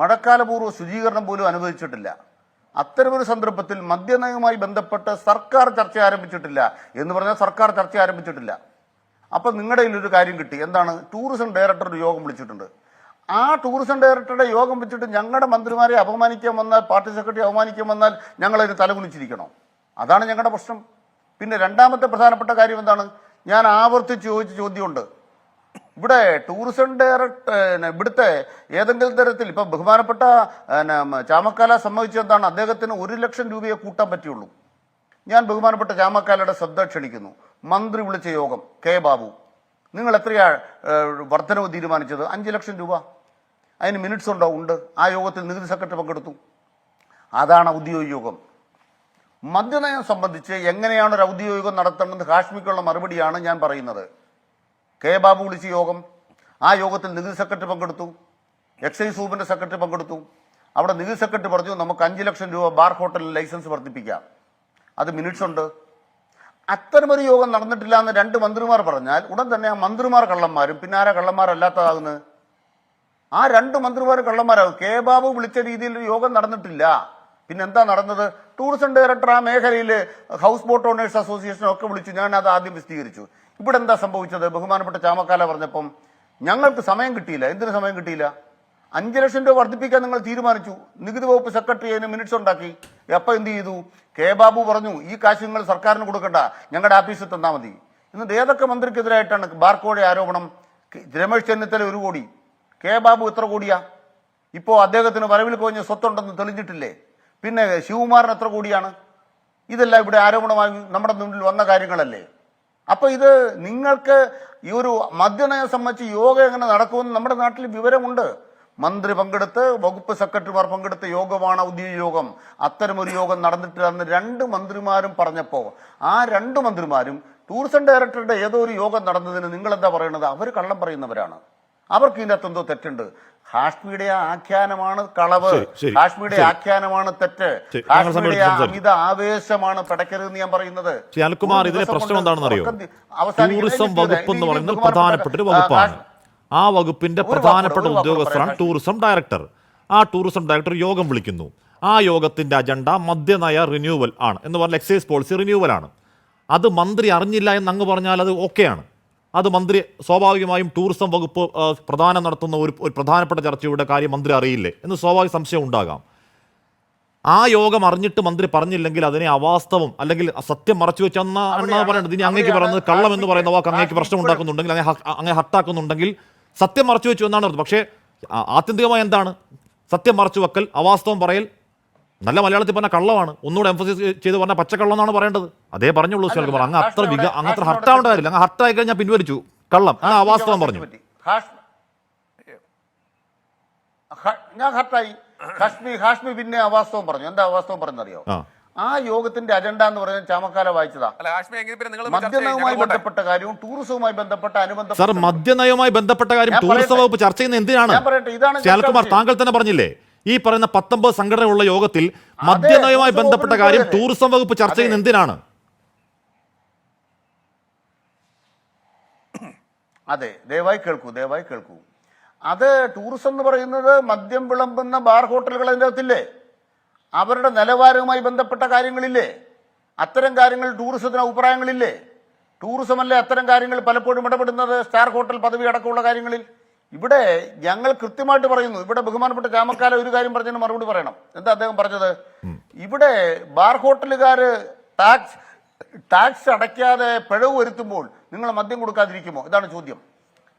[SPEAKER 5] മഴക്കാലപൂർവ്വ ശുചീകരണം പോലും അനുവദിച്ചിട്ടില്ല. അത്തരമൊരു സന്ദർഭത്തിൽ മദ്യനയവുമായി ബന്ധപ്പെട്ട് സർക്കാർ ചർച്ച ആരംഭിച്ചിട്ടില്ല എന്ന് പറഞ്ഞാൽ സർക്കാർ ചർച്ച ആരംഭിച്ചിട്ടില്ല. അപ്പം നിങ്ങളുടെ ഒരു കാര്യം കിട്ടി. എന്താണ്? ടൂറിസം ഡയറക്ടർ ഒരു യോഗം വിളിച്ചിട്ടുണ്ട്. ആ ടൂറിസം ഡയറക്ടറുടെ യോഗം വെച്ചിട്ട് ഞങ്ങളുടെ മന്ത്രിമാരെ അപമാനിക്കാൻ വന്നാൽ, പാർട്ടി സെക്രട്ടറി അപമാനിക്കാൻ വന്നാൽ ഞങ്ങളതിന് തലകുനിച്ചിരിക്കണം. അതാണ് ഞങ്ങളുടെ പ്രശ്നം. പിന്നെ രണ്ടാമത്തെ പ്രധാനപ്പെട്ട കാര്യം എന്താണ്? ഞാൻ ആവർത്തിച്ച് ചോദിച്ച ചോദ്യമുണ്ട്. ഇവിടെ ടൂറിസം ഡയറക്ടർ ഇവിടുത്തെ ഏതെങ്കിലും തരത്തിൽ ഇപ്പം ബഹുമാനപ്പെട്ട ചാമക്കാല സംബന്ധിച്ച് എന്താണ്, അദ്ദേഹത്തിന് 1 ലക്ഷം രൂപയെ കൂട്ടാൻ പറ്റുള്ളൂ. ഞാൻ ബഹുമാനപ്പെട്ട ചാമക്കാലയുടെ ശ്രദ്ധ ക്ഷണിക്കുന്നു. മന്ത്രി വിളിച്ച യോഗം കെ ബാബു, നിങ്ങൾ എത്രയാ വർധനവ് തീരുമാനിച്ചത്? 5 ലക്ഷം രൂപ. അതിന് മിനിറ്റ്സ് ഉണ്ടോ? ഉണ്ട്. ആ യോഗത്തിൽ നികുതി സെക്രട്ടറി പങ്കെടുത്തു. അതാണ് ഔദ്യോഗിക യോഗം. മദ്യനയം സംബന്ധിച്ച് എങ്ങനെയാണ് ഒരു ഔദ്യോഗികം നടത്തേണ്ടത് ഹാഷ്മിക്കുള്ള മറുപടിയാണ് ഞാൻ പറയുന്നത്. കെ ബാബു വിളിച്ച യോഗം, ആ യോഗത്തിൽ നികുതി സെക്രട്ടറി പങ്കെടുത്തു, എക്സൈസ് വകുപ്പിന്റെ സെക്രട്ടറി പങ്കെടുത്തു. അവിടെ നികുതി സെക്രട്ടറി പറഞ്ഞു നമുക്ക് 5 ലക്ഷം രൂപ ബാർ ഹോട്ടലിൽ ലൈസൻസ് വർദ്ധിപ്പിക്കാം. അത് മിനിറ്റ്സ് ഉണ്ട്. അത്തരമൊരു യോഗം നടന്നിട്ടില്ല എന്ന് 2 മന്ത്രിമാർ പറഞ്ഞാൽ ഉടൻ തന്നെ ആ മന്ത്രിമാർ കള്ളന്മാരും പിന്നെ ആരാ കള്ളന്മാരല്ലാത്തതാകുന്നത്? ആ 2 മന്ത്രിമാർ കള്ളന്മാരാകും. കെ ബാബു വിളിച്ച രീതിയിൽ ഒരു യോഗം നടന്നിട്ടില്ല. പിന്നെന്താ നടന്നത്? ടൂറിസം ഡയറക്ടർ ആ മേഖലയിൽ ഹൗസ് ബോട്ട് ഓണേഴ്സ് അസോസിയേഷൻ ഒക്കെ വിളിച്ചു. ഞാൻ അത് ആദ്യം വിശദീകരിച്ചു. ഇവിടെ എന്താ സംഭവിച്ചത്? ബഹുമാനപ്പെട്ട ചാമക്കാല പറഞ്ഞപ്പം ഞങ്ങൾക്ക് സമയം കിട്ടിയില്ല. എന്തിനു സമയം കിട്ടിയില്ല? 5 ലക്ഷം രൂപ വർദ്ധിപ്പിക്കാൻ നിങ്ങൾ തീരുമാനിച്ചു. നികുതി വകുപ്പ് സെക്രട്ടറി അതിന് മിനിറ്റ്സ് ഉണ്ടാക്കി. എപ്പോൾ എന്ത് ചെയ്തു? കെ ബാബു പറഞ്ഞു ഈ കാശ് നിങ്ങൾ സർക്കാരിന് കൊടുക്കണ്ട, ഞങ്ങളുടെ ആഫീസിൽ തന്നാൽ മതി. എന്നിട്ട് ഏതൊക്കെ മന്ത്രിക്കെതിരായിട്ടാണ് ബാർക്കോഴ ആരോപണം? രമേശ് ചെന്നിത്തല 1 കോടി, കെ ബാബു എത്ര കോടിയാ? ഇപ്പോൾ അദ്ദേഹത്തിന് വരവിൽ കുറഞ്ഞ സ്വത്തുണ്ടെന്ന് തെളിഞ്ഞിട്ടില്ലേ? പിന്നെ ശിവകുമാറിന് എത്ര കോടിയാണ്? ഇതെല്ലാം ഇവിടെ ആരോപണമായി നമ്മുടെ മുന്നിൽ വന്ന കാര്യങ്ങളല്ലേ? അപ്പൊ ഇത് നിങ്ങൾക്ക് ഈ ഒരു മദ്യനയം സംബന്ധിച്ച് യോഗ എങ്ങനെ നടക്കുമെന്ന് നമ്മുടെ നാട്ടിൽ വിവരമുണ്ട്. മന്ത്രി പങ്കെടുത്ത് വകുപ്പ് സെക്രട്ടറിമാർ പങ്കെടുത്ത യോഗമാണ് ഔദ്യോഗിക യോഗം. അത്തരമൊരു യോഗം നടന്നിട്ടില്ലെന്ന് 2 മന്ത്രിമാരും പറഞ്ഞപ്പോൾ ആ 2 മന്ത്രിമാരും ടൂറിസം ഡയറക്ടറുടെ ഏതോ ഒരു യോഗം നടന്നതിന് നിങ്ങൾ എന്താ പറയുന്നത്? അവർ കള്ളം പറയുന്നവരാണ്. അവർക്ക് ഇതിനകത്ത് എന്തോ തെറ്റുണ്ട്. ഹാഷ്മിയുടെ ആഖ്യാനമാണ് കളവ്, ഹാഷ്മിയുടെ ആഖ്യാനമാണ് തെറ്റ്, ഹാഷ്മിയുടെ അമിത ആവേശമാണ് പടക്കരുതെന്ന് ഞാൻ പറയുന്നത്.
[SPEAKER 4] അനിൽകുമാർ, ഇതിലെ പ്രശ്നം എന്താണെന്ന് അറിയോ? ടൂറിസം വകുപ്പ് എന്ന് പറയുന്നത് പ്രധാനപ്പെട്ട ഒരു വകുപ്പാണ്. ആ വകുപ്പിന്റെ പ്രധാനപ്പെട്ട ഉദ്യോഗസ്ഥരാണ് ടൂറിസം ഡയറക്ടർ. ആ ടൂറിസം ഡയറക്ടർ യോഗം വിളിക്കുന്നു. ആ യോഗത്തിന്റെ അജണ്ട മദ്യനയ റിന്യൂവൽ ആണ് എന്ന് പറഞ്ഞാൽ എക്സൈസ് പോളിസി റിന്യൂവൽ ആണ്. അത് മന്ത്രി അറിഞ്ഞില്ല എന്ന് അങ്ങ് പറഞ്ഞാൽ അത് ഓക്കെയാണ്. അത് മന്ത്രി സ്വാഭാവികമായും ടൂറിസം വകുപ്പ് പ്രധാനം നടത്തുന്ന ഒരു പ്രധാനപ്പെട്ട ചർച്ചയുടെ കാര്യം മന്ത്രി അറിയില്ലേ എന്ന് സ്വാഭാവിക സംശയം ഉണ്ടാകാം. ആ യോഗം അറിഞ്ഞിട്ട് മന്ത്രി പറഞ്ഞില്ലെങ്കിൽ അതിനെ അവാസ്തവം അല്ലെങ്കിൽ സത്യം മറച്ചു വെച്ചെന്നാണ് പറയേണ്ടത്. ഇനി അങ്ങേക്ക് പറയുന്നത് കള്ളം എന്ന് പറയുന്ന വാക്ക് അങ്ങേക്ക് പ്രശ്നം ഉണ്ടാക്കുന്നുണ്ടെങ്കിൽ, അങ്ങനെ ഹർട്ടാക്കുന്നുണ്ടെങ്കിൽ സത്യം മറച്ചു വെച്ചു എന്നാണ് അർത്ഥം. പക്ഷേ ആത്യന്തികമായി എന്താണ്? സത്യം മറച്ചു വെക്കൽ, അവാസ്തവം പറയൽ, നല്ല മലയാളത്തിൽ പറഞ്ഞ കള്ളമാണ്. ഒന്നുകൂടെ എംഫസൈസ് ചെയ്ത് പറഞ്ഞാൽ പച്ചക്കള്ളം എന്നാണ് പറയേണ്ടത്. അതേ പറഞ്ഞുള്ളൂ ശിവകുമാർ. അങ്ങ് അത്ര ഹർട്ടാവേണ്ട കാര്യമില്ല. അങ്ങ് ഹർട്ടായി കഴിഞ്ഞാൽ പിൻവലിച്ചു കള്ളം, അങ്ങ് അവാസ്തവം പറഞ്ഞു.
[SPEAKER 5] ഞാൻ ഹർട്ടായി. ഹാഷ്മി പിന്നെ അവാസ്തവം പറഞ്ഞു. എന്താ അവാസ്തവം പറഞ്ഞറിയോ? ആ യോഗത്തിന്റെ അജണ്ട എന്ന് പറയുന്നത് ചാമക്കാല വായിച്ചതാ. മദ്യനയവുമായി ബന്ധപ്പെട്ട കാര്യവും ടൂറിസവുമായി ബന്ധപ്പെട്ട അനുബന്ധ
[SPEAKER 4] സാർ, മദ്യനയവുമായി ബന്ധപ്പെട്ട കാര്യം ടൂറിസം വകുപ്പ് ചർച്ച ചെയ്യുന്നത് എന്തിനാണ്? ശിവകുമാർ, താങ്കൾ തന്നെ പറഞ്ഞില്ലേ ഈ പറയുന്ന 19 സംഘടനകളുള്ള യോഗത്തിൽ മദ്യനയവുമായി ബന്ധപ്പെട്ട കാര്യം ടൂറിസം വകുപ്പ് ചർച്ച ചെയ്യുന്നത് എന്തിനാണ്?
[SPEAKER 5] അതെ, ദയവായി കേൾക്കൂ. അത് ടൂറിസം എന്ന് പറയുന്നത് മദ്യം വിളമ്പുന്ന ബാർ ഹോട്ടലുകൾ അതിൻ്റെ അകത്തില്ലേ? അവരുടെ നിലവാരവുമായി ബന്ധപ്പെട്ട കാര്യങ്ങളില്ലേ? അത്തരം കാര്യങ്ങൾ ടൂറിസത്തിന് അഭിപ്രായങ്ങളില്ലേ? ടൂറിസമല്ലേ അത്തരം കാര്യങ്ങൾ പലപ്പോഴും ഇടപെടുന്നത്, സ്റ്റാർ ഹോട്ടൽ പദവി അടക്കമുള്ള കാര്യങ്ങളിൽ. ഇവിടെ ഞങ്ങൾ കൃത്യമായിട്ട് പറയുന്നു. ഇവിടെ ബഹുമാനപ്പെട്ട ചാമക്കാല ഒരു കാര്യം പറഞ്ഞതിന് മറുപടി പറയണം. എന്താ അദ്ദേഹം പറഞ്ഞത്? ഇവിടെ ബാർ ഹോട്ടലുകാർ ടാക്സ് അടയ്ക്കാതെ പിഴവ് വരുത്തുമ്പോൾ നിങ്ങൾ മദ്യം കൊടുക്കാതിരിക്കുമോ? ഇതാണ് ചോദ്യം.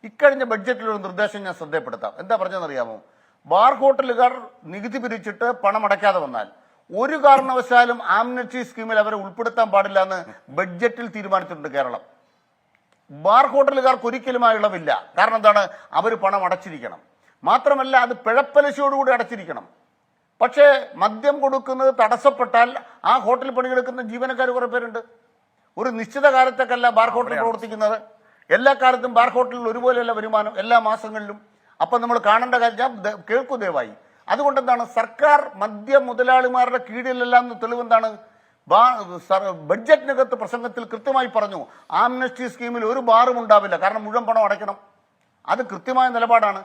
[SPEAKER 5] ഇക്കഴിഞ്ഞ ബഡ്ജറ്റിലൊരു നിർദ്ദേശം ഞാൻ ശ്രദ്ധപ്പെടുത്താം. എന്താ പറഞ്ഞതെന്നറിയാമോ? ബാർ ഹോട്ടലുകാർ നികുതി പിരിച്ചിട്ട് പണം അടയ്ക്കാതെ വന്നാൽ ഒരു കാരണവശാലും ആംനസ്റ്റി സ്കീമിൽ അവരെ ഉൾപ്പെടുത്താൻ പാടില്ല എന്ന് ബഡ്ജറ്റിൽ തീരുമാനിച്ചിട്ടുണ്ട് കേരളം. ബാർ ഹോട്ടലുകാർക്ക് ഒരിക്കലും ആ ഇളവില്ല. കാരണം എന്താണ്? അവർ പണം അടച്ചിരിക്കണം. മാത്രമല്ല അത് പിഴപ്പലിശയോടുകൂടി അടച്ചിരിക്കണം. പക്ഷേ മദ്യം കൊടുക്കുന്നത് തടസ്സപ്പെട്ടാൽ ആ ഹോട്ടലിൽ പണിയെടുക്കുന്ന ജീവനക്കാർ കുറെ പേരുണ്ട്. ഒരു നിശ്ചിത കാലത്തേക്കല്ല ബാർ ഹോട്ടൽ പ്രവർത്തിക്കുന്നത്. എല്ലാ കാലത്തും ബാർ ഹോട്ടലിൽ ഒരുപോലെയല്ല വരുമാനം എല്ലാ മാസങ്ങളിലും. അപ്പം നമ്മൾ കാണേണ്ട കാര്യം ഞാൻ കേൾക്കൂ ദയവായി. അതുകൊണ്ട് എന്താണ് സർക്കാർ മദ്യ മുതലാളിമാരുടെ കീഴിലല്ല എന്ന് തെളിവെന്താണ്? ബഡ്ജറ്റിനകത്ത് പ്രസംഗത്തിൽ കൃത്യമായി പറഞ്ഞു ആംനസ്റ്റി സ്കീമിൽ ഒരു ബാറും ഉണ്ടാവില്ല. കാരണം മുഴുവൻ പണം അടയ്ക്കണം. അത് കൃത്യമായ നിലപാടാണ്.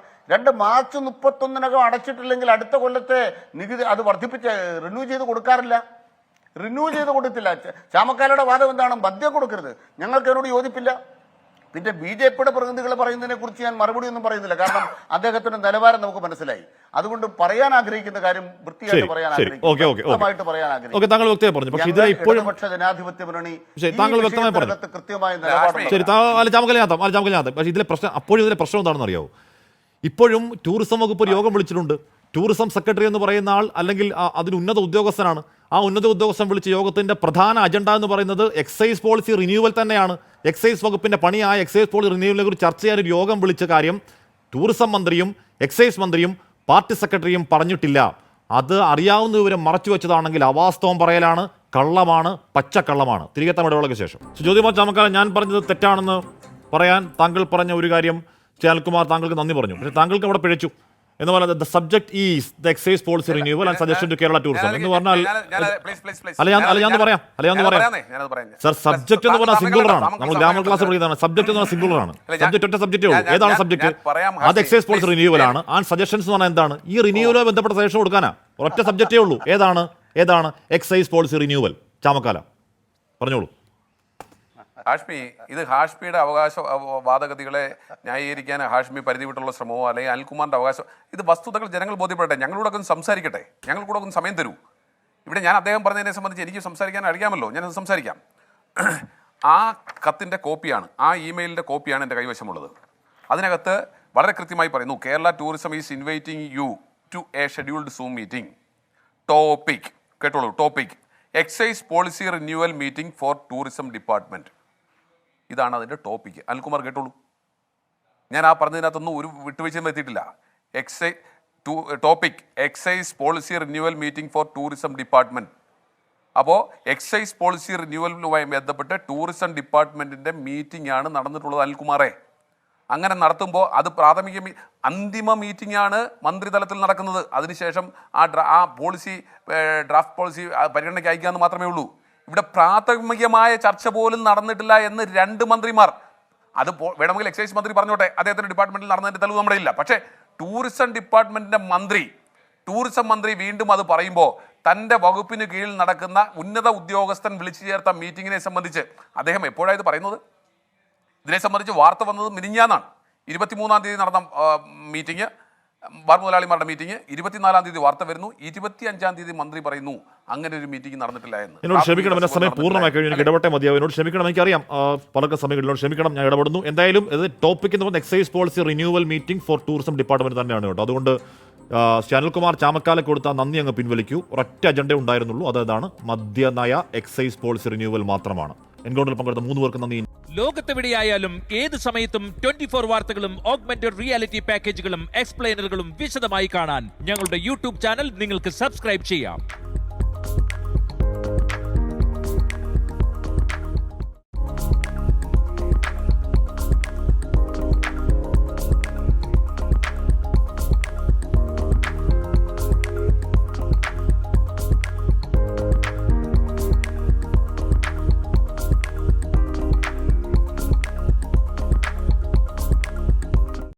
[SPEAKER 5] മാർച്ച് 31 അടച്ചിട്ടില്ലെങ്കിൽ അടുത്ത കൊല്ലത്തെ നികുതി അത് വർദ്ധിപ്പിച്ച് റിന്യൂ ചെയ്ത് കൊടുക്കാറില്ല. റിന്യൂ ചെയ്ത് കൊടുത്തില്ല. ചാമക്കാലയുടെ വാദം എന്താണ്? മദ്യം കൊടുക്കരുത്. ഞങ്ങൾക്ക് അതിനോട് യോജിപ്പില്ല. പിന്നെ BJPയുടെ പ്രതിനിധികളെ പറയുന്നതിനെ കുറിച്ച് ഞാൻ മറുപടി ഒന്നും പറയുന്നില്ല. കാരണം അദ്ദേഹത്തിന്റെ നിലവാരം നമുക്ക് മനസ്സിലായി. അതുകൊണ്ട് പറയാൻ ആഗ്രഹിക്കുന്ന കാര്യം വൃത്തിയായിട്ട് പറയാൻ ആഗ്രഹിക്കുന്നു.
[SPEAKER 4] താങ്കൾ വ്യക്തമായി പറഞ്ഞു. പക്ഷേ ഇതിൽ ഇപ്പോഴും
[SPEAKER 5] ജനാധിപത്യ മുന്നണി
[SPEAKER 4] താങ്കൾ വ്യക്തമായി പറഞ്ഞു
[SPEAKER 5] കൃത്യമായ നിലപാടുണ്ട്.
[SPEAKER 4] പക്ഷേ ഇതിലെ പ്രശ്നം അപ്പോഴും ഇതിലെ പ്രശ്നം എന്താണെന്ന് അറിയാവോ? ഇപ്പോഴും ടൂറിസം വകുപ്പ് ഒരു യോഗം വിളിച്ചിട്ടുണ്ട്. ടൂറിസം സെക്രട്ടറി എന്ന് പറയുന്ന ആൾ അല്ലെങ്കിൽ അതിന് ഉന്നത ഉദ്യോഗസ്ഥനാണ്. ആ ഉന്നത ഉദ്യോഗസ്ഥൻ വിളിച്ച യോഗത്തിന്റെ പ്രധാന അജണ്ട എന്ന് പറയുന്നത് എക്സൈസ് പോളിസി റിന്യൂവൽ തന്നെയാണ്. എക്സൈസ് വകുപ്പിന്റെ പണിയായ എക്സൈസ് പോളിസി റിന്യൂവലിനെ കുറിച്ച് ചർച്ച ചെയ്യാൻ ഒരു യോഗം വിളിച്ച കാര്യം ടൂറിസം മന്ത്രിയും എക്സൈസ് മന്ത്രിയും പാർട്ടി സെക്രട്ടറിയും പറഞ്ഞിട്ടില്ല. അത് അറിയാവുന്ന വിവരം മറച്ചു വെച്ചതാണെങ്കിൽ അവാസ്തവം പറയലാണ്, കള്ളമാണ്, പച്ചക്കള്ളമാണ്. തിരികെ തമിഴകൾക്ക് ശേഷം ജ്യോതികുമാർ ചാമക്കാല, ഞാൻ പറഞ്ഞത് തെറ്റാണെന്ന് പറയാൻ താങ്കൾ പറഞ്ഞ ഒരു കാര്യം അനിൽകുമാർ താങ്കൾക്ക് നന്ദി പറഞ്ഞു. പക്ഷേ താങ്കൾക്ക് അവിടെ പിഴച്ചു എന്ന് പറഞ്ഞാൽ the subject is the excise policy renewal and suggestion to Kerala tourism എന്ന് പറഞ്ഞാൽ ഞാൻ പറയാം സർ, സബ്ജക്ട് എന്ന് പറഞ്ഞാൽ സിംഗുലറാണ്. നമ്മൾ ഗ്രാമർ ക്ലാസ് പഠിക്കുന്നതാണ്. സബ്ജക്ട് എന്ന് പറഞ്ഞാൽ സിംഗുലറാണ്. സബ്ജക്ട് ഒറ്റ സബ്ജക്റ്റേ ഉള്ളൂ. ഏതാണ് സബ്ജക്ട്? അത് എക്സൈസ് പോളിസി റിന്യൂവൽ ആണ്. ആൻഡ് സജഷൻസ് എന്ന് പറഞ്ഞാൽ എന്താണ്? ഈ റിന്യൂവലുമായി ബന്ധപ്പെട്ട സജഷൻ കൊടുക്കാനാ. ഒറ്റ സബ്ജക്റ്റേ ഉള്ളൂ. ഏതാണ് എക്സൈസ് പോളിസി റിന്യൂവൽ? ചാമക്കാല പറഞ്ഞോളൂ.
[SPEAKER 6] ഹാഷ്മി, ഇത് ഹാഷ്മിയുടെ അവകാശ വാദഗതികളെ ന്യായീകരിക്കാൻ ഹാഷ്മി പരിധി വിട്ടുള്ള ശ്രമമോ അല്ലെങ്കിൽ അനിൽകുമാറിന്റെ അവകാശം, ഇത് വസ്തുതകൾ ജനങ്ങൾ ബോധ്യപ്പെടട്ടെ. ഞങ്ങളോട് ഒന്ന് സംസാരിക്കട്ടെ. ഞങ്ങൾക്കൂടെ ഒന്ന് സമയം തരൂ. ഇവിടെ ഞാൻ അദ്ദേഹം പറഞ്ഞതിനെ സംബന്ധിച്ച് എനിക്ക് സംസാരിക്കാൻ അറിയാമല്ലോ. ഞാനത് സംസാരിക്കാം. ആ കത്തിൻ്റെ കോപ്പിയാണ്, ആ ഇമെയിലിൻ്റെ കോപ്പിയാണ് എൻ്റെ കൈവശമുള്ളത്. അതിനകത്ത് വളരെ കൃത്യമായി പറയുന്നു, Kerala tourism is inviting you to a scheduled zoom meeting. Topic കേട്ടോളൂ. Topic excise policy renewal meeting for tourism department. ഇതാണ് അതിൻ്റെ ടോപ്പിക്ക്. അനിൽകുമാർ കേട്ടോളൂ. ഞാൻ ആ പറഞ്ഞതിനകത്തൊന്നും ഒരു വിട്ടുവീഴ്ചയും എത്തിയിട്ടില്ല. Topic excise policy renewal meeting for tourism department. അപ്പോൾ എക്സൈസ് പോളിസി റിന്യൂവലുമായി ബന്ധപ്പെട്ട് ടൂറിസം ഡിപ്പാർട്ട്മെൻറ്റിൻ്റെ മീറ്റിംഗ് ആണ് നടന്നിട്ടുള്ളത് അനിൽകുമാറെ. അങ്ങനെ നടത്തുമ്പോൾ അത് അന്തിമ മീറ്റിംഗ് ആണ് മന്ത്രിതലത്തിൽ നടക്കുന്നത്. അതിനുശേഷം ആ പോളിസി ഡ്രാഫ്റ്റ് പോളിസി പരിഗണനയ്ക്ക് അയക്കാമെന്ന് മാത്രമേ ഉള്ളൂ. ഇവിടെ പ്രാഥമികമായ ചർച്ച പോലും നടന്നിട്ടില്ല എന്ന് 2 മന്ത്രിമാർ. അത് വേണമെങ്കിൽ എക്സൈസ് മന്ത്രി പറഞ്ഞോട്ടെ, അദ്ദേഹത്തിന്റെ ഡിപ്പാർട്ട്മെന്റിൽ നടന്നതിന്റെ തെളിവ് നമ്മുടെ ഇല്ല. പക്ഷേ ടൂറിസം ഡിപ്പാർട്ട്മെന്റിന്റെ ടൂറിസം മന്ത്രി വീണ്ടും അത് പറയുമ്പോൾ തൻ്റെ വകുപ്പിന് കീഴിൽ നടക്കുന്ന ഉന്നത ഉദ്യോഗസ്ഥൻ വിളിച്ചു ചേർത്ത മീറ്റിങ്ങിനെ സംബന്ധിച്ച് അദ്ദേഹം എപ്പോഴാണ് ഇത് പറയുന്നത്? ഇതിനെ സംബന്ധിച്ച് വാർത്ത വന്നത് മിനിഞ്ഞാന്നാണ്. 23-ാം തീയതി നടന്ന മീറ്റിംഗ്, ബാർ മുതലാളിമാരുടെ മീറ്റിംഗ്. 24-ാം തീയതി വാർത്ത വരുന്നു. 25-ാം തീയതി മന്ത്രി പറയുന്നു അങ്ങനെ ഒരു മീറ്റിംഗ് നടന്നിട്ടില്ല എന്ന്.
[SPEAKER 4] എന്നോട് ക്ഷമിക്കണം, എന്റെ സമയം പൂർണ്ണമായി കഴിഞ്ഞു. എനിക്ക് ഇടപെട്ടേ മതിയാവും. എന്നോട് ക്ഷമിക്കണം, എനിക്കറിയാം പലർക്കും സമയങ്ങളിലോട് ക്ഷമിക്കണം, ഞാൻ ഇടപെടുന്നു. എന്തായാലും ഇത് ടോപ്പിക് എന്ന് പറയുന്നത് excise policy renewal meeting for tourism department തന്നെയാണ് കേട്ടോ. അതുകൊണ്ട് അനിൽകുമാർ ചാമക്കാല കൊടുത്ത നന്ദി അങ്ങ് പിൻവലിക്കൂ. ഒരൊറ്റ അജണ്ടേ ഉണ്ടായിരുന്നുള്ളൂ, അതാണ് മദ്യനയ എക്സൈസ് പോളിസി റിന്യൂവൽ മാത്രമാണ്. എൻകൗണ്ടറിൽ പങ്കെടുത്ത 3 പേർക്ക് നന്ദി.
[SPEAKER 8] ലോകത്തെവിടെയായാലും ഏത് സമയത്തും 24 വാർത്തകളും ഓഗ്മെന്റഡ് റിയാലിറ്റി പാക്കേജുകളും എക്സ്പ്ലെയിനറുകളും വിശദമായി കാണാൻ ഞങ്ങളുടെ യൂട്യൂബ് ചാനൽ നിങ്ങൾക്ക് സബ്സ്ക്രൈബ് ചെയ്യാം.